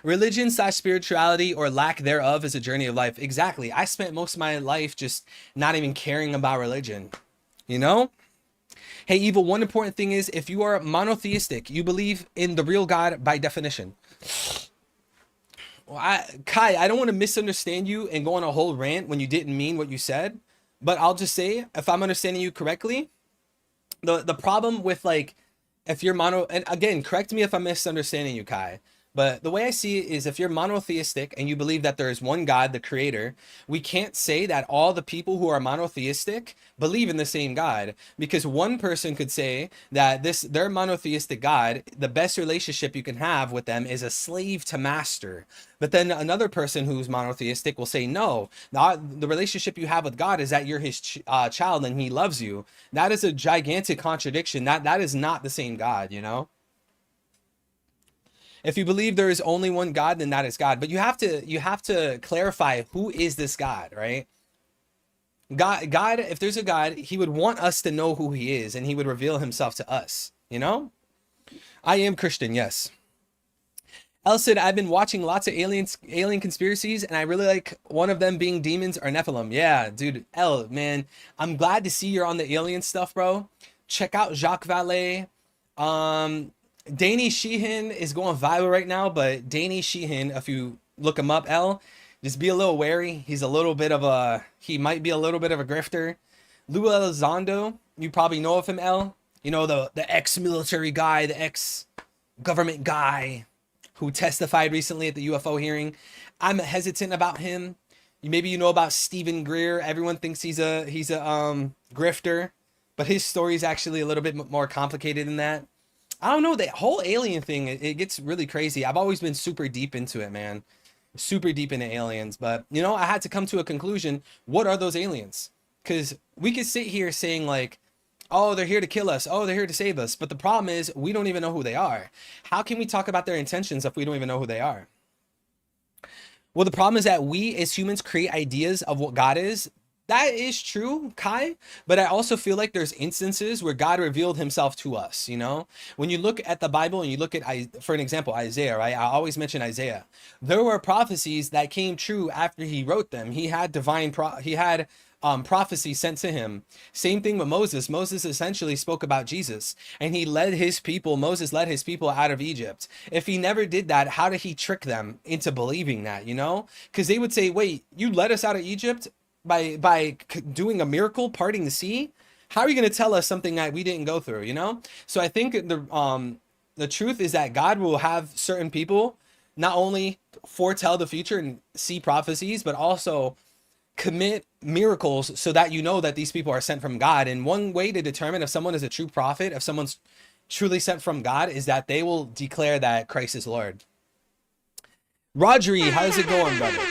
S1: Religion / spirituality or lack thereof is a journey of life. Exactly. I spent most of my life just not even caring about religion, you know? Hey, Evil, one important thing is if you are monotheistic, you believe in the real God by definition. Well, Kai, I don't want to misunderstand you and go on a whole rant when you didn't mean what you said, but I'll just say, if I'm understanding you correctly, the problem with like, if you're and again, correct me if I'm misunderstanding you, Kai, but the way I see it is if you're monotheistic and you believe that there is one God, the creator, we can't say that all the people who are monotheistic believe in the same God, because one person could say that their monotheistic God, the best relationship you can have with them is a slave to master. But then another person who's monotheistic will say, no, the relationship you have with God is that you're his child and he loves you. That is a gigantic contradiction. That is not the same God, you know? If you believe there is only one God, then that is God. But you have to clarify, who is this God, right? God, if there's a God, he would want us to know who he is, and he would reveal himself to us, you know? I am Christian, yes. El said, I've been watching lots of alien conspiracies, and I really like one of them being demons or Nephilim. Yeah, dude, El, man, I'm glad to see you're on the alien stuff, bro. Check out Jacques Vallée. Danny Sheehan is going viral right now, but Danny Sheehan, if you look him up, L, just be a little wary. He might be a little bit of a grifter. Lou Elizondo, you probably know of him, L. You know, the ex-military guy, the ex-government guy who testified recently at the UFO hearing. I'm hesitant about him. Maybe you know about Stephen Greer. Everyone thinks he's a grifter, but his story is actually a little bit more complicated than that. I don't know, the whole alien thing, it gets really crazy. I've always been super deep into it, man. Super deep into aliens. But, you know, I had to come to a conclusion. What are those aliens? Because we could sit here saying, like, Oh, they're here to kill us. Oh, they're here to save us. But the problem is we don't even know who they are. How can we talk about their intentions if we don't even know who they are? Well, the problem is that we as humans create ideas of what God is. That is true, Kai, but I also feel like there's instances where God revealed himself to us, you know? When you look at the Bible and you look at, for an example, Isaiah, right? I always mention Isaiah. There were prophecies that came true after he wrote them. He had prophecy sent to him. Same thing with Moses. Moses essentially spoke about Jesus, and Moses led his people out of Egypt. If he never did that, how did he trick them into believing that, you know? Because they would say, wait, you led us out of Egypt by doing a miracle, parting the sea? How are you going to tell us something that we didn't go through, you know? So I think the truth is that God will have certain people not only foretell the future and see prophecies, but also commit miracles so that you know that these people are sent from God. And one way to determine if someone is a true prophet, if someone's truly sent from God, is that they will declare that Christ is Lord. Rodri, how's it going, brother?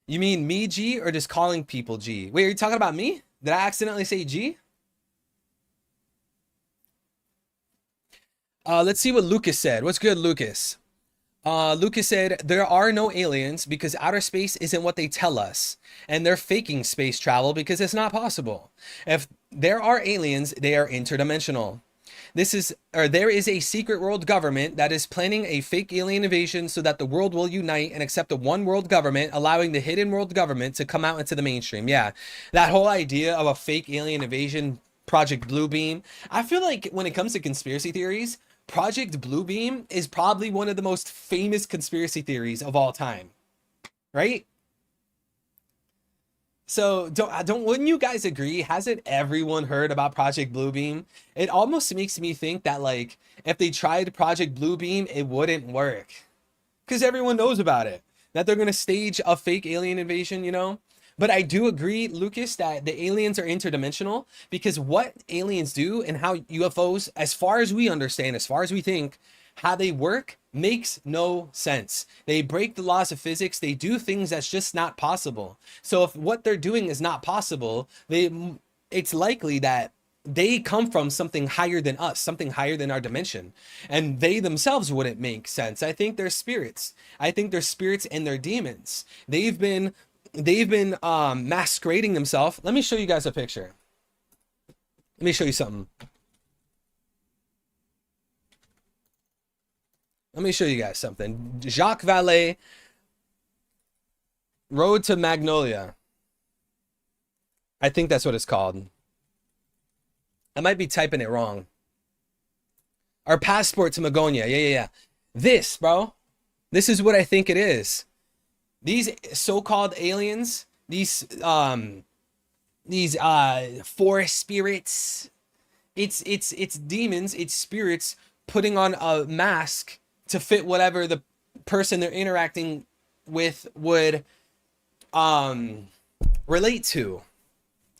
S1: You mean me, G, or just calling people G? Wait, are you talking about me? Did I accidentally say G? Let's see what Lucas said. What's good, Lucas? Lucas said, there are no aliens because outer space isn't what they tell us. And they're faking space travel because it's not possible. If there are aliens, they are interdimensional. There is a secret world government that is planning a fake alien invasion so that the world will unite and accept a one world government, allowing the hidden world government to come out into the mainstream. Yeah, that whole idea of a fake alien invasion, Project Bluebeam. I feel like when it comes to conspiracy theories, Project Bluebeam is probably one of the most famous conspiracy theories of all time, right? So wouldn't you guys agree? Hasn't everyone heard about Project Bluebeam? It almost makes me think that like if they tried Project Bluebeam, it wouldn't work because everyone knows about it, that they're going to stage a fake alien invasion, you know? But I do agree, Lucas, that the aliens are interdimensional because what aliens do and how UFOs, as far as we understand, as far as we think, how they work makes no sense. They break the laws of physics. They do things that's just not possible. So if what they're doing is not possible, it's likely that they come from something higher than us, something higher than our dimension, and they themselves wouldn't make sense. I think they're spirits. I think they're spirits and they're demons. They've been masquerading themselves. Let me show you guys a picture. Let me show you something. Let me show you guys something. Jacques Vallée, Road to Magnolia. I think that's what it's called. I might be typing it wrong. Our passport to Magonia. Yeah. This, bro. This is what I think it is. These so-called aliens, these forest spirits, it's demons, it's spirits putting on a mask to fit whatever the person they're interacting with would relate to.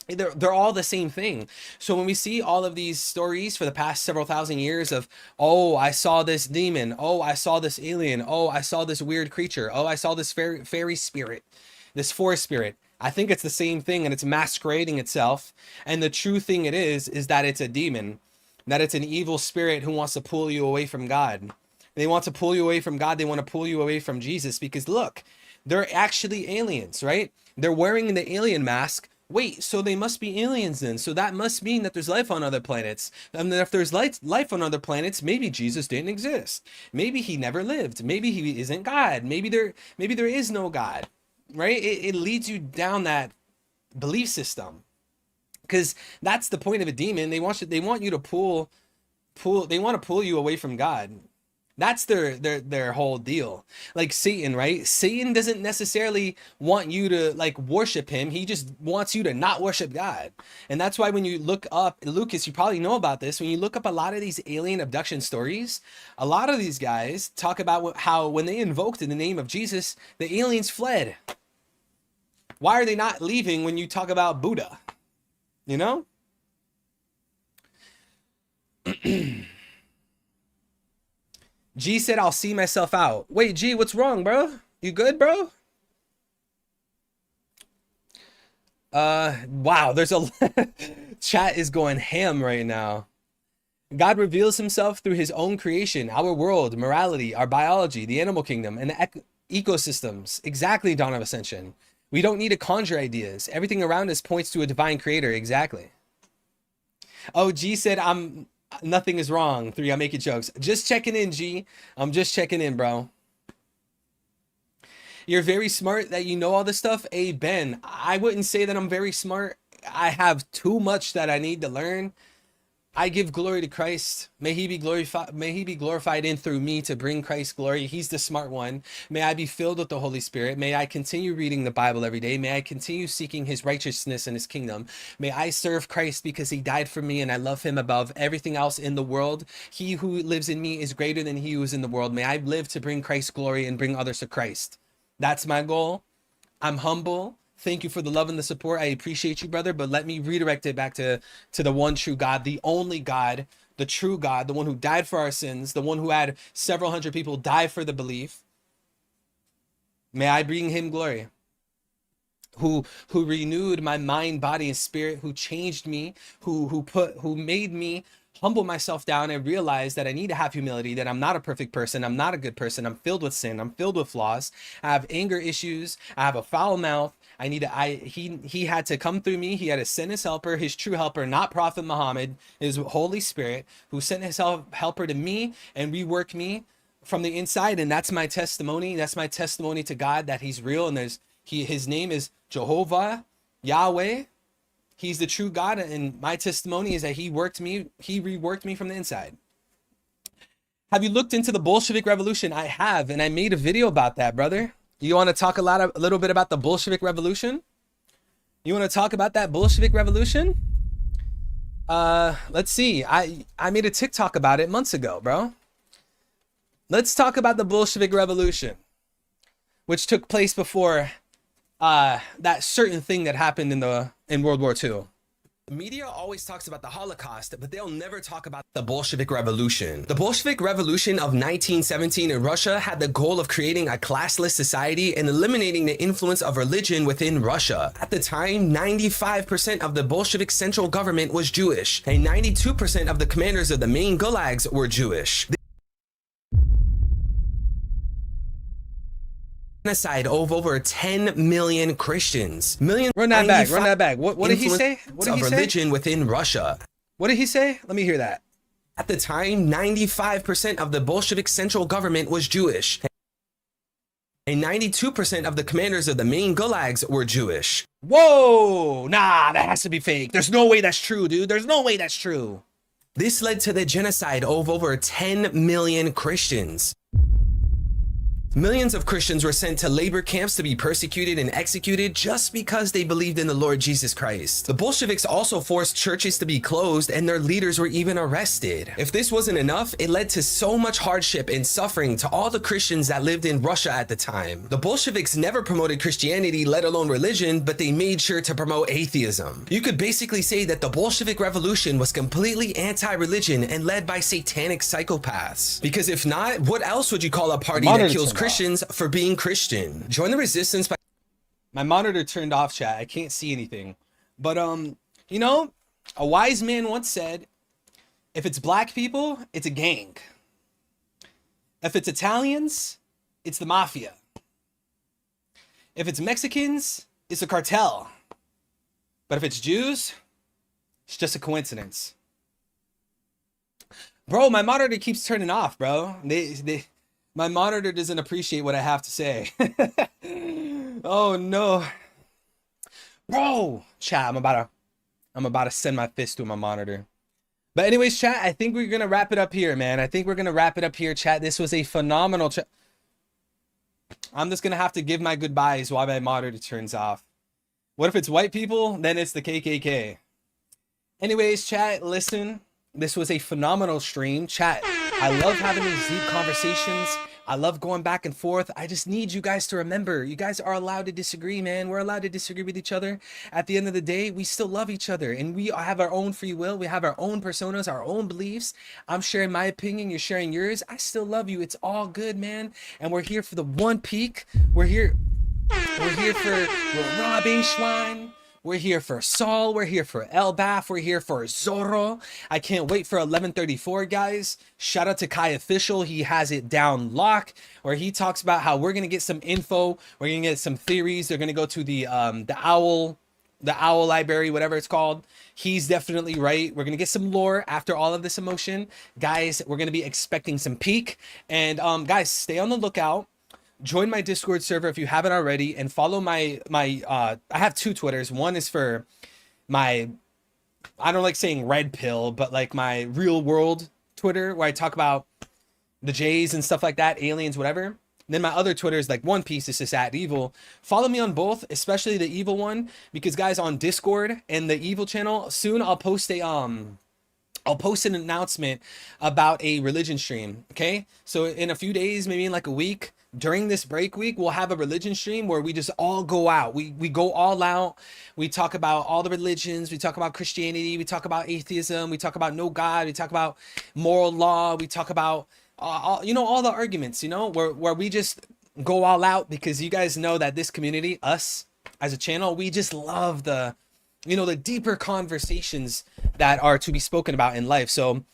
S1: They're all the same thing. So when we see all of these stories for the past several thousand years of, oh, I saw this demon, oh, I saw this alien, oh, I saw this weird creature, oh, I saw this fairy spirit, this forest spirit, I think it's the same thing, and it's masquerading itself. And the true thing is that it's a demon, that it's an evil spirit who wants to pull you away from God. They want to pull you away from God. They want to pull you away from Jesus because look, they're actually aliens, right? They're wearing the alien mask. Wait, so they must be aliens then. So that must mean that there's life on other planets. And then if there's life on other planets, maybe Jesus didn't exist. Maybe he never lived. Maybe he isn't God. Maybe there is no God, right? It leads you down that belief system because that's the point of a demon. They want you to they want to pull you away from God. That's their whole deal. Like Satan, right? Satan doesn't necessarily want you to like worship him. He just wants you to not worship God. And that's why when you look up, Lucas, you probably know about this. When you look up a lot of these alien abduction stories, a lot of these guys talk about how when they invoked in the name of Jesus, the aliens fled. Why are they not leaving when you talk about Buddha? You know? G said, I'll see myself out. Wait, G, what's wrong, bro? You good, bro? Wow, there's a chat is going ham right now. God reveals himself through his own creation, our world, morality, our biology, the animal kingdom, and the ecosystems. Exactly, Dawn of Ascension. We don't need to conjure ideas. Everything around us points to a divine creator. Exactly. Oh, G said, nothing is wrong. 3, I'm making jokes. Just checking in, G. I'm just checking in, bro. You're very smart that you know all this stuff. Hey, Ben, I wouldn't say that I'm very smart. I have too much that I need to learn. I give glory to Christ. May he be glorified. May he be glorified in through me to bring Christ glory. He's the smart one. May I be filled with the Holy Spirit. May I continue reading the Bible every day. May I continue seeking his righteousness and his kingdom. May I serve Christ because he died for me and I love him above everything else in the world. He who lives in me is greater than he who is in the world. May I live to bring Christ glory and bring others to Christ. That's my goal. I'm humble. Thank you for the love and the support. I appreciate you, brother. But let me redirect it back to the one true God, the only God, the true God, the one who died for our sins, the one who had several hundred people die for the belief. May I bring him glory. Who renewed my mind, body, and spirit, who changed me, who made me humble myself down and realize that I need to have humility, that I'm not a perfect person. I'm not a good person. I'm filled with sin. I'm filled with flaws. I have anger issues. I have a foul mouth. He had to come through me. He had to send his helper, his true helper, not Prophet Muhammad, his Holy Spirit, who sent his helper to me and rework me from the inside. And that's my testimony. That's my testimony to God that he's real. And his name is Jehovah, Yahweh. He's the true God, and my testimony is that he reworked me from the inside. Have you looked into the Bolshevik Revolution? I have, and I made a video about that, brother. You want to talk a little bit about the Bolshevik Revolution? You want to talk about that Bolshevik Revolution? Let's see. I made a TikTok about it months ago, bro. Let's talk about the Bolshevik Revolution, which took place before that certain thing that happened in World War II. The media always talks about the Holocaust, but they'll never talk about the Bolshevik Revolution. The Bolshevik Revolution of 1917 in Russia had the goal of creating a classless society and eliminating the influence of religion within Russia. At the time, 95% of the Bolshevik central government was Jewish, and 92% of the commanders of the main gulags were Jewish. Genocide of over 10 million Christians. Run that back. What did he say? What did he say? Religion within Russia. What did he say? Let me hear that. At the time, 95% of the Bolshevik central government was Jewish, and 92% of the commanders of the main gulags were Jewish. Whoa! Nah, that has to be fake. There's no way that's true, dude. There's no way that's true. This led to the genocide of over 10 million Christians. Millions of Christians were sent to labor camps to be persecuted and executed just because they believed in the Lord Jesus Christ. The Bolsheviks also forced churches to be closed, and their leaders were even arrested. If this wasn't enough, it led to so much hardship and suffering to all the Christians that lived in Russia at the time. The Bolsheviks never promoted Christianity, let alone religion, but they made sure to promote atheism. You could basically say that the Bolshevik Revolution was completely anti-religion and led by satanic psychopaths. Because if not, what else would you call a party that kills Christians for being Christian? Join the resistance by... My monitor turned off, chat. I can't see anything. But, you know, a wise man once said, if it's black people, it's a gang. If it's Italians, it's the mafia. If it's Mexicans, it's a cartel. But if it's Jews, it's just a coincidence. Bro, my monitor keeps turning off, bro. My monitor doesn't appreciate what I have to say. Oh no. Bro, chat, I'm about to send my fist through my monitor. But anyways, chat, I think we're gonna wrap it up here, man. I think we're gonna wrap it up here, chat. This was a phenomenal chat. I'm just gonna have to give my goodbyes while my monitor turns off. What if it's white people? Then it's the KKK. Anyways, chat, listen. This was a phenomenal stream. Chat, I love having these deep conversations. I love going back and forth. I just need you guys to remember, you guys are allowed to disagree, man. We're allowed to disagree with each other. At the end of the day, we still love each other, and we have our own free will. We have our own personas, our own beliefs. I'm sharing my opinion. You're sharing yours. I still love you. It's all good, man. And we're here for the one peak. We're here for Rob A. Schwein. We're here for Saul. We're here for Elbaf. We're here for Zorro. I can't wait for 1134, guys. Shout out to Kai Official. He has it down lock, where he talks about how we're gonna get some info. We're gonna get some theories. They're gonna go to the owl library, whatever it's called. He's definitely right. We're gonna get some lore after all of this emotion, guys. We're gonna be expecting some peak, and guys, stay on the lookout. Join my Discord server if you haven't already, and follow my I have two Twitters. One is for my, I don't like saying red pill, but like my real world Twitter, where I talk about the Jays and stuff like that, aliens, whatever. And then my other Twitter is like One Piece. It's just @evil. Follow me on both, especially the evil one, because guys, on Discord and the evil channel, soon I'll post an announcement about a religion stream. Okay, so in a few days, maybe in like a week, during this break week, we'll have a religion stream where we just all go out. We go all out. We talk about all the religions. We talk about Christianity. We talk about atheism. We talk about no God. We talk about moral law. We talk about all the arguments, where we just go all out, because you guys know that this community, us as a channel, we just love the deeper conversations that are to be spoken about in life. So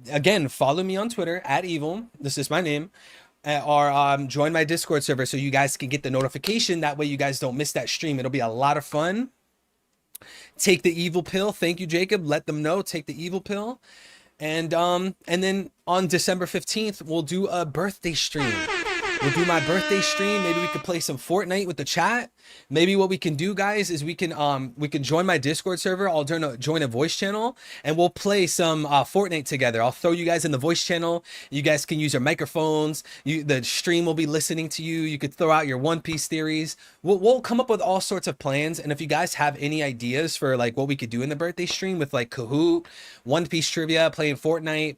S1: again, follow me on Twitter @evil. This is my name. Or join my Discord server so you guys can get the notification. That way you guys don't miss that stream. It'll be a lot of fun. Take the evil pill. Thank you, Jacob. Let them know. Take the evil pill. And then on December 15th, we'll do a birthday stream. We'll do my birthday stream. Maybe we could play some Fortnite with the chat. Maybe what we can do, guys, is we can join my Discord server. I'll join a voice channel, and we'll play some Fortnite together. I'll throw you guys in the voice channel. You guys can use your microphones. The stream will be listening to you. You could throw out your One Piece theories. We'll come up with all sorts of plans. And if you guys have any ideas for like what we could do in the birthday stream with like Kahoot, One Piece trivia, playing Fortnite,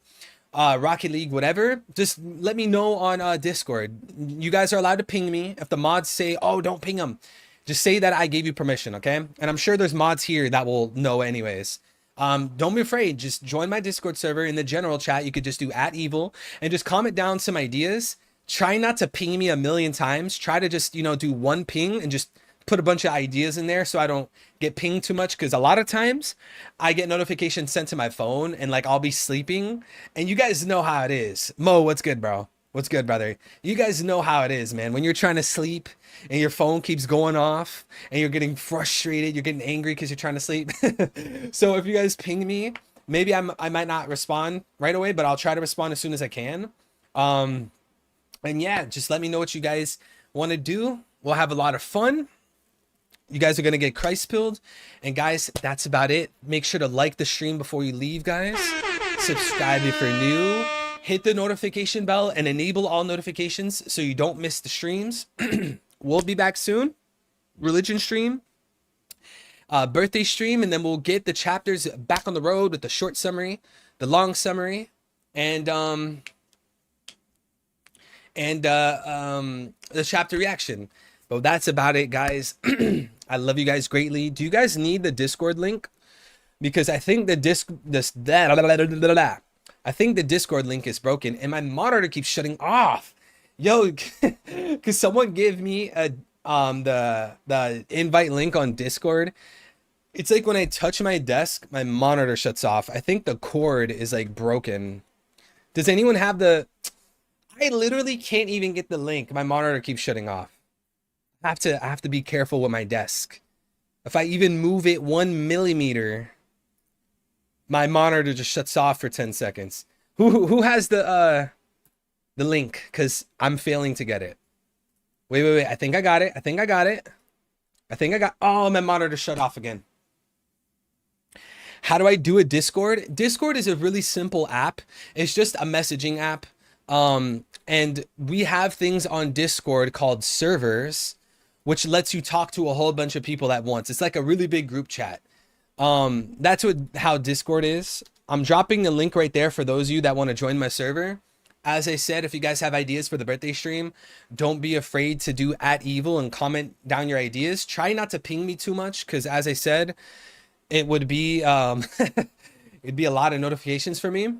S1: Rocket League, whatever, just let me know on Discord. You guys are allowed to ping me. If the mods say, oh, don't ping them, just say that I gave you permission, okay? And I'm sure there's mods here that will know anyways. Don't be afraid. Just join my Discord server. In the general chat, you could just do @evil and just comment down some ideas. Try not to ping me a million times. Try to just, do one ping and just put a bunch of ideas in there so I don't get pinged too much, because a lot of times I get notifications sent to my phone and like I'll be sleeping, and you guys know how it is. Mo, what's good, bro? What's good, brother? You guys know how it is, man. When you're trying to sleep and your phone keeps going off and you're getting frustrated, you're getting angry because you're trying to sleep. So if you guys ping me, maybe I might not respond right away, but I'll try to respond as soon as I can. And yeah, just let me know what you guys want to do. We'll have a lot of fun. You guys are going to get Christ pilled. And guys, that's about it. Make sure to like the stream before you leave, guys. Subscribe if you're new. Hit the notification bell and enable all notifications so you don't miss the streams. We'll be back soon. Religion stream. Birthday stream. And then we'll get the chapters back on the road with the short summary, the long summary, and the chapter reaction. But that's about it, guys. I love you guys greatly. Do you guys need the Discord link? Because I think the I think the Discord link is broken and my monitor keeps shutting off. Yo, could someone give me the invite link on Discord? It's like when I touch my desk, my monitor shuts off. I think the cord is like broken. Does anyone have the... I literally can't even get the link. My monitor keeps shutting off. I have to be careful with my desk. If I even move it 1 millimeter, my monitor just shuts off for 10 seconds. Who has the link? Because I'm failing to get it. Wait. I think I got it. Oh, my monitor shut off again. How do I do a Discord? Discord is a really simple app. It's just a messaging app. And we have things on Discord called servers, which lets you talk to a whole bunch of people at once. It's like a really big group chat. That's how Discord is. I'm dropping a link right there for those of you that want to join my server. As I said, if you guys have ideas for the birthday stream, don't be afraid to do @evil and comment down your ideas. Try not to ping me too much, because as I said, it would be it'd be a lot of notifications for me.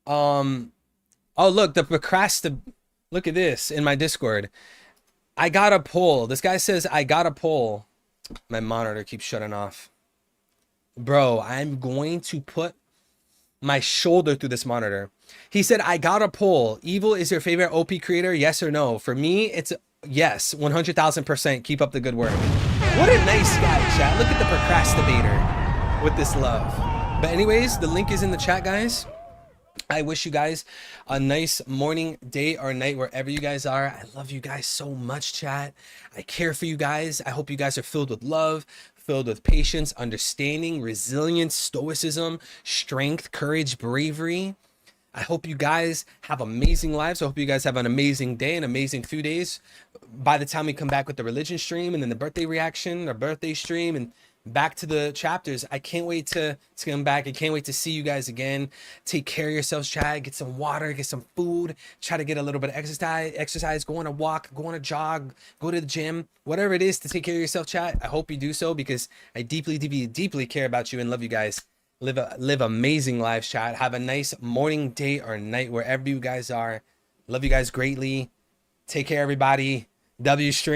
S1: Oh, look, look at this in my Discord. I got a poll. This guy says, I got a poll. My monitor keeps shutting off. Bro, I'm going to put my shoulder through this monitor. He said, I got a poll. Evil is your favorite OP creator? Yes or no? For me, it's yes, 100,000%. Keep up the good work. What a nice guy, chat. Look at the procrastinator with this love. But anyways, the link is in the chat, guys. I wish you guys a nice morning, day, or night wherever you guys are. I love you guys so much, chat. I care for you guys. I hope you guys are filled with love, filled with patience, understanding, resilience, stoicism, strength, courage, bravery. I hope you guys have amazing lives. I hope you guys have an amazing day, an amazing few days. By the time we come back with the religion stream and then the birthday reaction, or birthday stream, and back to the chapters, I can't wait to come back. I can't wait to see you guys again. Take care of yourselves, chat. Get some water, get some food, try to get a little bit of exercise, go on a walk, go on a jog, go to the gym, whatever it is to take care of yourself, chat. I hope you do so because I deeply, deeply, deeply care about you and love you guys. Live amazing lives, chat. Have a nice morning, day, or night wherever you guys are. Love you guys greatly. Take care, everybody. W stream.